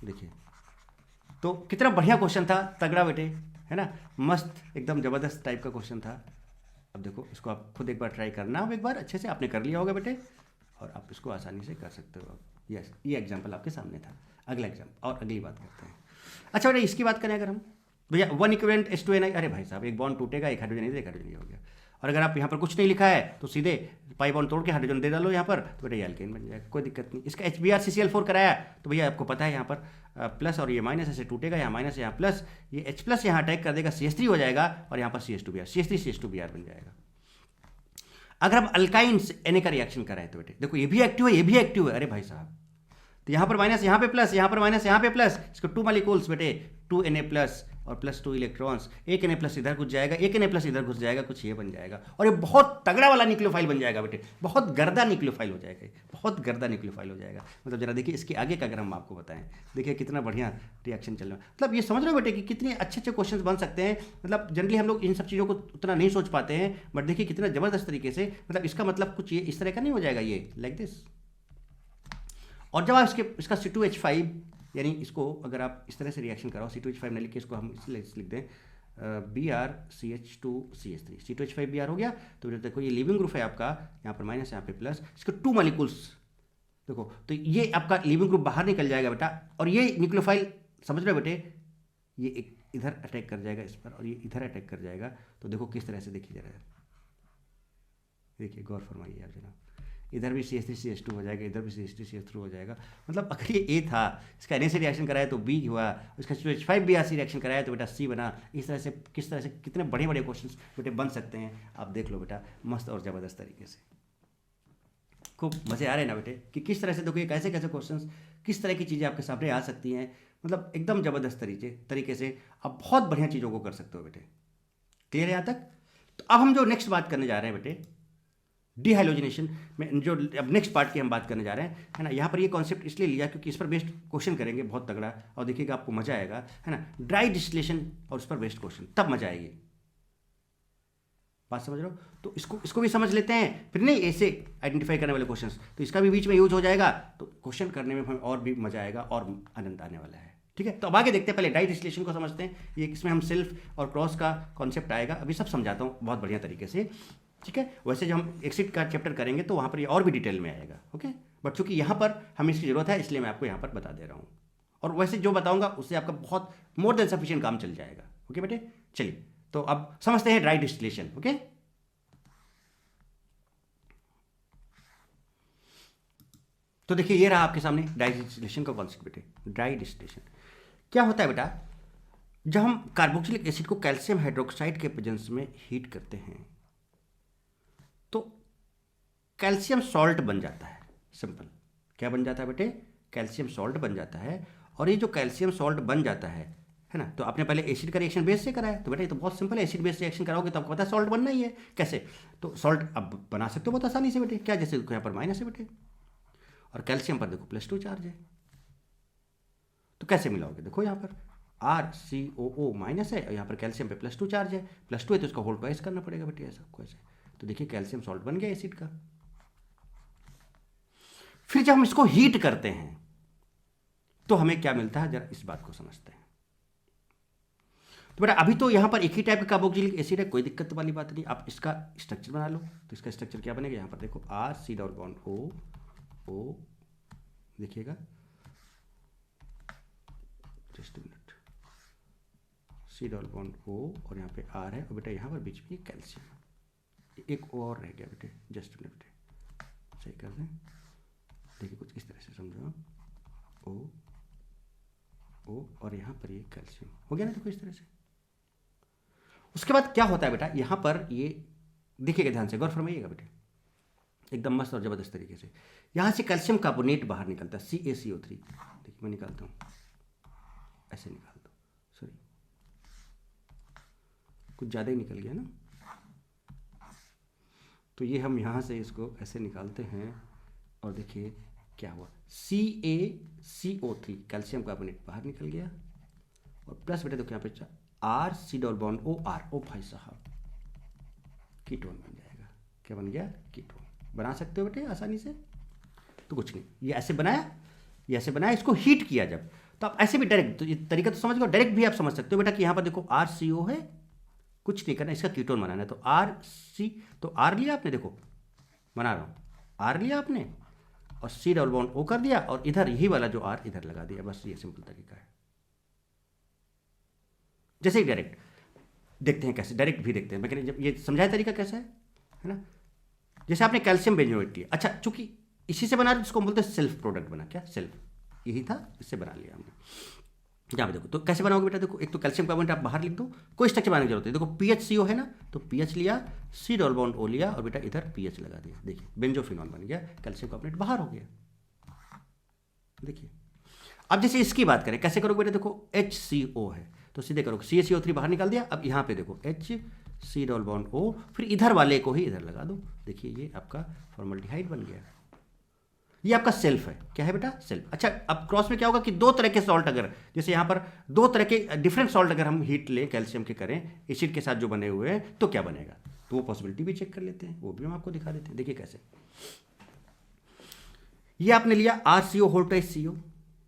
देखिए, तो कितना बढ़िया क्वेश्चन था, तगड़ा बेटे, है ना? मस्त एकदम जबरदस्त टाइप का क्वेश्चन था। अब देखो, इसको आप खुद एक बार ट्राई करना, अब एक बार अच्छे से आपने कर लिया होगा बेटे, और आप इसको आसानी से कर सकते हो। अब यस, ये एग्जाम्पल आपके सामने था। अगला एग्जाम्पल और अगली बात करते हैं। अच्छा बेटा, इसकी बात करें अगर हम, भैया 1 इक्विवेलेंट H2Ni, अरे भाई साहब, एक बॉन्ड टूटेगा, एक हाइड्रोजन इधर, एक हाइड्रोजन ये हो गया। और अगर आप यहाँ पर कुछ नहीं लिखा है तो सीधे पाई बॉन्ड तोड़ के हाइड्रोजन दे डालो यहाँ पर, तो बेटा ये एल्केन बन जाएगा, कोई दिक्कत नहीं। इसका HBr कराया, तो भैया आपको पता है यहाँ पर प्लस और ये माइनस ऐसे टूटेगा, यहाँ माइनस यहाँ प्लस, ये H प्लस यहाँ अटैक कर देगा, CH3 हो जाएगा, और यहाँ पर CH2Br, CH3CH2Br बन जाएगा। अगर हम अल्काइन Na का रिएक्शन कराएं तो बेटे देखो, ये भी एक्टिव है, ये भी एक्टिव है। अरे भाई साहब, तो यहाँ पर माइनस, यहाँ पे प्लस, यहाँ पर माइनस, यहाँ पे प्लस, इसको 2 मॉलिक्यूल्स बेटे, 2 Na प्लस और प्लस 2 इलेक्ट्रॉन्स, एक Na प्लस इधर घुस जाएगा, एक Na प्लस इधर घुस जाएगा, कुछ ये बन जाएगा, और ये बहुत तगड़ा वाला न्यूक्लियोफाइल बन जाएगा बेटे, बहुत गर्दा न्यूक्लियोफाइल हो जाएगा, बहुत गर्दा न्यूक्लियोफाइल हो जाएगा। मतलब जरा देखिए इसके आगे का अगर हम आपको बताएं, देखिए कितना बढ़िया रिएक्शन चल रहा है। मतलब ये समझ रहे हो बेटे कि कितने अच्छे अच्छे क्वेश्चन बन सकते हैं। मतलब जनरली हम लोग इन सब चीज़ों को उतना नहीं सोच पाते हैं, बट देखिए कितना जबरदस्त तरीके से, मतलब इसका मतलब कुछ ये इस तरह का नहीं हो जाएगा, ये लाइक दिस। और जब आप इसका C2H5, यानी इसको अगर आप इस तरह से रिएक्शन कराओ, C2H5 न लिख के इसको हम इसलिए लिख दें BrCH2CH3, C2H5Br हो गया। तो देखो ये लिविंग ग्रुप है आपका, यहाँ पर माइनस, यहाँ पे प्लस, इसके 2 मॉलिक्यूल्स देखो, तो ये आपका लिविंग ग्रुप बाहर निकल जाएगा बेटा, और ये न्यूक्लियोफाइल समझ रहे हो बेटे, ये एक इधर अटैक कर जाएगा इस पर, और ये इधर अटैक कर जाएगा। तो देखो किस तरह से, देखिए जरा, देखिए गौर फरमाइए आप जनाब, इधर भी CH3CH2 हो जाएगा, इधर भी CH3CH3 हो जाएगा। मतलब अगर ये A था, इसका Na से रिएक्शन कराया तो B हुआ, इसका H5Br रिएक्शन कराया तो बेटा C बना। इस तरह से किस तरह से कितने बड़े बड़े क्वेश्चन बेटे बन सकते हैं, आप देख लो बेटा, मस्त और ज़बरदस्त तरीके से। खूब मज़े आ रहे हैं ना बेटे, कि किस तरह से देखो ये कैसे कैसे क्वेश्चन, किस तरह की चीज़ें आपके सामने आ सकती हैं। मतलब एकदम ज़बरदस्त तरीके से आप बहुत बढ़िया चीज़ों को कर सकते हो बेटे। क्लियर है यहाँ तक? तो अब हम जो नेक्स्ट बात करने जा रहे हैं बेटे, डिहाइलोजिनेशन में, जो अब नेक्स्ट पार्ट की हम बात करने जा रहे हैं, है ना। यहाँ पर ये कॉन्सेप्ट इसलिए लिया क्योंकि इस पर बेस्ड क्वेश्चन करेंगे बहुत तगड़ा, और देखिएगा आपको मजा आएगा, है ना। ड्राई डिस्टिलेशन और उस पर बेस्ड क्वेश्चन, तब मजा आएगी। बात समझ रहे हो? तो इसको भी समझ लेते हैं, फिर नहीं ऐसे आइडेंटिफाई करने वाले क्वेश्चन, तो इसका भी बीच में यूज हो जाएगा, तो क्वेश्चन करने में हमें और भी मजा आएगा और आनंद आने वाला है। ठीक है, तो अब आगे देखते हैं, पहले ड्राई डिस्टिलेशन को समझते हैं। ये इसमें हम सेल्फ और क्रॉस का कॉन्सेप्ट आएगा, अभी सब समझाता हूँ बहुत बढ़िया तरीके से। ठीक है, वैसे जब हम एसिड का चैप्टर करेंगे तो वहाँ पर ये और भी डिटेल में आएगा। ओके, बट चूंकि यहाँ पर हमें इसकी जरूरत है, इसलिए मैं आपको यहाँ पर बता दे रहा हूँ, और वैसे जो बताऊंगा उससे आपका बहुत मोर देन सफिशिएंट काम चल जाएगा। ओके बेटे, चलिए तो अब समझते हैं ड्राई डिस्टिलेशन। ओके, तो देखिए ये रहा आपके सामने ड्राई डिस्टिलेशन का कॉन्सेप्ट बेटे। ड्राई डिस्टिलेशन क्या होता है बेटा, जब हम कार्बोक्सिलिक एसिड को कैल्शियम हाइड्रोक्साइड के प्रेजेंस में हीट करते हैं तो कैल्शियम सॉल्ट बन जाता है। सिंपल, क्या बन जाता है बेटे? कैल्शियम सॉल्ट बन जाता है। और ये जो कैल्शियम सॉल्ट बन जाता है ना, तो आपने पहले एसिड का रिएक्शन बेस से कराया, तो बेटा ये तो बहुत सिंपल है, एसिड बेस रिएक्शन कराओगे तो आपको पता है सॉल्ट बनना ही है। कैसे? तो सॉल्ट अब बना सकते हो बहुत आसानी से बेटे। क्या? जैसे यहाँ पर माइनस है बेटे, और कैल्शियम पर देखो +2 चार्ज है, तो कैसे मिलाओगे? देखो यहाँ पर RCOO माइनस है, और यहाँ पर कैल्शियम पे +2 चार्ज है, +2 है तो इसका होल ट्वाइस करना पड़ेगा बेटे, ऐसा आपको ऐसे। तो देखिए कैल्शियम सॉल्ट बन गया एसिड का। फिर जब हम इसको हीट करते हैं तो हमें क्या मिलता है, जरा इस बात को समझते हैं। तो बेटा अभी तो यहां पर एक ही टाइप का कार्बोक्सिलिक एसिड है, कोई दिक्कत वाली बात नहीं। आप इसका स्ट्रक्चर बना लो, तो इसका स्ट्रक्चर क्या बनेगा? यहां पर देखो R, C double bond O, देखिएगा, just minute, C double bond O, और यहाँ पे R है, और बेटा यहाँ पर बीच में कैल्शियम, एक और रह गया बेटे, जस्ट मिनट बेटे, सही कर दें। देखिए कुछ इस तरह से समझो, O और यहाँ पर ये कैल्शियम हो गया ना, देखो इस तरह से। उसके बाद क्या होता है बेटा, यहाँ पर ये देखिएगा, ध्यान से गौर फरमाइएगा बेटे, एकदम मस्त और जबरदस्त तरीके से। यहाँ से कैल्शियम कार्बोनेट बाहर निकलता है, CaCO3। देखिए मैं निकालता हूँ, ऐसे निकाल दो, सॉरी कुछ ज़्यादा ही निकल गया ना। तो ये हम यहाँ से इसको ऐसे निकालते हैं, और देखिए क्या हुआ, CaCO3 कैल्शियम कार्बोनेट बाहर निकल गया, और प्लस बेटा देखो यहाँ पे RC डबल बॉन्ड OR, ओ भाई साहब कीटोन बन जाएगा। क्या बन गया? कीटोन। बना सकते हो बेटे आसानी से, तो कुछ नहीं, ये ऐसे बनाया, ये ऐसे बनाया, इसको हीट किया जब, तो आप ऐसे भी डायरेक्ट, तो ये तरीका तो समझ गए, डायरेक्ट भी आप समझ सकते हो बेटा कि यहाँ पर देखो RCO है, कुछ नहीं करना, इसका कीटोन बनाना है, तो RC, तो R लिया आपने, देखो बना रहा हूँ, R लिया आपने और C डबल बॉन्ड O कर दिया, और इधर यही वाला जो R इधर लगा दिया, बस ये सिंपल तरीका है। जैसे ही डायरेक्ट देखते हैं कैसे, डायरेक्ट भी देखते हैं, मैं जब ये समझाया तरीका कैसा है ना। जैसे आपने कैल्शियम बेंजोएट लिया, अच्छा चूंकि इसी से बना रहे इसको हम बोलते हैं सेल्फ प्रोडक्ट बना, क्या सेल्फ, यही था, इससे बना लिया हमने। यहाँ पे देखो तो कैसे बनाओगे बेटा, देखो एक तो कैल्शियम कार्बोनेट आप बाहर लिख दो, कोई स्ट्रक्चर बनाने की जरूरत है, देखो PHCO है ना, तो PH लिया, C डबल बॉन्ड O लिया, और बेटा इधर PH लगा दिया, देखिए बेंजोफिनॉल बन गया, कैल्शियम कार्बोनेट बाहर हो गया। देखिए अब जैसे इसकी बात करें, कैसे करोगे बेटा, देखो HCO है तो सीधे करोगे, CaCO3 बाहर निकाल दिया, अब यहाँ पे देखो HC डबल बॉन्ड O, फिर इधर वाले को ही इधर लगा दो, देखिए ये आपका फॉर्मल्डिहाइड बन गया। ये आपका सेल्फ है, क्या है बेटा? सेल्फ। अच्छा अब क्रॉस में क्या होगा कि दो तरह के सॉल्ट, अगर जैसे यहाँ पर दो तरह के डिफरेंट सॉल्ट अगर हम हीट लें कैल्शियम के करें एसिड के साथ जो बने हुए हैं, तो क्या बनेगा, तो वो पॉसिबिलिटी भी चेक कर लेते हैं, वो भी हम आपको दिखा देते हैं। देखिए कैसे, ये आपने लिया RCO होल्टाइज CO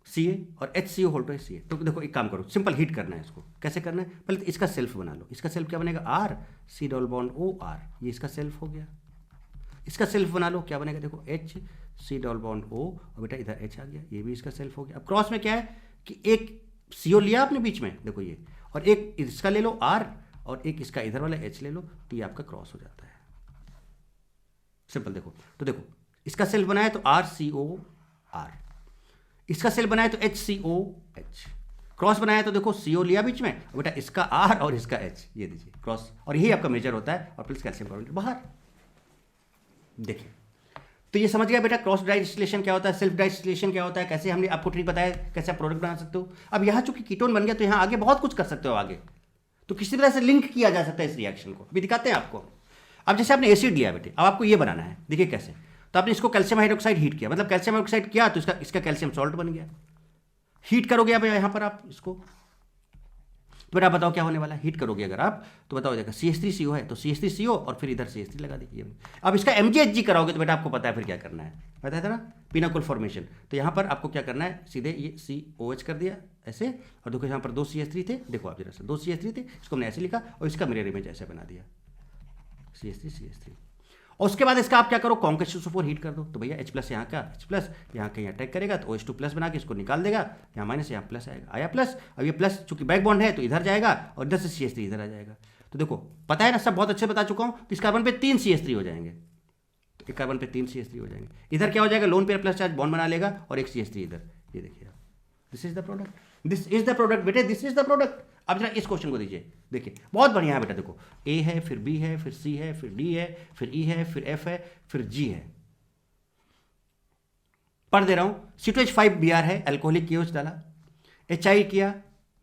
Ca और HCO होल्टाइज Ca, तो देखो एक काम करो, सिंपल हीट करना है इसको, कैसे करना है, पहले तो इसका सेल्फ बना लो, इसका सेल्फ क्या बनेगा, RC डबल बॉन्ड OR, ये इसका सेल्फ हो गया। इसका सेल्फ बना लो, क्या बनेगा, देखो HC डबल बॉन्ड O, और बेटा इधर H आ गया, ये भी इसका सेल्फ हो गया। अब क्रॉस में क्या है कि एक CO लिया आपने बीच में, देखो ये, और एक इसका ले लो R, और एक इसका इधर वाला H ले लो, तो ये आपका क्रॉस हो जाता है, सिंपल। देखो तो देखो इसका सेल्फ बनाया तो RCOR, इसका सेल्फ बनाया तो HCOH, क्रॉस बनाया तो देखो CO लिया बीच में, और बेटा इसका R और इसका H, ये दीजिए क्रॉस, और यही आपका मेजर होता है, और प्लस कैल्शियम कार्बोनेट बाहर। देखिए तो ये समझ गया बेटा क्रॉस डाइस्टिलेशन क्या होता है, सेल्फ डाइस्टिलेशन क्या होता है, कैसे हमने आपको ट्रिक बताया, कैसे आप प्रोडक्ट बना सकते हो। अब यहाँ चूंकि कीटोन बन गया तो यहाँ आगे बहुत कुछ कर सकते हो, आगे तो किसी तरह से लिंक किया जा सकता है इस रिएक्शन को, भी दिखाते हैं आपको। अब जैसे आपने एसिड लिया बेटे, अब आपको ये बनाना है, देखिए कैसे, तो आपने इसको कैल्शियम हाइड्रोक्साइड हीट किया, मतलब कैल्शियम हाइड्रोक्साइड किया तो इसका कैल्शियम सॉल्ट बन गया। हीट करोगे अब यहाँ पर आप इसको, तो बेटा बताओ क्या होने वाला है, हीट करोगे अगर आप तो बताओ जाएगा CH3CO है तो CH3CO, और फिर इधर CH3 लगा दीजिए। अब इसका MgHg कराओगे तो बेटा आपको पता है फिर क्या करना है, पता था ना, पिनाकोल फॉर्मेशन। तो यहाँ पर आपको क्या करना है, सीधे ये COH कर दिया ऐसे, और देखो यहाँ पर दो CH3 थे, देखो आप जरा से दो CH3 थे, इसको हमने ऐसे लिखा, और इसका मिरर इमेज ऐसे बना दिया CH3 और उसके बाद इसका आप क्या करो, कॉन्केस्टोसोफोर हीट कर दो, तो भैया H प्लस यहाँ का H प्लस यहाँ कहीं अटैक करेगा तो OH2 प्लस बना के इसको निकाल देगा, यहाँ माइनस यहाँ प्लस आएगा, आया प्लस। अब ये प्लस चूंकि बैक बॉन्ड है तो इधर जाएगा, और इधर से CH3 इधर आ जाएगा। तो देखो पता है ना, सब बहुत अच्छे बता चुका हूँ, तो इस कार्बन पे 3 CH3 हो जाएंगे, तो एक कार्बन पे 3 CH3 हो जाएंगे, इधर क्या हो जाएगा, lone pair plus charge bond बना लेगा, और एक CH3 इधर, ये देखिए this is the product, this is the product बेटे, दिस इज द प्रोडक्ट। अब जरा इस क्वेश्चन को दीजिए, देखिए बहुत बढ़िया है बेटा, देखो A है, फिर B है, फिर C है, फिर D है, फिर E है, फिर F है, फिर G है। पढ़ दे रहा हूं, C2H5Br है, अल्कोहलिक KOH डाला, HI किया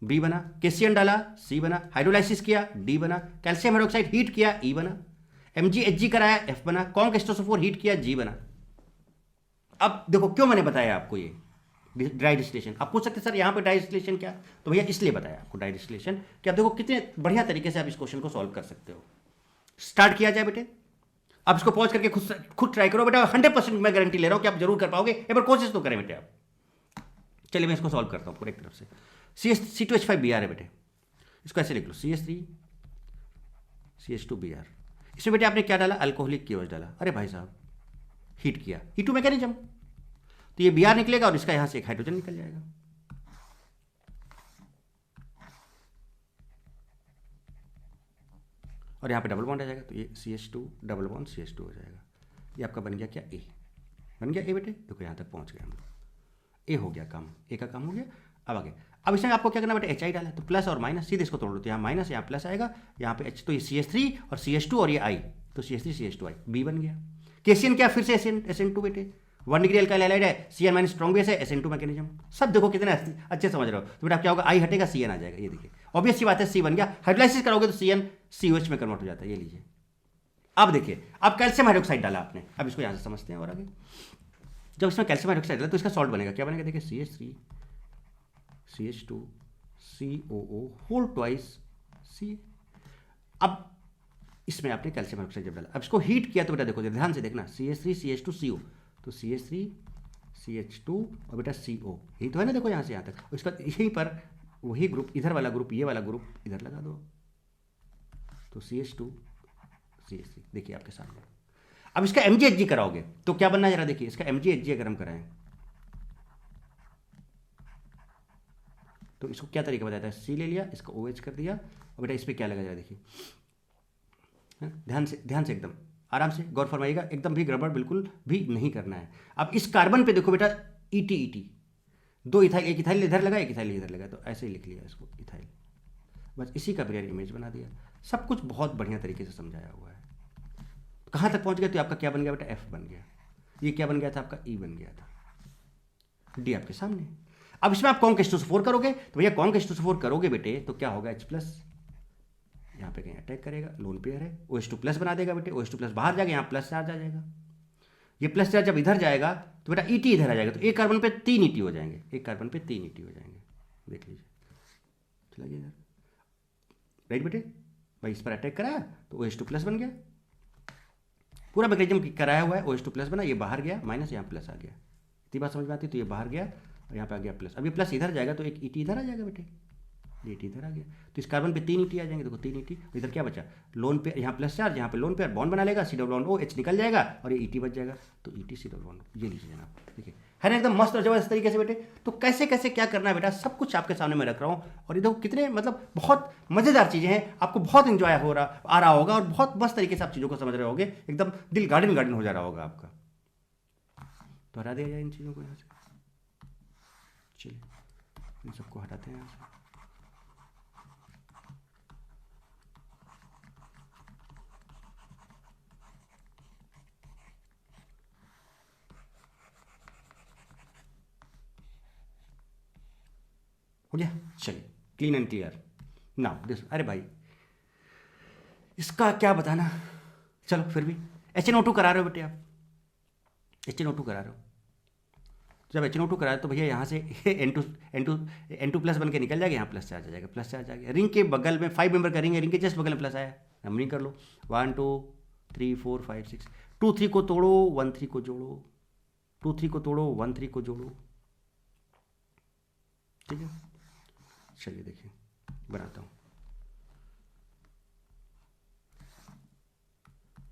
B बना, KCN डाला C बना, हाइड्रोलाइसिस किया D बना, कैल्शियम हाइड्रोक्साइड हीट किया E बना, MgHg कराया F बना, कॉन्केस्टोसोफोर हीट किया G बना। अब देखो क्यों मैंने बताया आपको ये ड्राई डिस्टिलेशन। आप पूछ सकते सर यहाँ पे ड्राई डिस्टिलेशन क्या, तो भैया इसलिए बताया आपको ड्राई डिस्टिलेशन कि आप देखो कितने बढ़िया तरीके से आप इस क्वेश्चन को सॉल्व कर सकते हो। स्टार्ट किया जाए बेटे, आप इसको पॉज करके खुद ट्राई करो बेटा, 100% मैं गारंटी ले रहा हूँ कि आप जरूर कर पाओगे, एक बार कोशिश तो करें बेटे आप। चलिए मैं इसको सॉल्व करता हूँ पूरे एक तरफ से। C2H5Br है बेटे, इसको ऐसे लिख लो CH3 CH2Br। इसमें बेटे आपने क्या डाला, अल्कोहलिक KOH डाला, अरे भाई साहब हीट किया, E2 मैकेनिज्म, तो ये Br निकलेगा और इसका यहां से एक हाइड्रोजन निकल जाएगा। और यहां पे डबल बॉन्ड आ जाएगा, तो ये CH2 डबल बॉन्ड CH2 हो जाएगा। ये आपका बन गया क्या, A बन गया A बेटे, देखो यहां तक पहुंच गए हम लोग, A हो गया काम, A का काम हो गया। अब आगे, अब इसमें आपको क्या करना बेटे, HI डाला, तो प्लस और माइनस सीधे इसको तोड़ दो, तो यहाँ माइनस यहाँ प्लस आएगा, यहाँ पे H, तो ये CH3 और CH2 और ये I, तो CH3 CH2I B बन गया। KCN क्या, फिर से SN2 बेटे, 1 डिग्री अल्काइल हैलाइड है, CN माइनस स्ट्रॉन्ग बेस है, SN2 मैकेनिज्म। सब देखो कितने अच्छे समझ रहे हो, तो बेटा क्या होगा, I हटेगा CN आ जाएगा, ये देखिए ऑब्वियस सी बात है, C बन गया। हाइड्रोलाइसिस करोगे तो CN COH में कन्वर्ट हो जाता है, ये लीजिए। अब देखिए, अब कैल्शियम हाइड्रोक्साइड डाला आपने, अब इसको यहां से समझते हैं और आगे। जब इसमें कैल्शियम हाइड्रोक्साइड डाला तो इसका सॉल्ट बनेगा, क्या बनेगा देखिए, CH3 CH2 COO whole twice C. अब इसमें आपने कैल्शियम हाइड्रोक्साइड जब डाला, अब इसको हीट किया तो बेटा देखो ध्यान से देखना, CH3 CH2 CO, तो CH3 CH2 और बेटा CO, यही तो है ना, देखो यहाँ से यहाँ तक। उसके बाद यहीं पर वही ग्रुप, इधर वाला ग्रुप, ये वाला ग्रुप इधर लगा दो, तो CH2 CH3 देखिए आपके सामने। अब इसका MgHg कराओगे तो क्या बनना है जरा देखिए, इसका MgHg अगर हम कराएं तो इसको क्या तरीका बताता है, C ले लिया, इसका OH कर दिया, और बेटा इस पर क्या लगा जरा देखिए, ध्यान से एकदम आराम से गौर फरमाइएगा, एकदम भी गड़बड़ बिल्कुल भी नहीं करना है। अब इस कार्बन पे देखो बेटा ET दो इथाइल, एक इथाइल इधर लगा, एक इथाइल इधर लगा, तो ऐसे ही लिख लिया इसको इथाइल, बस इसी का ब्रेयर इमेज बना दिया। सब कुछ बहुत बढ़िया तरीके से समझाया हुआ है। कहाँ तक पहुँच गया, तो आपका क्या बन गया बेटा, F बन गया। ये क्या बन गया था आपका, E बन गया था, D आपके सामने। अब इसमें आप कॉन्क-H2SO4 करोगे, तो भैया कॉन्क-H2SO4 करोगे बेटे तो क्या होगा, H+, यहाँ पे कहीं अटैक करेगा, लोन पेयर है, OH2+ बना देगा बेटे, OH2+ बाहर जाएगा, यहाँ प्लस चार्ज आ जाएगा, ये प्लस चार्ज जब इधर जाएगा तो बेटा ET इधर आ जाएगा, तो एक कार्बन पे 3 ET हो जाएंगे, एक कार्बन पे 3 ET हो जाएंगे, देख लीजिए, चलिए इधर, राइट बेटे, भाई इस पर अटैक कराया तो OH2+ बन गया, पूरा मैकेनिज्म कराया हुआ है, OH2+ बना, ये बाहर गया माइनस, यहाँ प्लस आ गया, इतनी बात समझ में आती है, तो ये बाहर गया और यहाँ पे आ गया प्लस, अब ये प्लस इधर जाएगा तो एक ET इधर आ जाएगा बेटे, ये ET इधर आ गया, तो इस कार्बन पे 3 ET आ जाएंगे, देखो 3 ET, इधर क्या बचा, लोन पेयर, यहाँ प्लस चार्ज, यहाँ पे लोन पेयर बॉन्ड बना लेगा, C+H निकल जाएगा और ये ET बच जाएगा, तो ET C+, ये लीजिए जनाब, देखिए है ना, एकदम मस्त और जबरदस्त तरीके से बेटे। तो कैसे कैसे क्या करना है बेटा, सब कुछ आपके सामने मैं रख रहा हूँ, और ये देखो कितने मतलब बहुत मज़ेदार चीज़ें हैं, आपको बहुत इन्जॉय आ रहा होगा, और बहुत मस्त तरीके से आप चीज़ों को समझ रहे होगे, एकदम दिल गार्डन हो जा रहा होगा आपका। तो हटा दिया जाए इन चीज़ों को यहाँ से, चलिए इन सबको हटाते हैं यहाँ से। हो गया, चलिए clean and clear now this. अरे भाई इसका क्या बताना, चलो फिर भी HNO2 करा रहे हो बेटे आप, HNO2 करा रहे हो, जब HNO2 करा तो भैया यहाँ से N2+ बन के निकल जाएगा, यहाँ प्लस चार्ज आ जाएगा, प्लस चार्ज आ गया, रिंग के बगल में 5 मेंबर का रिंग है, रिंग के जस्ट बगल में प्लस आया, नंबरिंग कर लो 1 2 3 4 5 6, 2 3 को तोड़ो 1 3 को जोड़ो, 2 3 को तोड़ो 1 3 को जोड़ो, ठीक है। चलिए देखिए बनाता हूँ,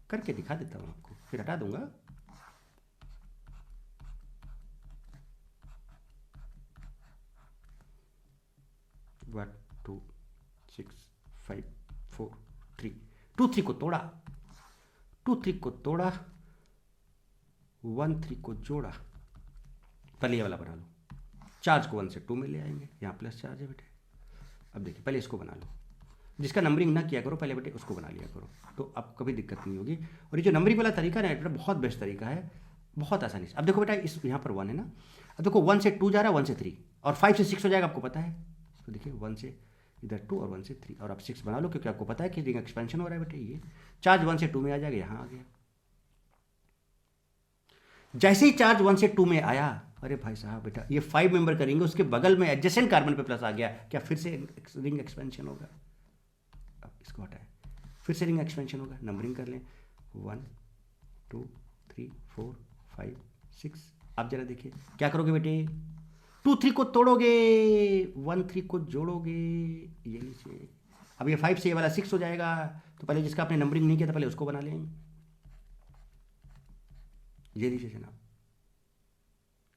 करके दिखा देता हूँ आपको, फिर हटा दूंगा। वन 2 6 5 4 3, 2 3 को तोड़ा, 2 3 को तोड़ा, 1 3 को जोड़ा, पहले ये वाला बना लो, चार्ज को 1 से 2 में ले आएंगे, यहाँ प्लस चार्ज है बेटे। अब देखिए पहले इसको बना लो, जिसका नंबरिंग ना किया करो पहले बेटे उसको बना लिया करो, तो आपको कभी दिक्कत नहीं होगी। और ये जो नंबरिंग वाला तरीका है बेटा बहुत बेस्ट तरीका है, बहुत आसानी से। अब देखो बेटा इस यहाँ पर 1 है ना, अब देखो 1 से 2 जा रहा है, 1 से 3, और 5 से 6 हो जाएगा, आपको पता है। तो देखिए 1 से इधर 2 और 1 से 3, और आप 6 बना लो क्योंकि आपको पता है कि रिंग एक्सपेंशन हो रहा है बेटे, ये चार्ज 1 से 2 में आ जाएगा, यहाँ आ गया। जैसे ही चार्ज 1 से 2 में आया, अरे भाई साहब बेटा ये 5 मेंबर करेंगे, उसके बगल में एडजेसेंट कार्बन पे प्लस आ गया, क्या फिर से रिंग एक्सपेंशन होगा। अब इसको हटाएं, फिर से रिंग एक्सपेंशन होगा, नंबरिंग कर लें 1 2 3 4 5 6। आप जरा देखिए क्या करोगे बेटे, 2 3 को तोड़ोगे, 1 3 को जोड़ोगे, ये लीजिए। अब ये 5 से ये वाला 6 हो जाएगा, तो पहले जिसका आपने नंबरिंग नहीं किया था पहले उसको बना लें, ये लीजिए जनाब,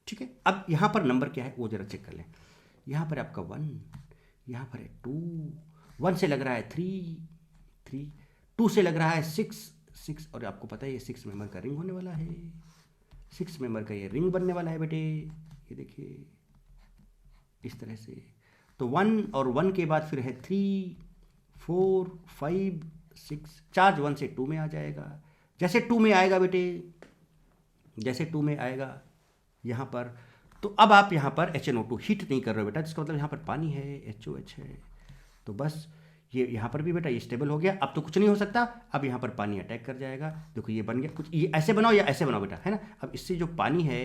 ठीक है। अब यहाँ पर नंबर क्या है वो जरा चेक कर लें, यहाँ पर आपका 1, यहाँ पर है 2, 1 से लग रहा है 3, 2 से लग रहा है 6, और आपको पता है ये 6 मेंबर का रिंग होने वाला है, 6 मेंबर का ये रिंग बनने वाला है बेटे, ये देखिए इस तरह से। तो 1 और 1 के बाद फिर है 3 4 5 6, चार्ज 1 से 2 में आ जाएगा। जैसे 2 में आएगा बेटे, जैसे 2 में आएगा यहाँ पर, तो अब आप यहाँ पर HNO2 हीट नहीं कर रहे हो बेटा, जिसका मतलब यहाँ पर पानी है, HOH है, तो बस ये यहाँ पर भी बेटा ये स्टेबल हो गया। अब तो कुछ नहीं हो सकता, अब यहाँ पर पानी अटैक कर जाएगा, देखो ये बन गया। कुछ ये ऐसे बनाओ या ऐसे बनाओ बेटा, है ना। अब इससे जो पानी है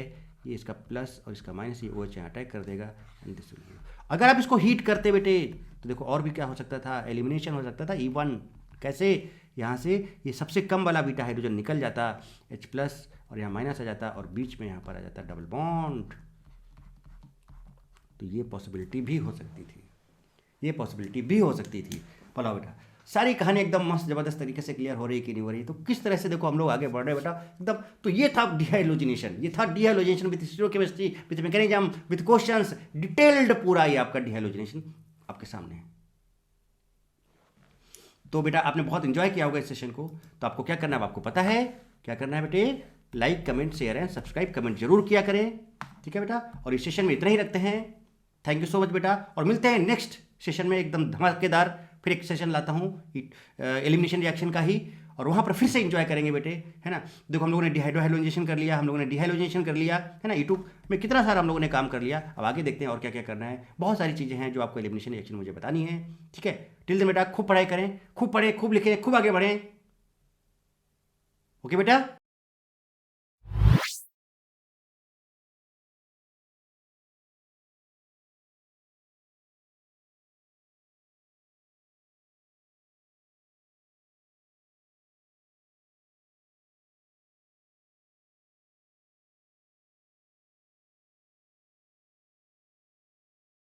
ये इसका प्लस और इसका माइनस, ये OH यहाँ अटैक कर देगा एंड दिस विल। अगर आप इसको हीट करते बेटे तो देखो और भी क्या हो सकता था, एलिमिनेशन हो सकता था E1। कैसे, यहाँ से ये सबसे कम वाला बीटा हाइड्रोजन निकल जाता, H+ और यहाँ माइनस आ जाता और बीच में यहाँ पर आ जाता डबल बॉन्ड। तो ये पॉसिबिलिटी भी हो सकती थी, ये पॉसिबिलिटी भी हो सकती थी। बोला बेटा, सारी कहानी एकदम मस्त ज़बरदस्त तरीके से क्लियर हो रही कि नहीं हो रही। तो किस तरह से देखो हम लोग आगे बढ़ रहे हैं बेटा एकदम। तो ये था डिहाइड्रोजनेशन, ये था dehydrogenation with stereochemistry, with mechanism, with questions, detailed पूरा ये आपका डिहाइड्रोजनेशन आपके सामने है। तो बेटा आपने बहुत इंजॉय किया होगा इस सेशन को। तो आपको क्या करना है, आपको पता है क्या करना है बेटे, like comment share and subscribe comment जरूर किया करें, ठीक है बेटा। और इस सेशन में इतना ही रखते हैं। थैंक यू सो मच बेटा, और मिलते हैं नेक्स्ट सेशन में एकदम धमाकेदार। फिर एक सेशन लाता हूँ एलिमिनेशन रिएक्शन का ही, और वहाँ पर फिर से एंजॉय करेंगे बेटे, है ना। देखो हम लोगों ने डिहाइड्रोजनेशन कर लिया, हम लोगों ने डिहाइड्रोजनेशन कर लिया, है ना। E2 में कितना सारा हम लोगों ने काम कर लिया। अब आगे देखते हैं और क्या क्या करना है। बहुत सारी चीज़ें हैं जो आपको एलिमिनेशन रिएक्शन मुझे बतानी है, ठीक है। टिल देन बेटा खूब पढ़ाई करें, खूब पढ़ें, खूब लिखें, खूब आगे बढ़ें। ओके बेटा।